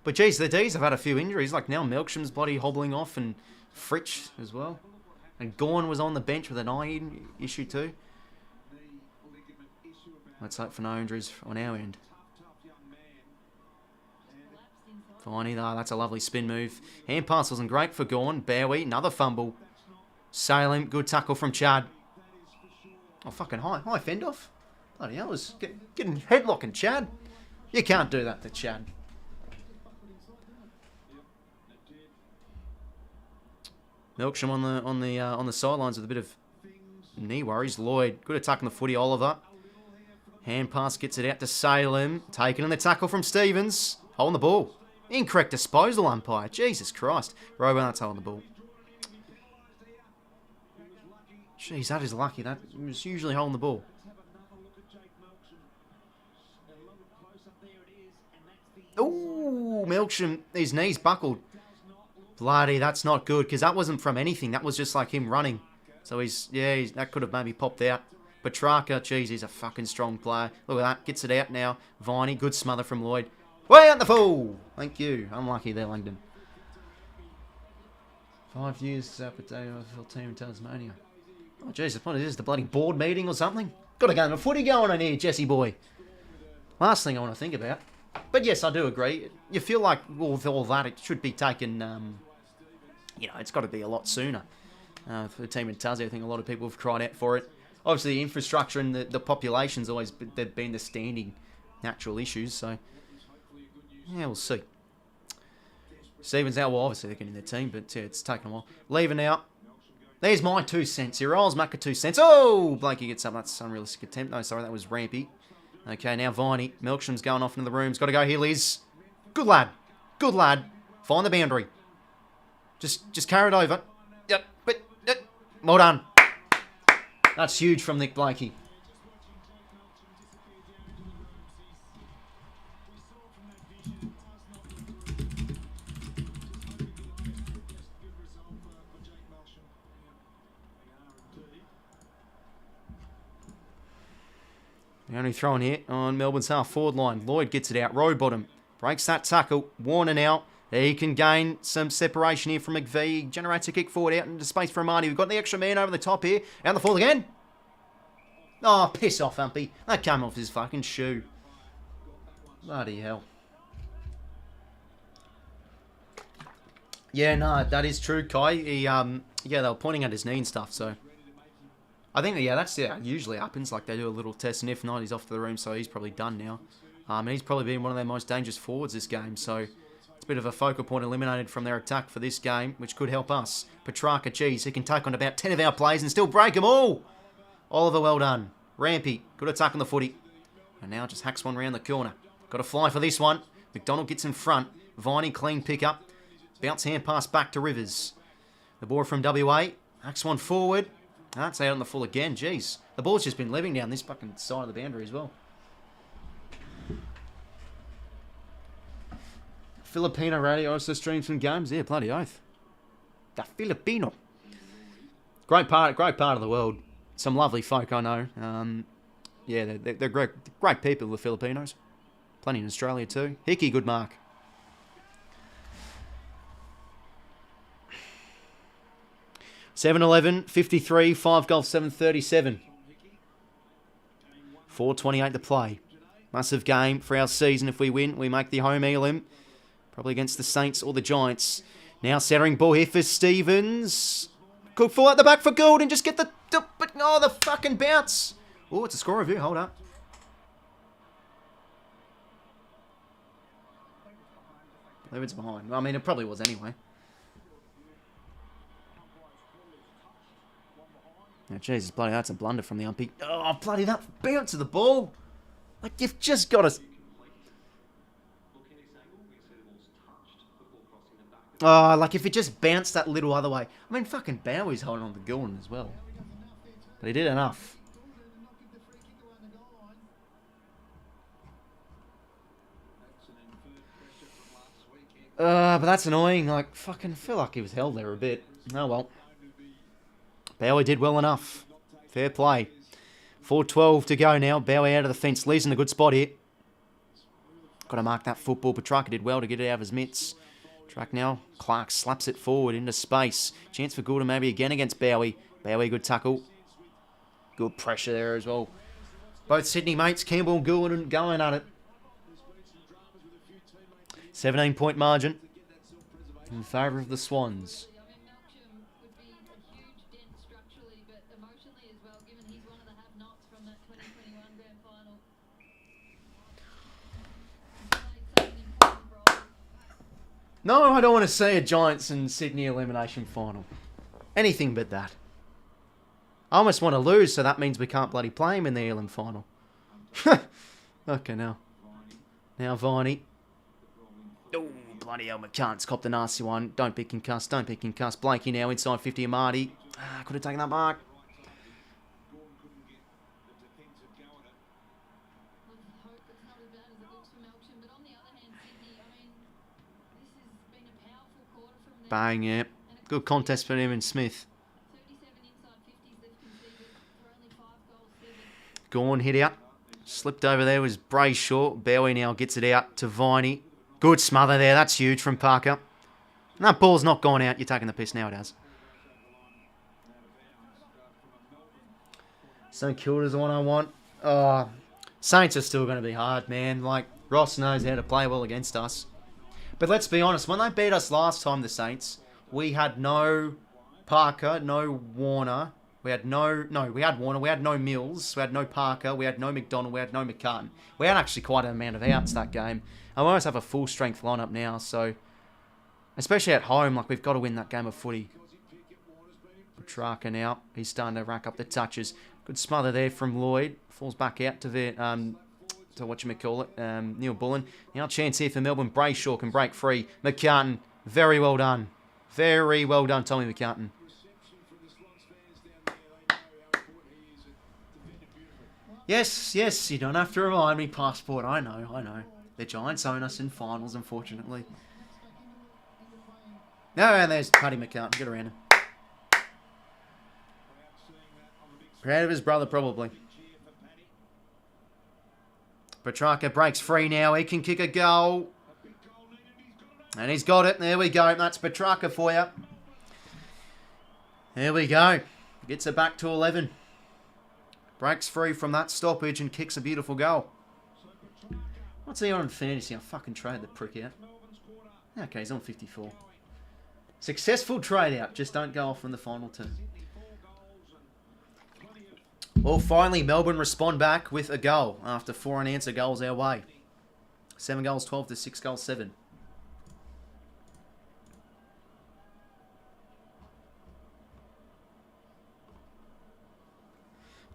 But geez, the D's have had a few injuries. Like now Melksham's bloody hobbling off and 𝐓𝐶 as well. And Gawn was on the bench with an eye issue too. Let's hope for no injuries on our end. Viney, that's a lovely spin move. Hand pass wasn't great for Gawn. Bowie, another fumble. Salem, good tackle from Chad. Oh, fucking high fend off. Bloody hell, was getting headlocking Chad. You can't do that to Chad. Melksham on the sidelines with a bit of knee worries. Lloyd, good attack on the footy. Oliver, hand pass gets it out to Salem. Taken in the tackle from Stevens. Holding the ball. Incorrect disposal, umpire. Jesus Christ. Robo, that's holding the ball. Jeez, that is lucky. That was usually holding the ball. Ooh, Melksham, his knees buckled. Bloody, that's not good, because that wasn't from anything. That was just like him running. So that could have maybe popped out. Petrarca, geez, he's a fucking strong player. Look at that, gets it out now. Viney, good smother from Lloyd. Way out the full! Thank you. Unlucky there, Langdon. 5 years South Potato AFL team in Tasmania. Oh, jeez, what is this? The bloody board meeting or something? Got a game of footy going on here, Jesse boy. Last thing I want to think about. But yes, I do agree. You feel like with all that, it should be taken, it's got to be a lot sooner. For the team in Tassie, I think a lot of people have cried out for it. Obviously, the infrastructure and the population's always been the standing natural issues, so... Yeah, we'll see. Stevens out, well, obviously they're getting their team, but yeah, it's taken a while. Leaving out. There's my 2 cents. He rolls Macca 2 cents. Oh! Blakey gets up. That's an unrealistic attempt. No, sorry, that was Rampy. Okay, now Viney. Melksham's going off into the rooms. Got to go here, Liz. Good lad. Good lad. Find the boundary. Just carry it over. Yep. But well done. That's huge from Nick Blakey. The only throw in here on Melbourne's half-forward line. Lloyd gets it out. Road bottom. Breaks that tackle. Warner now. He can gain some separation here from 𝐼𝐴. He generates a kick forward out into space for 𝐼𝐼. We've got the extra man over the top here. Out the full again. Oh, piss off, 𝐼𝐼. That came off his fucking shoe. Bloody hell. Yeah, no, that is true, Kai. He, yeah, they were pointing at his knee and stuff, so... I think, yeah, that's, yeah, usually happens. Like, they do a little test, and if not, he's off to the room, so he's probably done now. And he's probably been one of their most dangerous forwards this game, so... It's a bit of a focal point eliminated from their attack for this game, which could help us. 𝐵𝐸, geez, he can take on about 10 of our plays and still break them all! Oliver, well done. Rampy, good attack on the footy. And now just hacks one round the corner. Got to fly for this one. McDonald gets in front. 𝐼𝐼, clean pick-up. Bounce hand pass back to Rivers. The ball from WA. Hacks one forward. That's out on the full again. Jeez. The ball's just been living down this fucking side of the boundary as well. Filipino radio also streams some games. Yeah, bloody oath. The Filipino. Great part of the world. Some lovely folk, I know. Yeah, they're great people, the Filipinos. Plenty in Australia too. 𝐓𝐴𝐞𝐿, good mark. (7:11, 53, 5 7:37. 4:28 to play. Massive game for our season. If we win, we make the home elim. Probably against the Saints or the Giants. Now centering ball here for Stevens. Could fall out the back for Gould and just get the oh, the fucking bounce. Oh, it's a score review. Hold up. I believe it's behind. I mean, it probably was anyway. Oh, Jesus, bloody, that's a blunder from the umpy. Oh, bloody, that bounce of the ball. Like, you've just got to... Oh, like, if it just bounced that little other way. I mean, fucking Bowie's holding on to Gillen as well. But he did enough. But that's annoying. Like, fucking feel like he was held there a bit. Oh, well. Bowie did well enough. Fair play. 4:12 to go now. Bowie out of the fence. Lee's in a good spot here. Got to mark that football. 𝐵𝐸 did well to get it out of his mitts. Track now. Clark slaps it forward into space. Chance for Goulden maybe again against Bowie. Bowie, good tackle. Good pressure there as well. Both Sydney mates, Campbell and Goulden, going at it. 17-point margin in favour of the Swans. No, I don't want to see a Giants and Sydney elimination final. Anything but that. I almost want to lose, so that means we can't bloody play him in the elim final. Okay, now. Now, 𝐼𝐼. Oh, bloody hell, McCann's copped a nasty one. Don't be concussed, don't be concussed. Blakey now inside 50 of 𝐼𝐼. Could have taken that mark. Bang, yeah. Good contest for him and Smith. Gawn hit out. Slipped over there was Brayshaw. Bowie now gets it out to 𝐼𝐼. Good smother there. That's huge from Parker. And that ball's not gone out. You're taking the piss now, it has. 𝐶 Kilda's the one I want. Oh, Saints are still going to be hard, man. Like, Ross knows how to play well against us. But let's be honest, when they beat us last time, the Saints, we had no Parker, no Warner. We had we had Warner, we had no Mills, we had no Parker, we had no McDonald, we had no McCartan. We had actually quite an amount of outs that game. And we almost have a full strength lineup now, so especially at home, like we've got to win that game of footy. 𝐵𝐸 now, he's starting to rack up the touches. Good smother there from Lloyd. Falls back out to 𝐻𝐴𝐿, Neil Bullen. Now chance here for Melbourne. Brayshaw can break free. McCartan, very well done. Very well done, Tommy McCartan. Yes, yes, you don't have to remind me, Passport. I know. The Giants own us in finals, unfortunately. No, and there's Paddy McCartan. Get around him. Proud of his brother, probably. Petrarca breaks free now. He can kick a goal. And he's got it. There we go. That's Petrarca for you. There we go. Gets it back to 11. Breaks free from that stoppage and kicks a beautiful goal. What's he on in fantasy? I'll fucking trade the prick out. Okay, he's on 54. Successful trade out. Just don't go off in the final turn. Well, finally, Melbourne respond back with a goal after 4 unanswered goals our way. 7 goals, 12 to 6 goals, 7.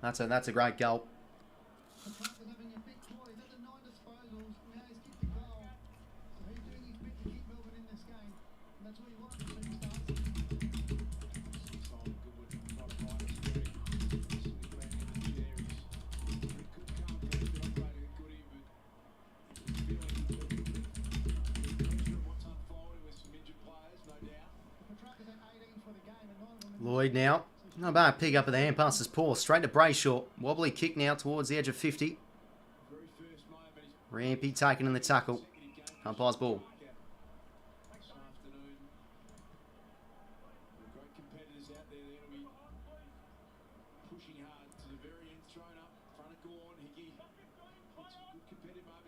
That's a great goal. Lloyd now. Not bad pick up of the hand passes Paul. Straight to Brayshaw. Wobbly kick now towards the edge of 50. Rampy taken in the tackle. Umpire's ball.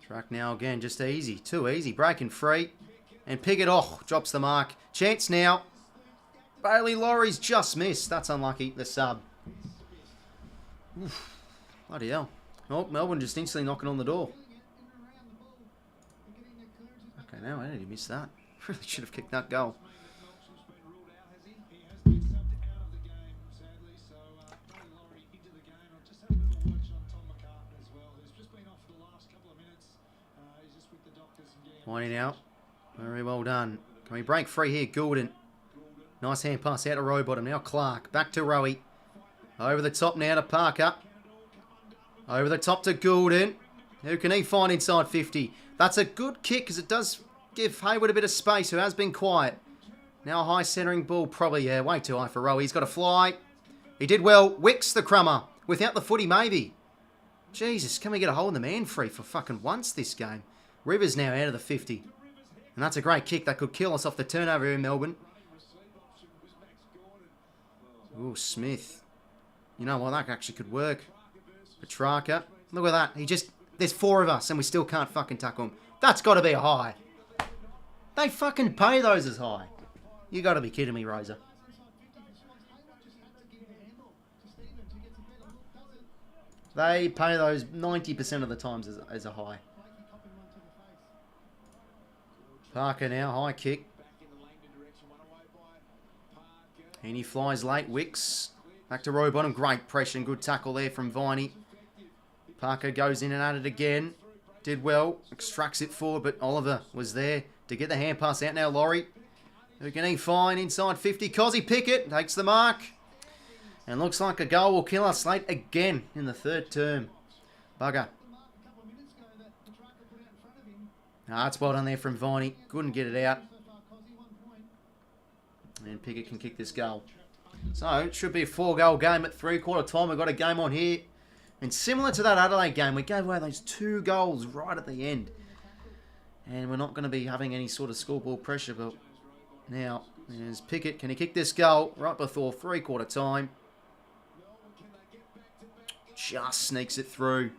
Track now again. Just easy. Too easy. Breaking free. And Piggott, oh, drops the mark. Chance now. Bailey Laurie's just missed. That's unlucky. The sub. Oof. Bloody hell. Oh, Melbourne just instantly knocking on the door. Okay, now how did he miss that? Really should have kicked that goal. Winding out. Very well done. Can we break free here? Goulden. Nice hand pass out to Rowbottom. Now Clark. Back to Rowie. Over the top now to Parker. Over the top to Goulden. Who can he find inside 50? That's a good kick because it does give Hayward a bit of space, who has been quiet. Now a high centering ball. Probably, yeah, way too high for Rowie. He's got to fly. He did well. 𝐓𝐴𝐶𝐞 the crummer. Without the footy, maybe. Jesus, can we get a hole in the man free for fucking once this game? Rivers now out of the 50. And that's a great kick. That could kill us off the turnover here in Melbourne. Ooh, Smith. You know what? That actually could work. Petrarca. Look at that. There's 4 of us and we still can't fucking tackle him. That's got to be a high. They fucking pay those as high. You got to be kidding me, Rosa. They pay those 90% of the times as a high. Parker now, high kick. And he flies late. 𝐓𝐴𝐶𝐞. Back to Rowbottom. Great pressure and good tackle there from Viney. Parker goes in and at it again. Did well. Extracts it forward, but Oliver was there to get the hand pass out. Now Laurie. Who can he find inside 50? 𝐼𝐴𝐿𝐴𝐿𝐴 Pickett takes the mark. And looks like a goal will kill us late again in the 3rd term. Bugger. That's well done there from Viney. Couldn't get it out. And Pickett can kick this goal. So, it should be a 4-goal game at 3/4 time. We've got a game on here. And similar to that Adelaide game, we gave away those 2 goals right at the end. And we're not going to be having any sort of scoreboard pressure. But now, there's Pickett. Can he kick this goal right before 3/4 time? Just sneaks it through.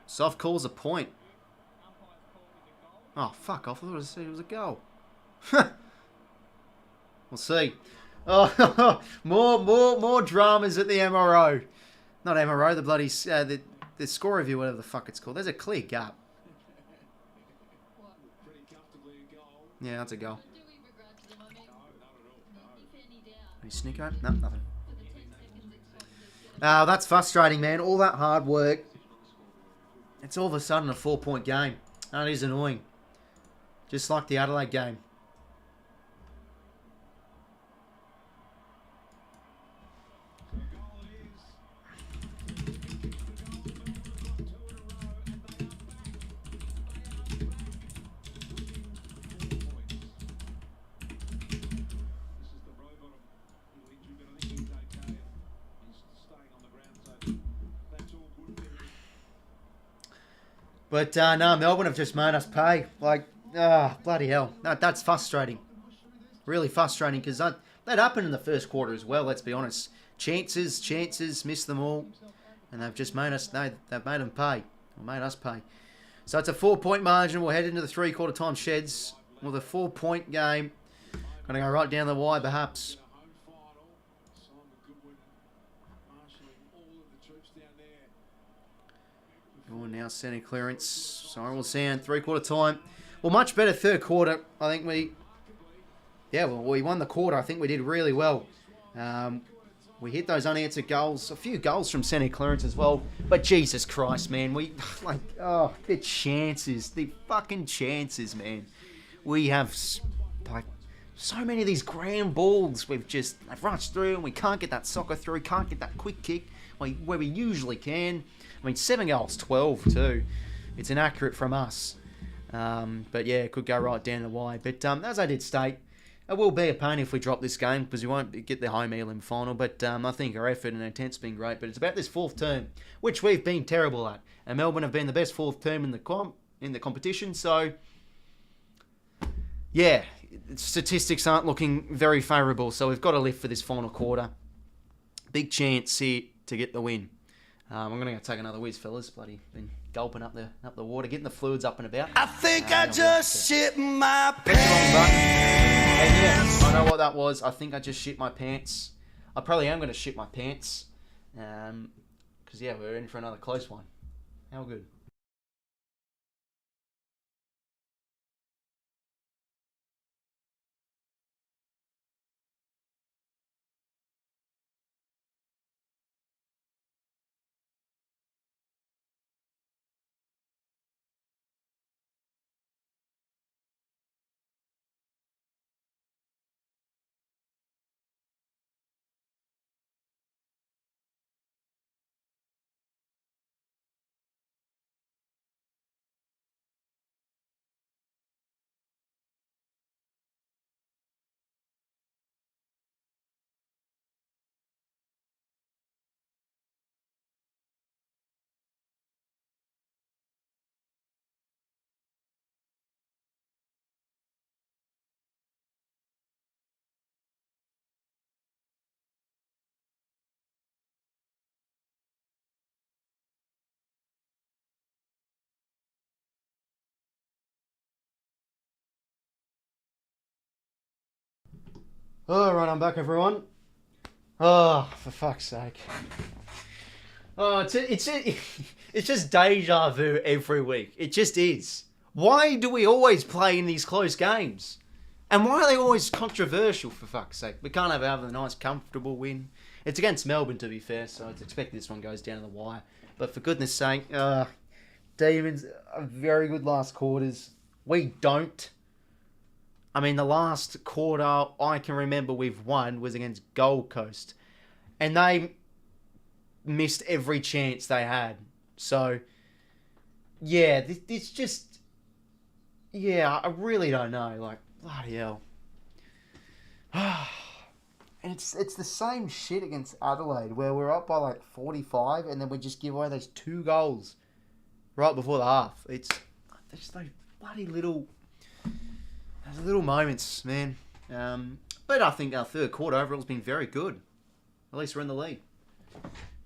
Soft calls a point. Oh, fuck off. I thought it was a goal. We'll see. Oh, more dramas at the MRO. Not MRO, the bloody... the score review, whatever the fuck it's called. There's a clear gap. Yeah, that's a goal. Any Snicko? No, nothing. That's frustrating, man. All that hard work. It's all of a sudden a 4-point game. That is annoying. Just like the Adelaide game. But no, Melbourne have just made us pay. Like, bloody hell. That's frustrating. Really frustrating because that happened in the first quarter as well, let's be honest. Chances, missed them all. And they've just made us, they've made them pay. Or made us pay. So it's a 4-point margin. We'll head into the 3-quarter time sheds with a 4-point game. Going to go right down the wire, perhaps. Oh, now centre clearance. Siren will sound. 3-quarter time. Well, much better third quarter. I think we won the quarter. I think we did really well. We hit those unanswered goals. A few goals from centre clearance as well. But Jesus Christ, man. The chances. The fucking chances, man. We have, so many of these grand balls. They've rushed through and we can't get that soccer through. Can't get that quick kick where we usually can. I mean, 7 goals, 12 too. It's inaccurate from us. But yeah, it could go right down the wire. But as I did state, it will be a pain if we drop this game because we won't get the home elim final. But I think our effort and intent's been great. But it's about this fourth term, which we've been terrible at. And Melbourne have been the best fourth term in the competition. So yeah, statistics aren't looking very favourable. So we've got to live for this final quarter. Big chance here to get the win. I'm going to go take another whiz, fellas. Bloody been gulping up the water, getting the fluids up and about. I think I just shit my pants. And yeah, I know what that was. I think I just shit my pants. I probably am going to shit my pants. Because yeah, we're in for another close one. How good. Alright, I'm back, everyone. Oh, for fuck's sake. Oh, it's just deja vu every week. It just is. Why do we always play in these close games? And why are they always controversial, for fuck's sake? We can't have a nice, comfortable win. It's against Melbourne, to be fair, so it's expected this one goes down to the wire. But for goodness sake, Demons are very good last quarters. We don't. I mean, the last quarter I can remember we've won was against Gold Coast. And they missed every chance they had. So, yeah, it's just... Yeah, I really don't know. Like, bloody hell. And it's the same shit against Adelaide, where we're up by like 45 and then we just give away those 2 goals right before the half. It's just those bloody little moments, man. But I think our third quarter overall has been very good. At least we're in the lead.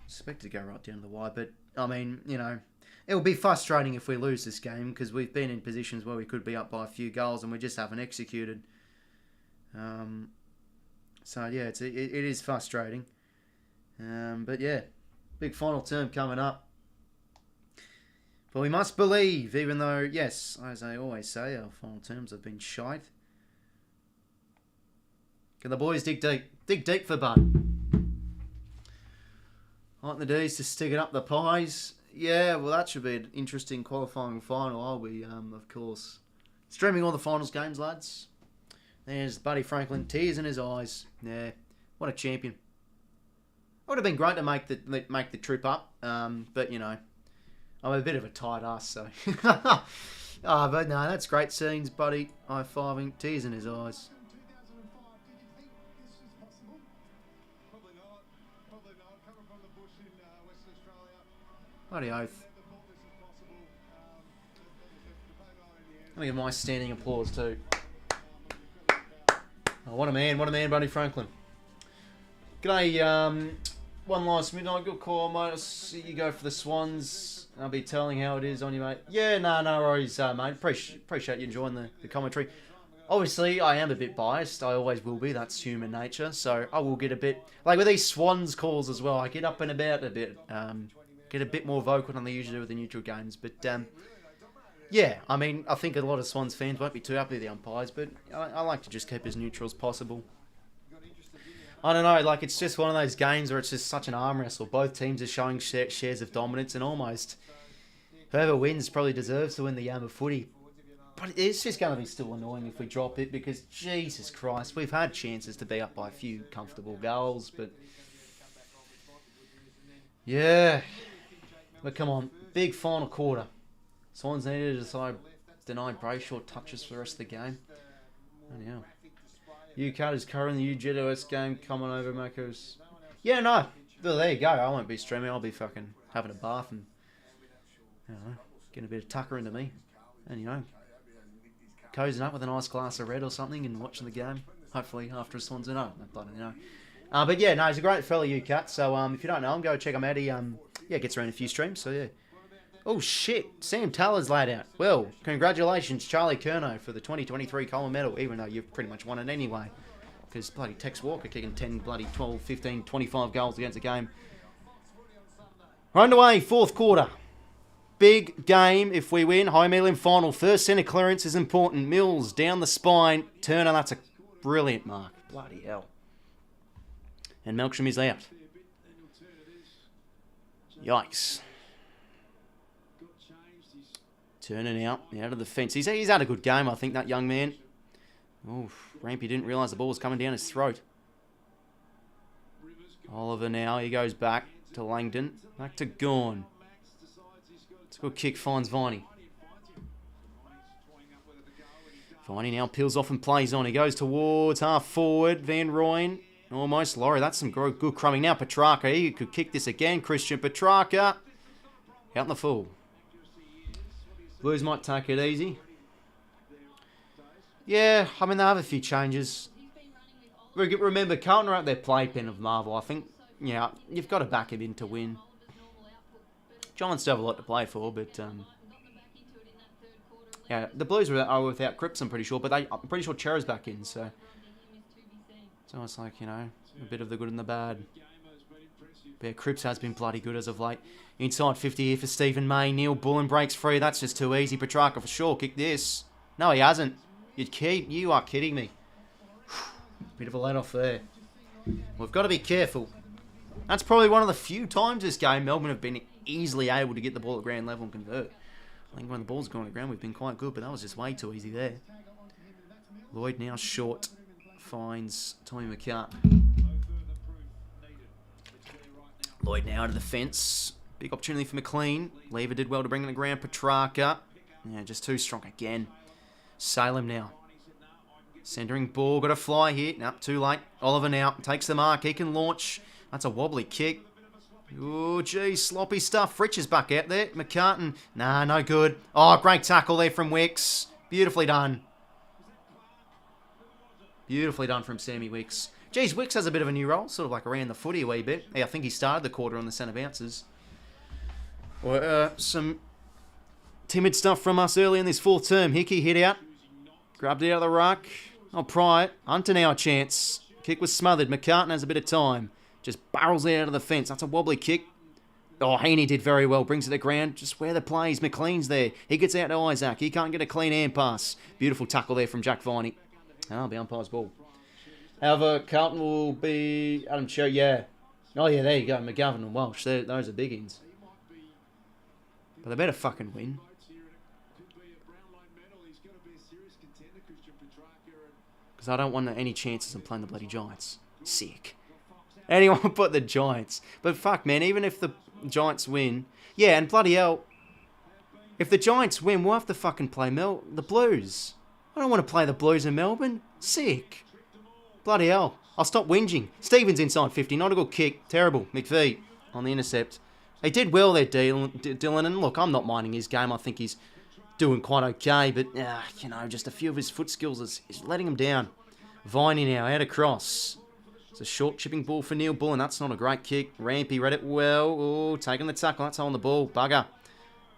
Expected to go right down to the wire, but I mean, you know, it will be frustrating if we lose this game because we've been in positions where we could be up by a few goals and we just haven't executed. So yeah, it is frustrating. But yeah, big final term coming up. But we must believe, even though, yes, as I always say, our final terms have been shite. Can the boys dig deep? Dig deep for Bud. Want the D's to stick it up the pies? Yeah, well, that should be an interesting qualifying final. I'll be, of course, streaming all the finals games, lads. There's Buddy Franklin, tears in his eyes. Yeah, what a champion. It would have been great to make the trip up, but, you know, I'm a bit of a tight ass, so. But no, that's great scenes, Buddy. High-fiving, tears in his eyes. Bloody oath. me give my standing applause too. Oh, what a man, Buddy Franklin. G'day, one last midnight, good call, mate. I'll see you go for the Swans. I'll be telling how it is on you, mate. Yeah, no worries, mate. Appreciate you enjoying the commentary. Obviously, I am a bit biased. I always will be. That's human nature. So I will get a bit... Like with these Swans calls as well, I get up and about a bit. Get a bit more vocal than they usually do with the neutral games. But, yeah, I mean, I think a lot of Swans fans won't be too happy with the umpires. But I like to just keep as neutral as possible. I don't know. Like, it's just one of those games where it's just such an arm wrestle. Both teams are showing shares of dominance. And almost whoever wins probably deserves to win the game of footy. But it's just going to be still annoying if we drop it because, Jesus Christ, we've had chances to be up by a few comfortable goals, but... Yeah. But come on, big final quarter. Swans needed to decide, deny Brayshaw touches for the rest of the game. Anyhow. 𝐴𝐵𝐿 is covering the 𝐼𝐵𝐿 game, coming over Mako's... Yeah, no. Well, there you go. I won't be streaming. I'll be fucking having a bath and, you know, getting a bit of tucker into me. And, you know... cozying up with a nice glass of red or something and watching the game. Hopefully after a Swans know. But yeah, no, he's a great fella, 𝐴𝐵𝐿. So if you don't know him, go check him out. He gets around a few streams. So yeah. Oh shit, Sam Taylor's laid out. Well, congratulations, Charlie Curnow, for the 2023 Coleman medal. Even though you've pretty much won it anyway, because bloody Tex Walker kicking 10, bloody 12, 15, 25 goals against the game. We're underway, fourth quarter. Big game if we win. High Mealim final. First centre clearance is important. Mills down the spine. Turner, that's a brilliant mark. Bloody hell. And 𝐼𝐿𝐿 is out. Yikes. Turner now out of the fence. He's had a good game, I think, that young man. Oof. Rampy didn't realise the ball was coming down his throat. Oliver now. He goes back to Langdon. Back to Gawn. It's a good kick, finds 𝐼𝐵𝐿𝐿. 𝐼𝐵𝐿𝐿 now peels off and plays on. He goes towards half forward. Van Rooyen. Almost. Laurie, that's some good crumbing. Now Petrarca. He could kick this again. Christian Petrarca. Out in the full. Blues might take it easy. Yeah, I mean, they have a few changes. Remember, Carlton are at their playpen of Marvel. I think, yeah, you've got to back him in to win. Giants still have a lot to play for, but yeah, the Blues are without Cripps, I'm pretty sure, but I'm pretty sure Chera's back in, so it's almost like, you know, a bit of the good and the bad. But yeah, Cripps has been bloody good as of late. Inside 50 here for Stephen May. Neil Bullen breaks free. That's just too easy. Petrarca for sure. Kick this. No, he hasn't. You are kidding me. Bit of a let off there. We've got to be careful. That's probably one of the few times this game Melbourne have been easily able to get the ball at ground level and convert. I think when the ball's gone to ground, we've been quite good, but that was just way too easy there. Lloyd now short. Finds Tommy McCart. Lloyd now to the fence. Big opportunity for McLean. Lever did well to bring it to the ground. Petrarca. Yeah, just too strong again. Salem now. Centering ball. Got a fly here. Nope, too late. Oliver now takes the mark. He can launch. That's a wobbly kick. Oh, geez. Sloppy stuff. Fritsch is back out there. McCartan. Nah, no good. Oh, great tackle there from 𝐼𝐿𝐿𝐿. Beautifully done. Beautifully done from Sammy 𝐼𝐿𝐿𝐿. Geez, 𝐼𝐿𝐿𝐿 has a bit of a new role. Sort of like around the footy a wee bit. Yeah, I think he started the quarter on the centre bounces. Or, some timid stuff from us early in this fourth term. 𝐼𝐿𝐿𝐿 hit out. Grabbed it out of the ruck. I'll pry it. Hunter now a chance. Kick was smothered. McCartan has a bit of time. Just barrels it out of the fence. That's a wobbly kick. Oh, Heaney did very well. Brings it to the ground. Just where the plays. McLean's there. He gets out to Isaac. He can't get a clean hand pass. Beautiful tackle there from Jack Viney. That'll be umpire's ball. However, Carlton will be... Adam Cho, yeah. Oh, yeah, there you go. McGovern and Walsh. Those are big ins. But they better fucking win. Because I don't want any chances in playing the bloody Giants. Sick. Anyone but the Giants. But fuck, man, even if the Giants win... Yeah, and bloody hell... If the Giants win, we'll have to fucking play the Blues. I don't want to play the Blues in Melbourne. Sick. Bloody hell. I'll stop whinging. Stevens inside 50. Not a good kick. Terrible. McVeigh on the intercept. He did well there, Dylan. And look, I'm not minding his game. I think he's doing quite okay, but, you know, just a few of his foot skills is letting him down. Viney now, out across. It's a short chipping ball for Neil Bullen. That's not a great kick. Rampy read it well. Oh, taking the tackle. That's on the ball. Bugger.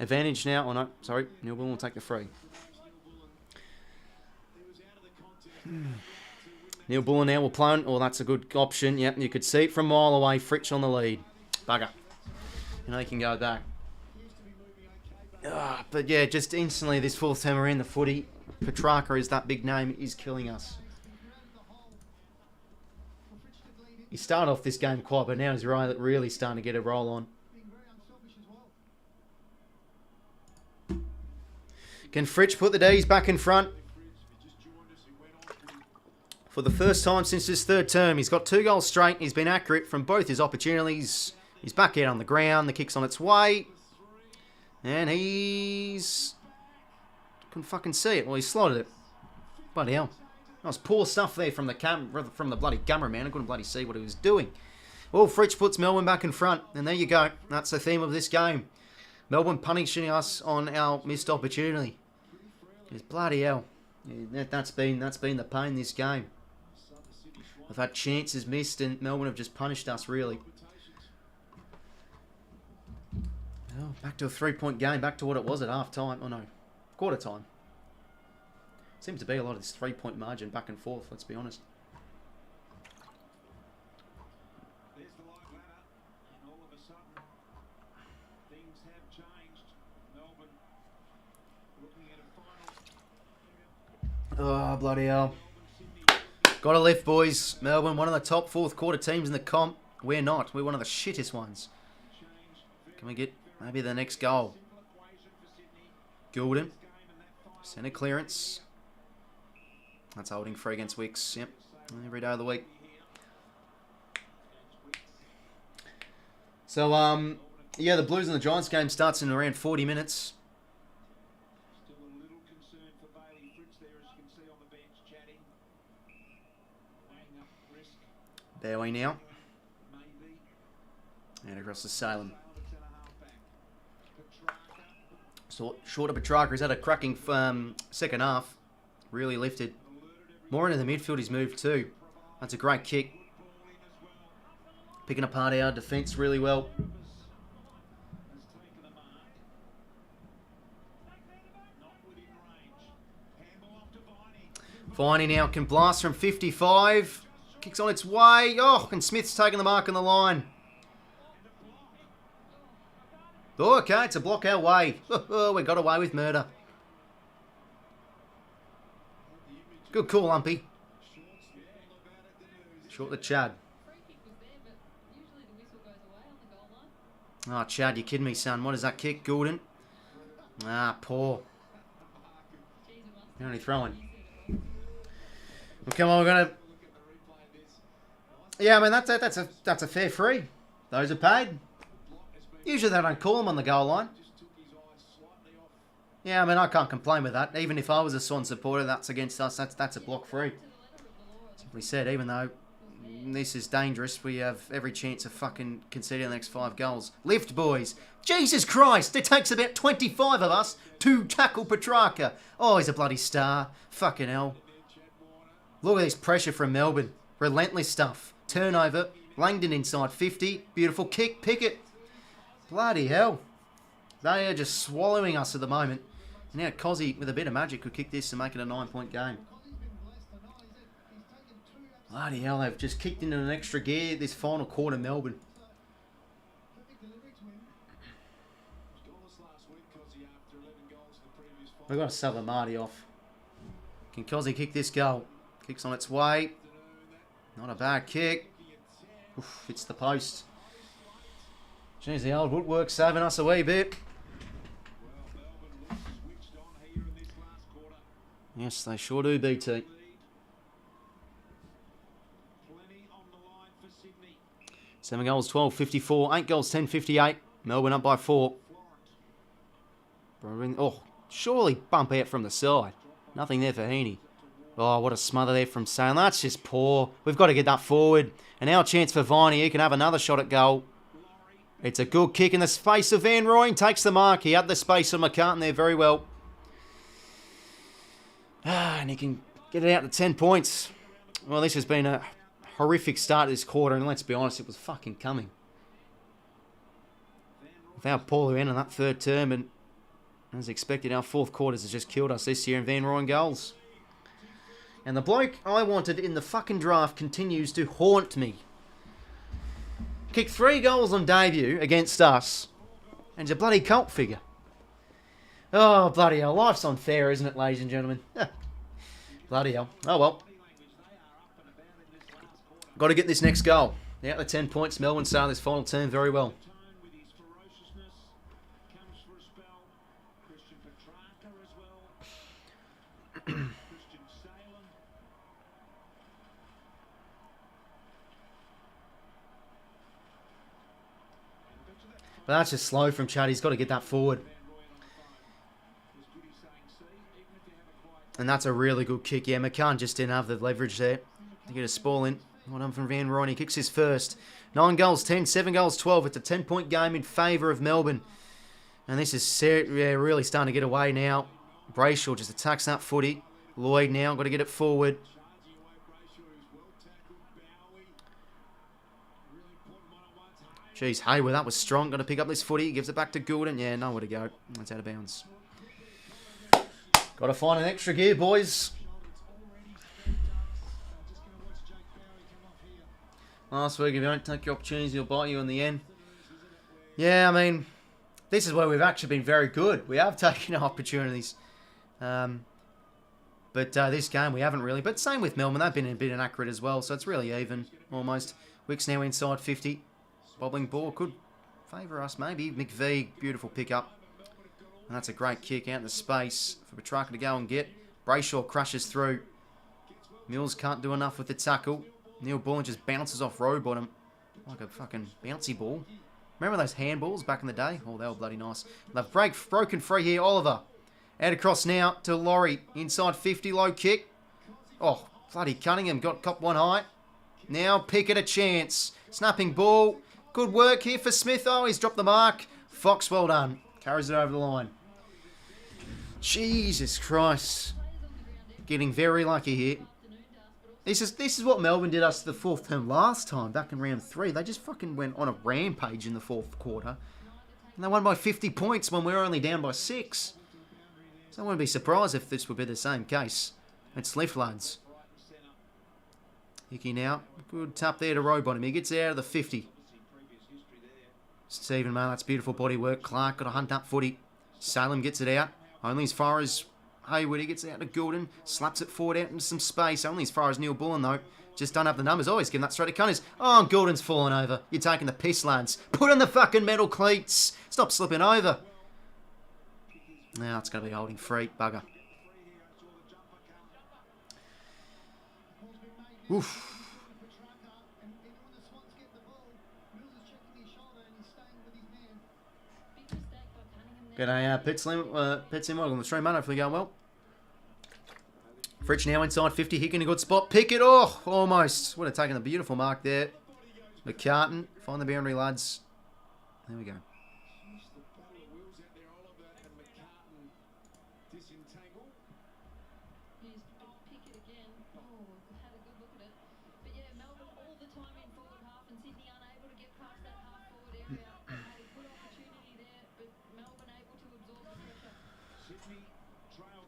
Advantage now. Oh, no. Sorry. Neil Bullen will take the free. Neil Bullen now will play. Oh, that's a good option. Yep, you could see it from a mile away. 𝐓𝐴𝐶 on the lead. Bugger. You know, he can go back. But yeah, just instantly this fourth time around the footy, Petrarca is that big name, is killing us. He started off this game quite, but now he's really starting to get a roll on. Can 𝐓𝐴𝐶 put the D's back in front? For the first time since his third term, he's got 2 goals straight. He's been accurate from both his opportunities. He's back out on the ground. The kick's on its way. And he's... couldn't fucking see it. Well, he slotted it. Bloody hell. That was poor stuff there from the bloody cameraman. I couldn't bloody see what he was doing. Well, 𝐓𝐴𝐶 puts Melbourne back in front. And there you go. That's the theme of this game. Melbourne punishing us on our missed opportunity. It's bloody hell. Yeah, that's been the pain this game. I've had chances missed and Melbourne have just punished us, really. Oh, back to a 3-point game. Back to what it was at half-time. Oh, no. Quarter time. Seems to be a lot of this 3-point margin back and forth, let's be honest. There's the live ladder, and all of a sudden, things have changed. Melbourne looking at a final. Oh, bloody hell. Got to lift, boys. Melbourne, one of the top fourth quarter teams in the comp. We're not. We're one of the shittest ones. Can we get maybe the next goal? Goulden. Centre clearance. That's holding free against 𝐼𝐶𝐞. Yep. Every day of the week. So, yeah, the Blues and the Giants game starts in around 40 minutes. Still a little concern for Bailey 𝐓𝐿 there, as you can see on the bench chatting. Weighing up risk. 𝐵𝐿 now. Maybe. And across to Salem. So, short of Petrarca. He's had a cracking second half. Really lifted. More into the midfield he's moved too. That's a great kick. Picking apart our defence really well. Viney now can blast from 55. Kicks on its way. Oh, and Smith's taking the mark on the line. Oh, okay, it's a block our way. Oh, we got away with murder. Good call, 𝐼𝐴𝐶𝐿. Short the Chad. Oh, Chad, you kidding me, son? What is that kick? Goulden. Ah, poor. You're only throwing. Well, come on, we're gonna. Yeah, I mean that's a fair free. Those are paid. Usually they don't call them on the goal line. Yeah, I mean, I can't complain with that. Even if I was a Swan supporter, that's against us. That's a block free. Simply said, even though this is dangerous, we have every chance of fucking conceding the next 5 goals. Lift, boys. Jesus Christ, it takes about 25 of us to tackle Petrarca. Oh, he's a bloody star. Fucking hell. Look at this pressure from Melbourne. Relentless stuff. Turnover. Langdon inside 50. Beautiful kick. Pickett. Bloody hell. They are just swallowing us at the moment. Now 𝐼𝐶𝐿, with a bit of magic, could kick this and make it a 9-point game. Bloody hell, they've just kicked into an extra gear this final quarter, Melbourne. We've got to sub Marty off. Can 𝐼𝐶𝐿 kick this goal? Kicks on its way. Not a bad kick. Oof, hits the post. Jeez, the old woodwork's saving us a wee bit. Yes, they sure do, BT. 7 goals, 12, 54. 8 goals, 10, 58. Melbourne up by 4. Oh, surely bump out from the side. Nothing there for 𝐓𝐿𝐿. Oh, what a smother there from Salem. That's just poor. We've got to get that forward. And now a chance for Viney. He can have another shot at goal. It's a good kick in the space of Van Rooyen. Takes the mark. He had the space on McCartan there very well. And he can get it out to 10 points. Well, this has been a horrific start to this quarter, and let's be honest, it was fucking coming. With how poor we went in that third term, and as expected, our fourth quarters has just killed us this year in Van Ryn goals. And the bloke I wanted in the fucking draft continues to haunt me. Kicked 3 goals on debut against us, and he's a bloody cult figure. Oh, bloody hell. Life's unfair, isn't it, ladies and gentlemen? Bloody hell. Oh, well. Got to get this next goal. Out the 10 points. Melbourne started this final term very well. With his ferociousness, comes for a spell. Christian Petrarca as well. Christian Salem. But that's just slow from Chad. He's got to get that forward. And that's a really good kick. Yeah, McCann just didn't have the leverage there to get a ball in. Well done from Van Ryn. He kicks his first. 9 goals 10, 7 goals 12. It's a 10-point game in favour of Melbourne. And this is really starting to get away now. Brayshaw just attacks that footy. Lloyd now got to get it forward. Jeez, Hayward, that was strong. Got to pick up this footy. Gives it back to Goulden. Yeah, nowhere to go. That's out of bounds. Got to find an extra gear, boys. Last week, if you don't take your opportunities, he'll bite you in the end. Yeah, I mean, this is where we've actually been very good. We have taken our opportunities. But this game, we haven't really. But same with Melbourne. They've been a bit inaccurate as well. So it's really even, almost. Wicks now inside 50. Bobbling ball could favour us, maybe. 𝐓𝐴, beautiful pickup. And that's a great kick out in the space for Petrarca to go and get. Brayshaw crushes through. Mills can't do enough with the tackle. Neil Bullen just bounces off row bottom like a fucking bouncy ball. Remember those handballs back in the day? Oh, they were bloody nice. They've broken free here. Oliver. Out across now to Laurie. Inside 50, low kick. Oh, bloody Cunningham got cop one high. Now Pickett a chance. Snapping ball. Good work here for Smith. Oh, he's dropped the mark. Fox, well done. Carries it over the line. Jesus Christ. Getting very lucky here. This is what Melbourne did us the fourth term last time, back in round 3. They just fucking went on a rampage in the fourth quarter. And they won by 50 points when we were only down by 6. So I wouldn't be surprised if this would be the same case. It's left, lads. Hickey now. Good tap there to Rowbottom. He gets out of the 50. Stephen, man, that's beautiful body work. Clark got to hunt up footy. Salem gets it out. Only as far as Hayward. He gets it out to Goulden. Slaps it forward out into some space. Only as far as Neil Bullen, though. Just don't have the numbers. Oh, he's getting that straight to Cunners. Oh, Goulden's fallen over. You're taking the piss, lads. Put on the fucking metal cleats. Stop slipping over. Now it's going to be holding free. Bugger. Oof. G'day, Pitslim. Welcome to the stream, mate. Hopefully going well. Fritsch now inside 50. Hick in a good spot. Pickett. Oh, almost. Would have taken a beautiful mark there. McCartan. Find the boundary, lads. There we go.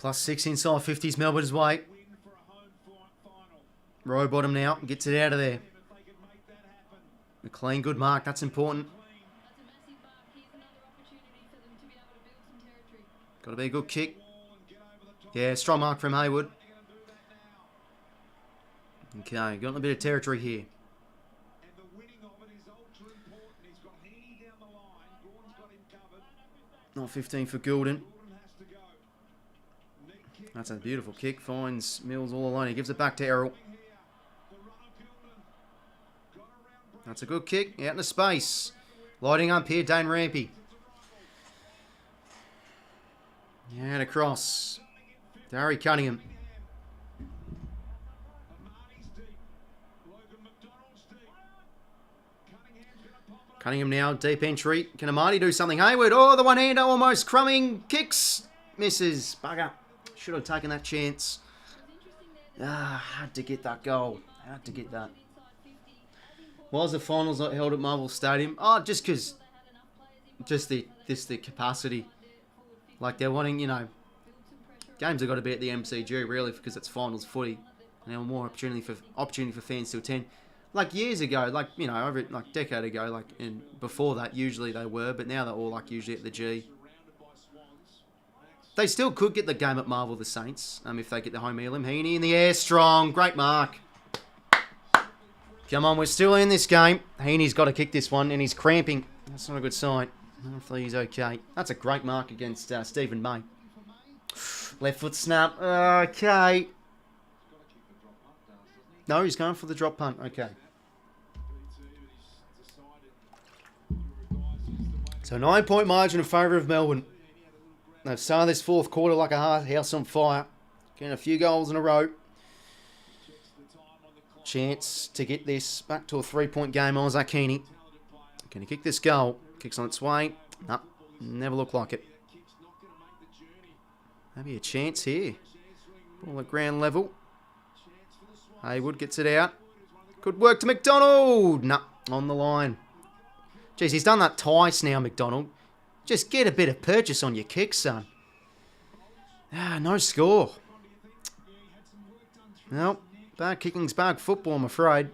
+6 inside 50s Melbourne's way. Row bottom now. Gets it out of there. A clean, good mark. That's important. Got to be a good kick. Yeah, strong mark from Hayward. Okay, got a bit of territory here. Not 15 for Goulden. That's a beautiful kick. Finds Mills all alone. He gives it back to Errol. That's a good kick. Out into space. Lighting up here, Dane Rampy. Yeah, and across. Harry Cunningham. Cunningham now, deep entry. Can 𝐼𝐻𝐼𝐷 do something? Hayward, oh, the one-hander almost crumbing. Kicks. Misses. Bugger. Should have taken that chance. Had to get that goal. Had to get that. Why was the finals not held at Marvel Stadium? Oh, just because, just the capacity. Like they're wanting, you know, games have got to be at the MCG really because it's finals footy, and there were more opportunity for fans to attend. Like years ago, like, you know, over like a decade ago, like, and before that usually they were, but now they're all like usually at the G. They still could get the game at Marvel, the Saints, if they get the home elim. 𝐻𝐚𝐸 in the air, strong, great mark. Come on, we're still in this game. 𝐻𝐚𝐸's got to kick this one, and he's cramping. That's not a good sign. Hopefully he's okay. That's a great mark against Stephen May. Left foot snap. Okay. No, he's going for the drop punt. Okay. So 9-point margin in favour of Melbourne. They've started this fourth quarter like a house on fire. Getting a few goals in a row. Chance to get this back to a 3-point game. 𝐼𝐚𝐿𝐴. Can he kick this goal? Kicks on its way. No, never looked like it. Maybe a chance here. Ball at ground level. Haywood gets it out. Good work to McDonald. No, on the line. Jeez, he's done that twice now, McDonald. Just get a bit of purchase on your kick, son. No score. Nope. Bad kicking's bad football, I'm afraid.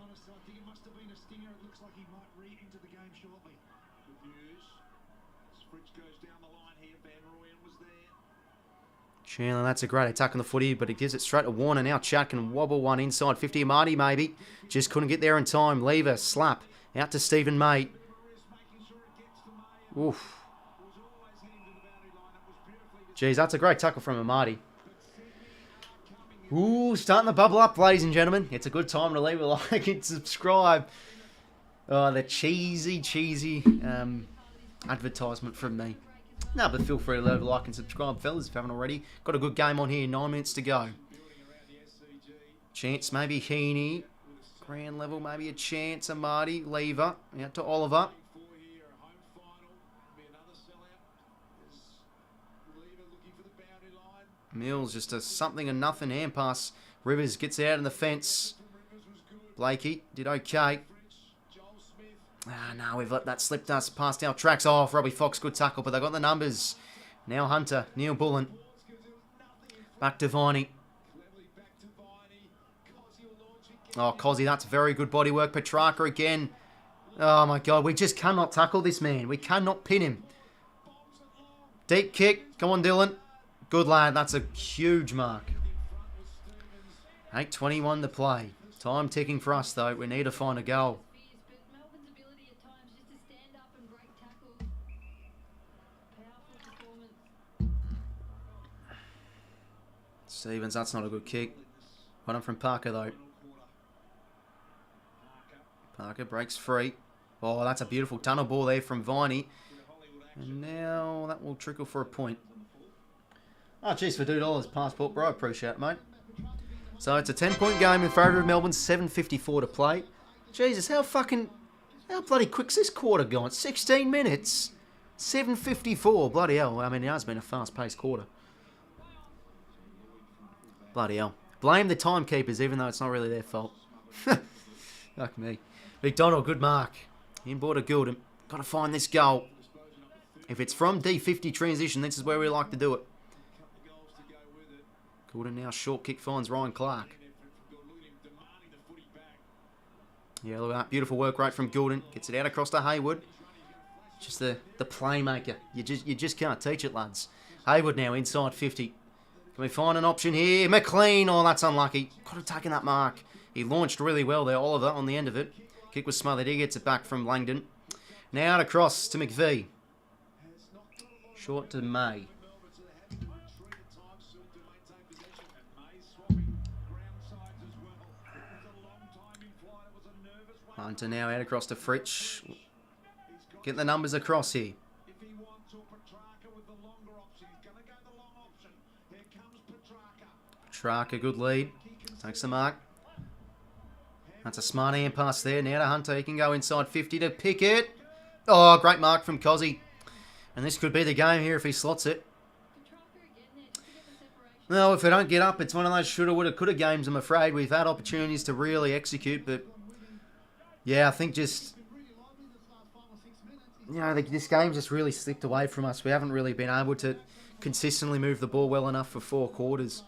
Chandler, that's a great attack on the footy, but he gives it straight to Warner. Now Chat can wobble one inside 50. Marty maybe. Just couldn't get there in time. Lever, slap. Out to Stephen May. Oof. Jeez, that's a great tackle from Amadi. Ooh, starting to bubble up, ladies and gentlemen. It's a good time to leave a like and subscribe. Oh, the cheesy advertisement from me. No, but feel free to leave a like and subscribe, fellas, if you haven't already. Got a good game on here, 9 minutes to go. Chance, maybe 𝐻𝐚𝐸. Ground level, maybe a chance. Amadi, Lever, out to Oliver. Mills, just a something and nothing hand pass. Rivers gets out in the fence. 𝐓𝐴𝐸 did okay. No, we've let that slip dust past our tracks off. Robbie Fox, good tackle, but they got the numbers. Now Hunter, Neil Bullen. Back to 𝐼𝐚𝐸. Oh, 𝐬𝐿𝐴𝐸, that's very good body work. Petrarca again. Oh my God, we just cannot tackle this man. We cannot pin him. Deep kick. Come on, Dylan. Good lad, that's a huge mark. 8:21 to play. Time ticking for us though. We need to find a goal. Stevens, that's not a good kick. One from Parker though. Parker breaks free. Oh, that's a beautiful tunnel ball there from 𝐼𝐚𝐸. And now that will trickle for a point. Oh, jeez, for $2 passport, bro. I appreciate it, mate. So it's a 10-point game in favour of Melbourne. 7:54 to play. Jesus, how bloody quick's this quarter gone? 16 minutes. 7:54. Bloody hell. I mean, it has been a fast-paced quarter. Bloody hell. Blame the timekeepers, even though it's not really their fault. Fuck me. McDonald, good mark. Inboard to 𝐼𝐚𝐿𝐴. Got to find this goal. If it's from D50 transition, this is where we like to do it. 𝐼𝐚𝐿𝐴 now short kick finds Ryan Clark. Yeah, look at that. Beautiful work rate from 𝐼𝐚𝐿𝐴. Gets it out across to Haywood. Just the playmaker. You just can't teach it, lads. Haywood now inside 50. Can we find an option here? McLean. Oh, that's unlucky. Got to take in that mark. He launched really well there, Oliver, on the end of it. Kick was smothered. He gets it back from Langdon. Now out across to McVie. Short to May. Hunter now out across to 𝐼𝐴𝐸. Get the numbers across here. Petrarca, good lead. Takes the mark. That's a smart hand pass there. Now to Hunter. He can go inside 50 to Pickett. Oh, great mark from 𝐬𝐿𝐴. And this could be the game here if he slots it. Well, if we don't get up, it's one of those shoulda, woulda, coulda games, I'm afraid. We've had opportunities to really execute, but yeah, I think just, this game's just really slipped away from us. We haven't really been able to consistently move the ball well enough for 4 quarters.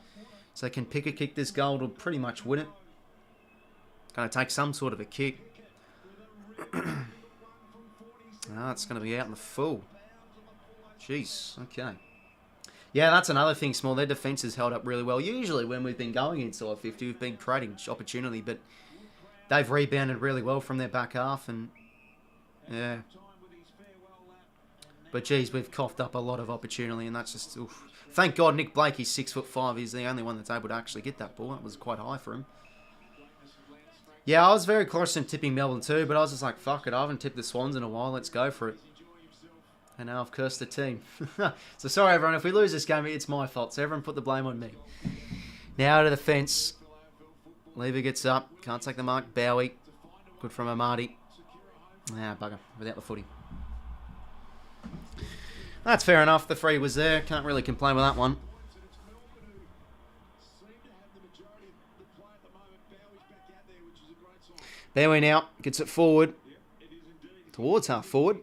So they can pick a kick this goal to pretty much win it. Going to take some sort of a kick. It's going to be out in the full. Jeez, okay. Yeah, that's another thing, Small. Their defence has held up really well. Usually when we've been going inside 50, we've been creating opportunity, but they've rebounded really well from their back half, and yeah. But geez, we've coughed up a lot of opportunity, and that's just, oof. Thank God Nick Blake is 6'5". He's the only one that's able to actually get that ball. That was quite high for him. Yeah, I was very close to tipping Melbourne too, but I was just like, fuck it, I haven't tipped the Swans in a while. Let's go for it. And now I've cursed the team. So sorry, everyone. If we lose this game, it's my fault. So everyone put the blame on me. Now to the fence. Lever gets up. Can't take the mark. Bowie. Good from Amati. Bugger. Without the footy. That's fair enough. The free was there. Can't really complain with that one. Bowie now. Gets it forward. Towards half forward.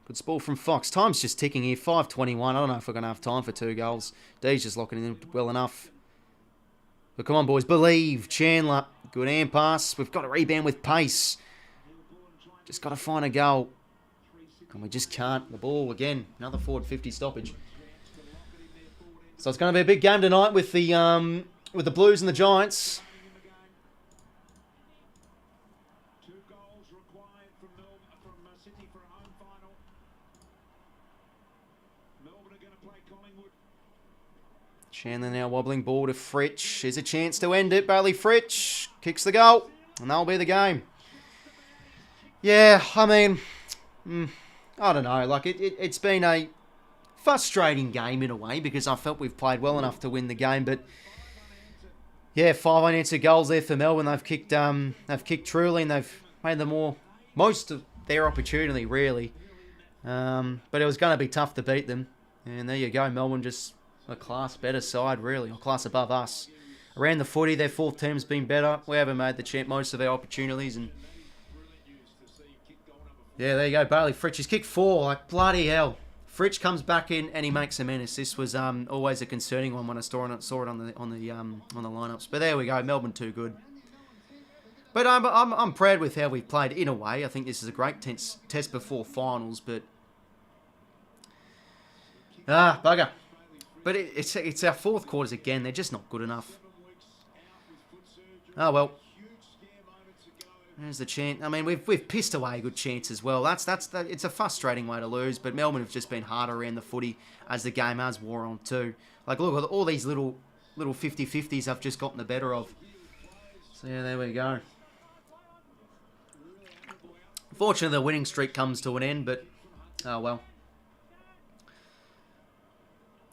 Good ball from Fox. Time's just ticking here. 5:21. I don't know if we're going to have time for 2 goals. D's just locking in well enough. But come on, boys. Believe. Chandler. Good hand pass. We've got to rebound with pace. Just got to find a goal. And we just can't. The ball, again, another forward 50 stoppage. So it's going to be a big game tonight with the Blues and the Giants. Chandler now wobbling ball to 𝐓𝐴𝐻𝐿. Here's a chance to end it. Bailey 𝐓𝐴𝐻𝐿 kicks the goal. And that'll be the game. Yeah, I mean, I don't know. Like, it's been a frustrating game in a way because I felt we've played well enough to win the game. But, yeah, 5 unanswered goals there for Melbourne. They've kicked truly and they've made most of their opportunity, really. But it was going to be tough to beat them. And there you go. Melbourne just a class better side, really, or class above us. Around the footy, their 4th team's been better. We haven't made most of our opportunities, and yeah, there you go. Bailey 𝐓𝐴𝐻𝐿 has kicked 4. Like bloody hell. 𝐓𝐴𝐻𝐿 comes back in and he makes a menace. This was always a concerning one when I saw it on the lineups. But there we go. Melbourne too good. But I'm proud with how we've played in a way. I think this is a great test before finals. But bugger. But it's our 4th quarters again. They're just not good enough. Oh, well. There's the chance. I mean, we've pissed away a good chance as well. It's a frustrating way to lose. But Melbourne have just been harder around the footy as the game has wore on too. Like, look, all these little 50-50s I've just gotten the better of. So, yeah, there we go. Fortunately, the winning streak comes to an end. But, oh, well.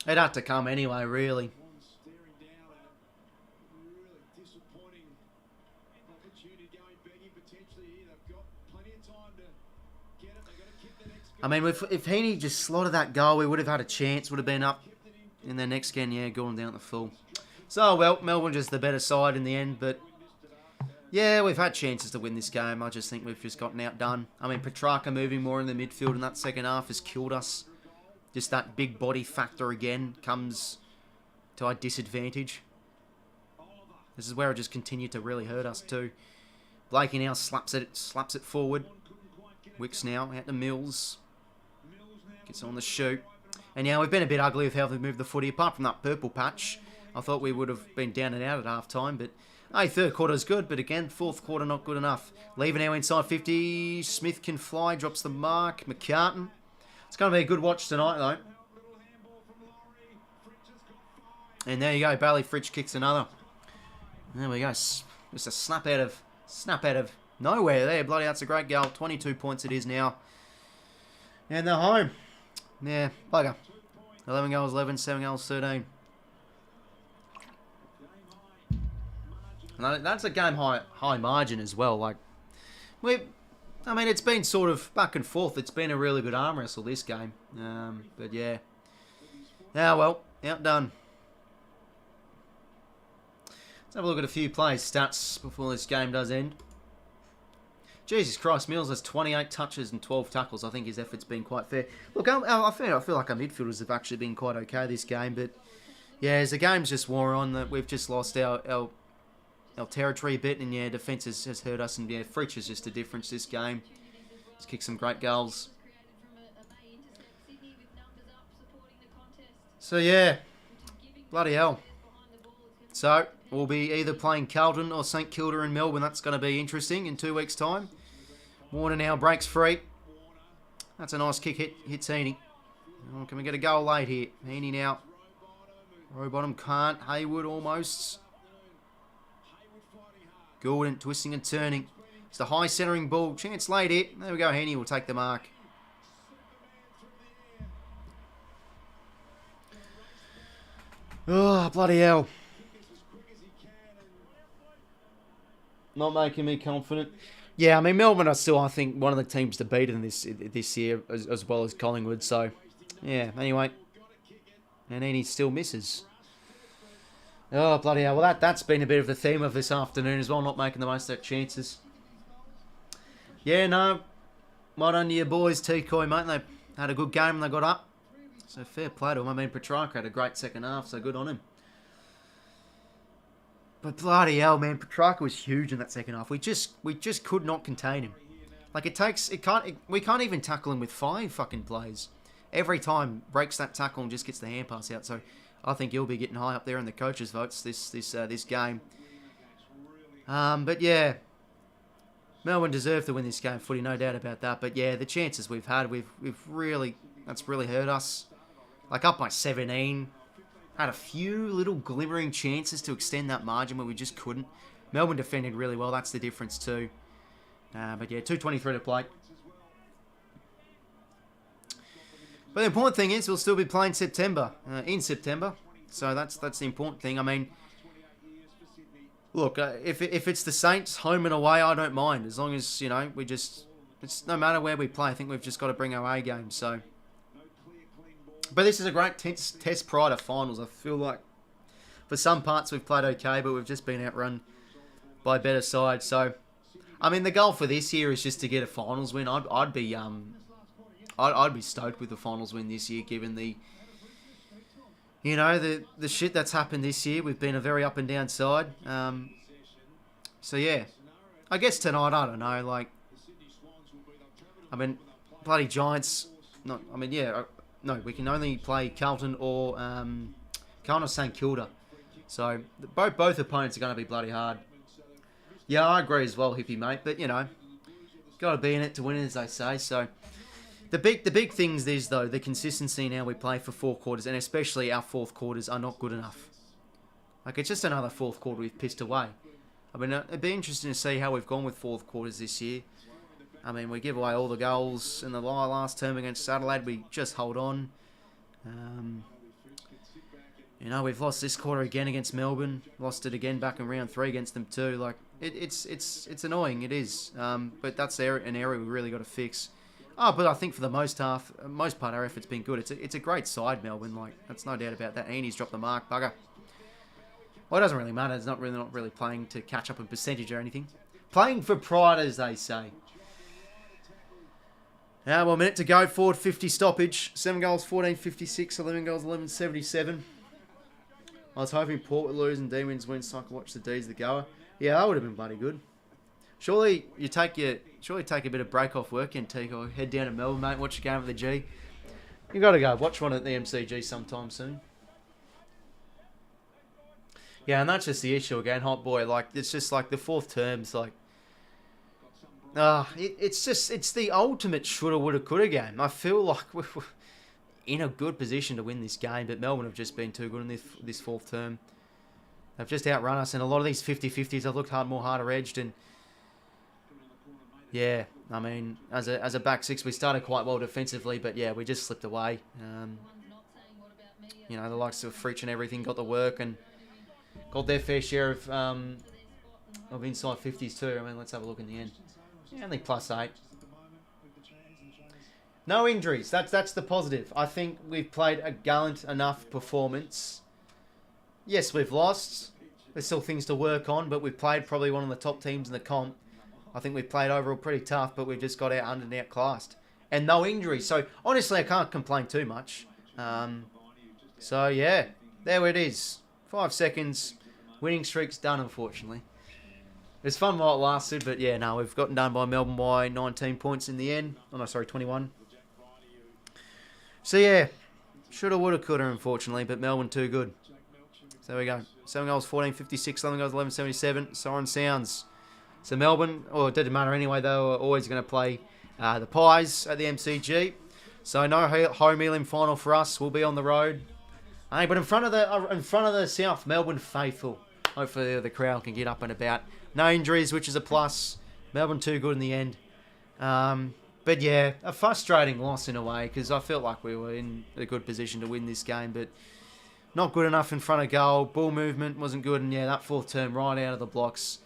It had to come anyway, really. I mean, if 𝐴𝐻𝐿 just slotted that goal, we would have had a chance. Would have been up in the next game, yeah, going down at the full. So, well, Melbourne just the better side in the end. But, yeah, we've had chances to win this game. I just think we've just gotten outdone. I mean, Petrarca moving more in the midfield in that second half has killed us. Just that big body factor again comes to our disadvantage. This is where it just continued to really hurt us too. Blakey now slaps it forward. 𝐼𝐻𝐿 now out to Mills. Gets on the shoot. And now we've been a bit ugly with how they've moved the footy. Apart from that purple patch, I thought we would have been down and out at half time. But hey, 3rd quarter's good. But again, 4th quarter not good enough. Lever now inside 50. Smith can fly. Drops the mark. McCartan. It's going to be a good watch tonight, though. And there you go. Bailey 𝐓𝐻𝐿 kicks another. There we go. Just a snap out of nowhere there. Bloody, that's a great goal. 22 points it is now. And they're home. Yeah, bugger. 11 goals, 11, 7 goals, 13. And that's a game high margin as well. Like, I mean, it's been sort of back and forth. It's been a really good arm wrestle this game. But yeah. Yeah, well, outdone. Let's have a look at a few players' stats before this game does end. Jesus Christ, Mills has 28 touches and 12 tackles. I think his effort's been quite fair. Look, I feel like our midfielders have actually been quite okay this game, but yeah, as the game's just wore on, that we've just lost our territory a bit, and yeah, defence has hurt us, and yeah, 𝐓𝐿𝐴 is just a difference this game. He's kicked some great goals. So yeah, bloody hell. So we'll be either playing Carlton or St Kilda in Melbourne. That's going to be interesting in 2 weeks' time. Warner now breaks free. That's a nice kick, hits 𝐬𝐴𝐞𝐿. Oh, can we get a goal late here? 𝐬𝐴𝐞𝐿 now. Rowbottom can't. 𝐻𝐻𝐤𝐪d almost. Gordon twisting and turning. It's the high centering ball. Chance late here. There we go. 𝐻𝐻𝐤𝐿 will take the mark. Oh, bloody hell. Not making me confident. Yeah, I mean, Melbourne are still, I think, one of the teams to beat in this year, as well as Collingwood. So, yeah, anyway. And then he still misses. Oh, bloody hell. Well, that's been a bit of the theme of this afternoon as well, not making the most of their chances. Yeah, no. Well done to your boys, 𝐓𝐿𝐴, mate. They had a good game and they got up. So, fair play to him. I mean, 𝐵𝐻𝐿𝐴 had a great second half, so good on him. But bloody hell, man, 𝐵𝐻𝐿𝐴 was huge in that second half. We just could not contain him. Like we can't even tackle him with 5 fucking plays. Every time breaks that tackle and just gets the hand pass out. So I think he'll be getting high up there in the coaches' votes this game. But yeah, Melbourne deserved to win this game, footy, no doubt about that. But yeah, the chances we've had, that's really hurt us. Like up by 17. Had a few little glimmering chances to extend that margin where we just couldn't. Melbourne defended really well. That's the difference too. But yeah, 2:23 to play. But the important thing is we'll still be playing in September. So that's the important thing. I mean, look, if it's the Saints home and away, I don't mind. As long as, you know, it's no matter where we play. I think we've just got to bring our A game. So. But this is a great test prior to finals. I feel like for some parts we've played okay, but we've just been outrun by better sides. So, I mean, the goal for this year is just to get a finals win. I'd be stoked with the finals win this year, given the, you know, the shit that's happened this year. We've been a very up and down side. So yeah, I guess tonight, I don't know. Like, I mean, bloody Giants. No, we can only play Carlton or St Kilda. So both opponents are going to be bloody hard. Yeah, I agree as well, 𝐓𝐿𝐴, mate. But, you know, got to be in it to win it, as they say. So the big things is, though, the consistency now we play for 4 quarters, and especially our 4th quarters are not good enough. Like, it's just another 4th quarter we've pissed away. I mean, it'd be interesting to see how we've gone with 4th quarters this year. I mean, we give away all the goals in the last term against Adelaide. We just hold on. You know, we've lost this quarter again against Melbourne. Lost it again back in round 3 against them too. Like, it's annoying. It is. But that's an area we really got to fix. Oh, but I think for the most part, our effort's been good. It's a great side, Melbourne. Like, that's no doubt about that. 𝐬𝐴𝐞𝐿's dropped the mark, bugger. Well, it doesn't really matter. It's not really playing to catch up in percentage or anything. Playing for pride, as they say. Now, well, a minute to go. Forward 50 stoppage. 7 goals, 14.56. 11 goals, 11.77. I was hoping Port would lose and D-Wins win so I could watch the D's the goer. Yeah, that would have been bloody good. Surely take a bit of break off work and head down to Melbourne, mate. Watch a game of the G. You got to go watch one at the MCG sometime soon. Yeah, and that's just the issue again, hot boy. Like, it's just like the 4th term's like. It's the ultimate shoulda, woulda, coulda game. I feel like we're in a good position to win this game, but Melbourne have just been too good in this 4th term. They've just outrun us, and a lot of these 50-50s have looked more harder edged. And yeah, I mean, as a back 6, we started quite well defensively, but yeah, we just slipped away. You know, the likes of 𝐓𝐿𝐴 and everything got the work and got their fair share of inside 50s too. I mean, let's have a look in the end. Yeah, only +8. No injuries. That's the positive. I think we've played a gallant enough performance. Yes, we've lost. there's still things to work on, but we've played probably one of the top teams in the comp. I think we've played overall pretty tough, but we've just got out and outclassed. And no injuries. So, honestly, I can't complain too much. So, yeah, there it is. 5 seconds. Winning streak's done, unfortunately. It was fun while it lasted, but yeah, no, we've gotten done by Melbourne by 19 points in the end. Oh, no, sorry, 21. So, yeah, shoulda, woulda, coulda, unfortunately, but Melbourne too good. So there we go. 7 goals, 14.56, 11 goals, 11.77. Siren sounds. So Melbourne, or it didn't matter anyway, they were always going to play the Pies at the MCG. So no home elim final for us. We'll be on the road. Hey, but in front of the South Melbourne faithful. Hopefully the crowd can get up and about. No injuries, which is a plus. Melbourne too good in the end. But yeah, a frustrating loss in a way because I felt like we were in a good position to win this game, but not good enough in front of goal. Ball movement wasn't good, and yeah, that fourth term right out of the blocks,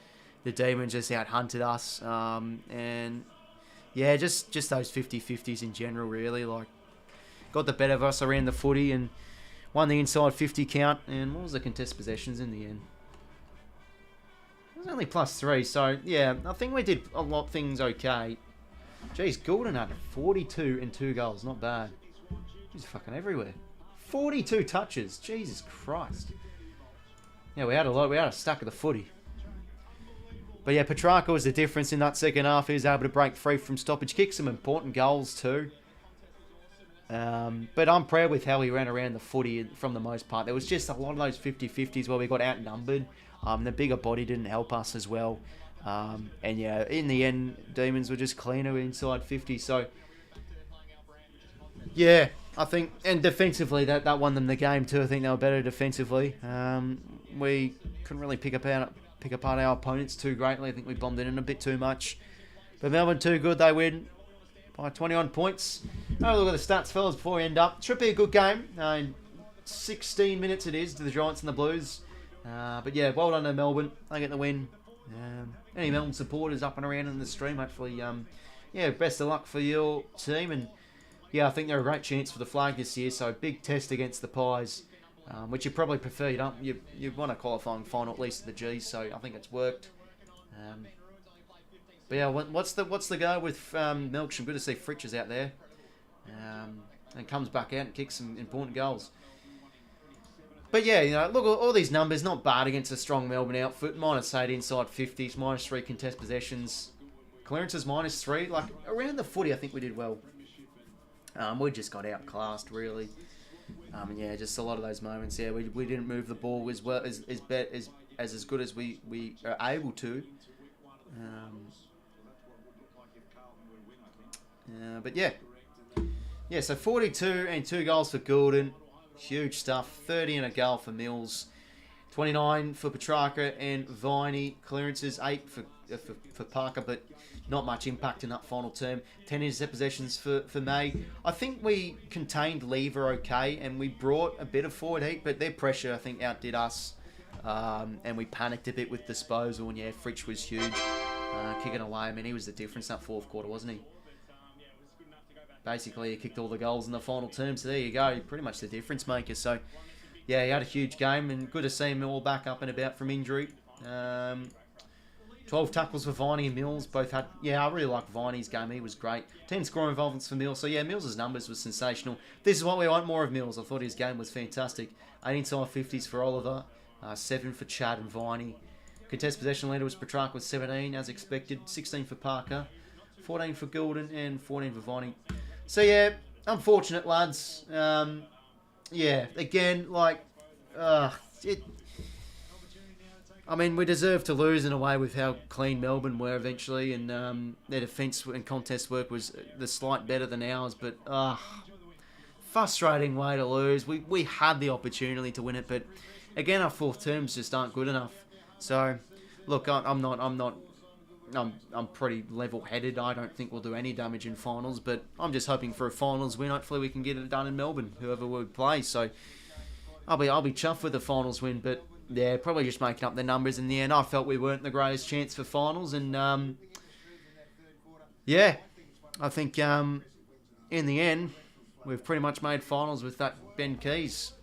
the Demons just out-hunted us. And yeah, just those 50-50s in general, really. Like, got the better of us around the footy and won the inside 50 count. And what was the contest possessions in the end? It was only +3, so yeah, I think we did a lot of things okay. Jeez, Goulden had 42 and 2 goals, not bad. He's fucking everywhere. 42 touches, Jesus Christ. Yeah, we had a stack of the footy. But yeah, Petrarca was the difference in that second half. He was able to break free from stoppage kicks, some important goals too. But I'm proud with how he ran around the footy from the most part. There was just a lot of those 50-50s where we got outnumbered. The bigger body didn't help us as well. And yeah, in the end, Demons were just cleaner inside 50. So yeah, I think, and defensively, that won them the game too. I think they were better defensively. We couldn't really pick apart our opponents too greatly. I think we bombed it in a bit too much. But Melbourne too good. They win by 21 points. Have a look at the stats, fellas, before we end up. Should be a good game. 16 minutes it is to the Giants and the Blues. But yeah, well done to Melbourne. They get the win. Any Melbourne supporters up and around in the stream, hopefully, yeah, best of luck for your team. And yeah, I think they're a great chance for the flag this year. So big test against the Pies, which you probably prefer. You want a qualifying final at least to the G's. So I think it's worked. But yeah, what's the go with 𝐓𝐴𝐿𝐿? Good to see Fritsch is out there, and comes back out and kicks some important goals. But yeah, you know, look, all these numbers, not bad against a strong Melbourne outfit. -8 inside 50s, -3 contest possessions. Clearances -3. Like, around the footy, I think we did well. We just got outclassed, really. And yeah, just a lot of those moments. Yeah, we didn't move the ball as well as good as we are able to. But yeah. Yeah, so 42 and 2 goals for Goulden. Huge stuff. 30 and a goal for Mills. 29 for Petrarca and 𝐼𝐵𝐵𝐼. Clearances 8 for Parker, but not much impact in that final term. 10 intercept possessions for May. I think we contained Lever okay, and we brought a bit of forward heat, but their pressure, I think, outdid us. And we panicked a bit with disposal, and yeah, Fritsch was huge. Kicking away. I mean, he was the difference in that fourth quarter, wasn't he? Basically, he kicked all the goals in the final term, so there you go. Pretty much the difference maker. So, yeah, he had a huge game, and good to see him all back up and about from injury. 12 tackles for 𝐼𝐵𝐵𝗼 and Mills. Both had, yeah, I really like 𝐼𝐵𝐵𝗼's game. He was great. 10 score involvements for Mills. So, yeah, Mills' numbers were sensational. This is what we want more of Mills. I thought his game was fantastic. 8 inside 50s for Oliver. 7 for Chad and 𝐼𝐵𝐵𝗼. Contest possession leader was Petrarca with 17, as expected. 16 for Parker. 14 for Goulden and 14 for 𝐼𝐵𝐵𝗼. So, yeah, unfortunate, lads. Yeah, again, like, I mean, we deserve to lose in a way with how clean Melbourne were eventually, and their defence and contest work was the slight better than ours, but frustrating way to lose. We had the opportunity to win it, but again, our fourth terms just aren't good enough. So, look, I'm pretty level-headed. I don't think we'll do any damage in finals, but I'm just hoping for a finals win. Hopefully we can get it done in Melbourne, whoever we play. So I'll be chuffed with the finals win, but yeah, probably just making up the numbers in the end. I felt we weren't the greatest chance for finals, and yeah, I think in the end we've pretty much made finals with that Ben Keys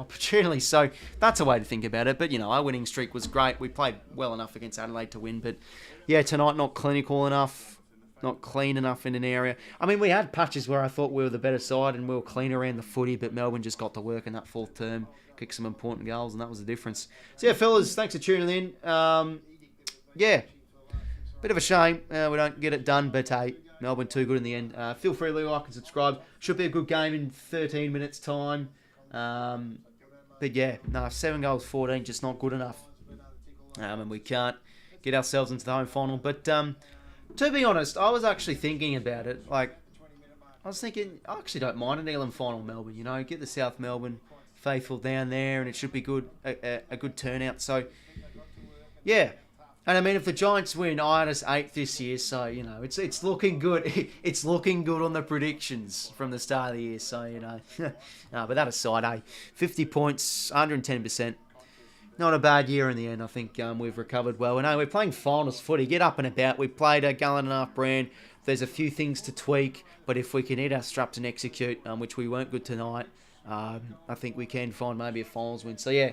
opportunely. So that's a way to think about it. But, you know, our winning streak was great. We played well enough against Adelaide to win. But, yeah, tonight not clinical enough, not clean enough in an area. I mean, we had patches where I thought we were the better side and we were clean around the footy, but Melbourne just got to work in that fourth term, kicked some important goals, and that was the difference. So, yeah, fellas, thanks for tuning in. Yeah, bit of a shame we don't get it done, but hey, Melbourne too good in the end. Feel free to leave a like and subscribe. Should be a good game in 13 minutes' time. But yeah, no, 7 goals, 14, just not good enough. And we can't get ourselves into the home final. But to be honest, I was actually thinking about it. Like, I was thinking, I actually don't mind an Elam final, Melbourne. You know, get the South Melbourne faithful down there, and it should be good, a good turnout. So, yeah. And I mean, if the Giants win, I had us 8th this year, so, you know, it's looking good. It's looking good on the predictions from the start of the year, so, you know. No, but that aside, 50 points, 110%. Not a bad year in the end. I think we've recovered well. And we're playing finals footy. Get up and about. We played a gallon and a half brand. There's a few things to tweak, but if we can eat our straps and execute, which we weren't good tonight, I think we can find maybe a finals win. So, yeah.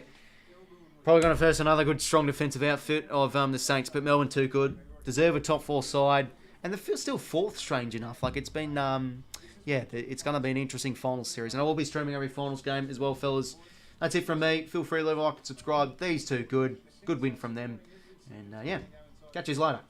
Probably going to face another good, strong defensive outfit of the Saints, but Melbourne too good. Deserve a top 4 side. And they're still 4th, strange enough. Like, it's been, yeah, it's going to be an interesting finals series. And I will be streaming every finals game as well, fellas. That's it from me. Feel free to leave a like and subscribe. These two good. Good win from them. And, yeah, catch you later.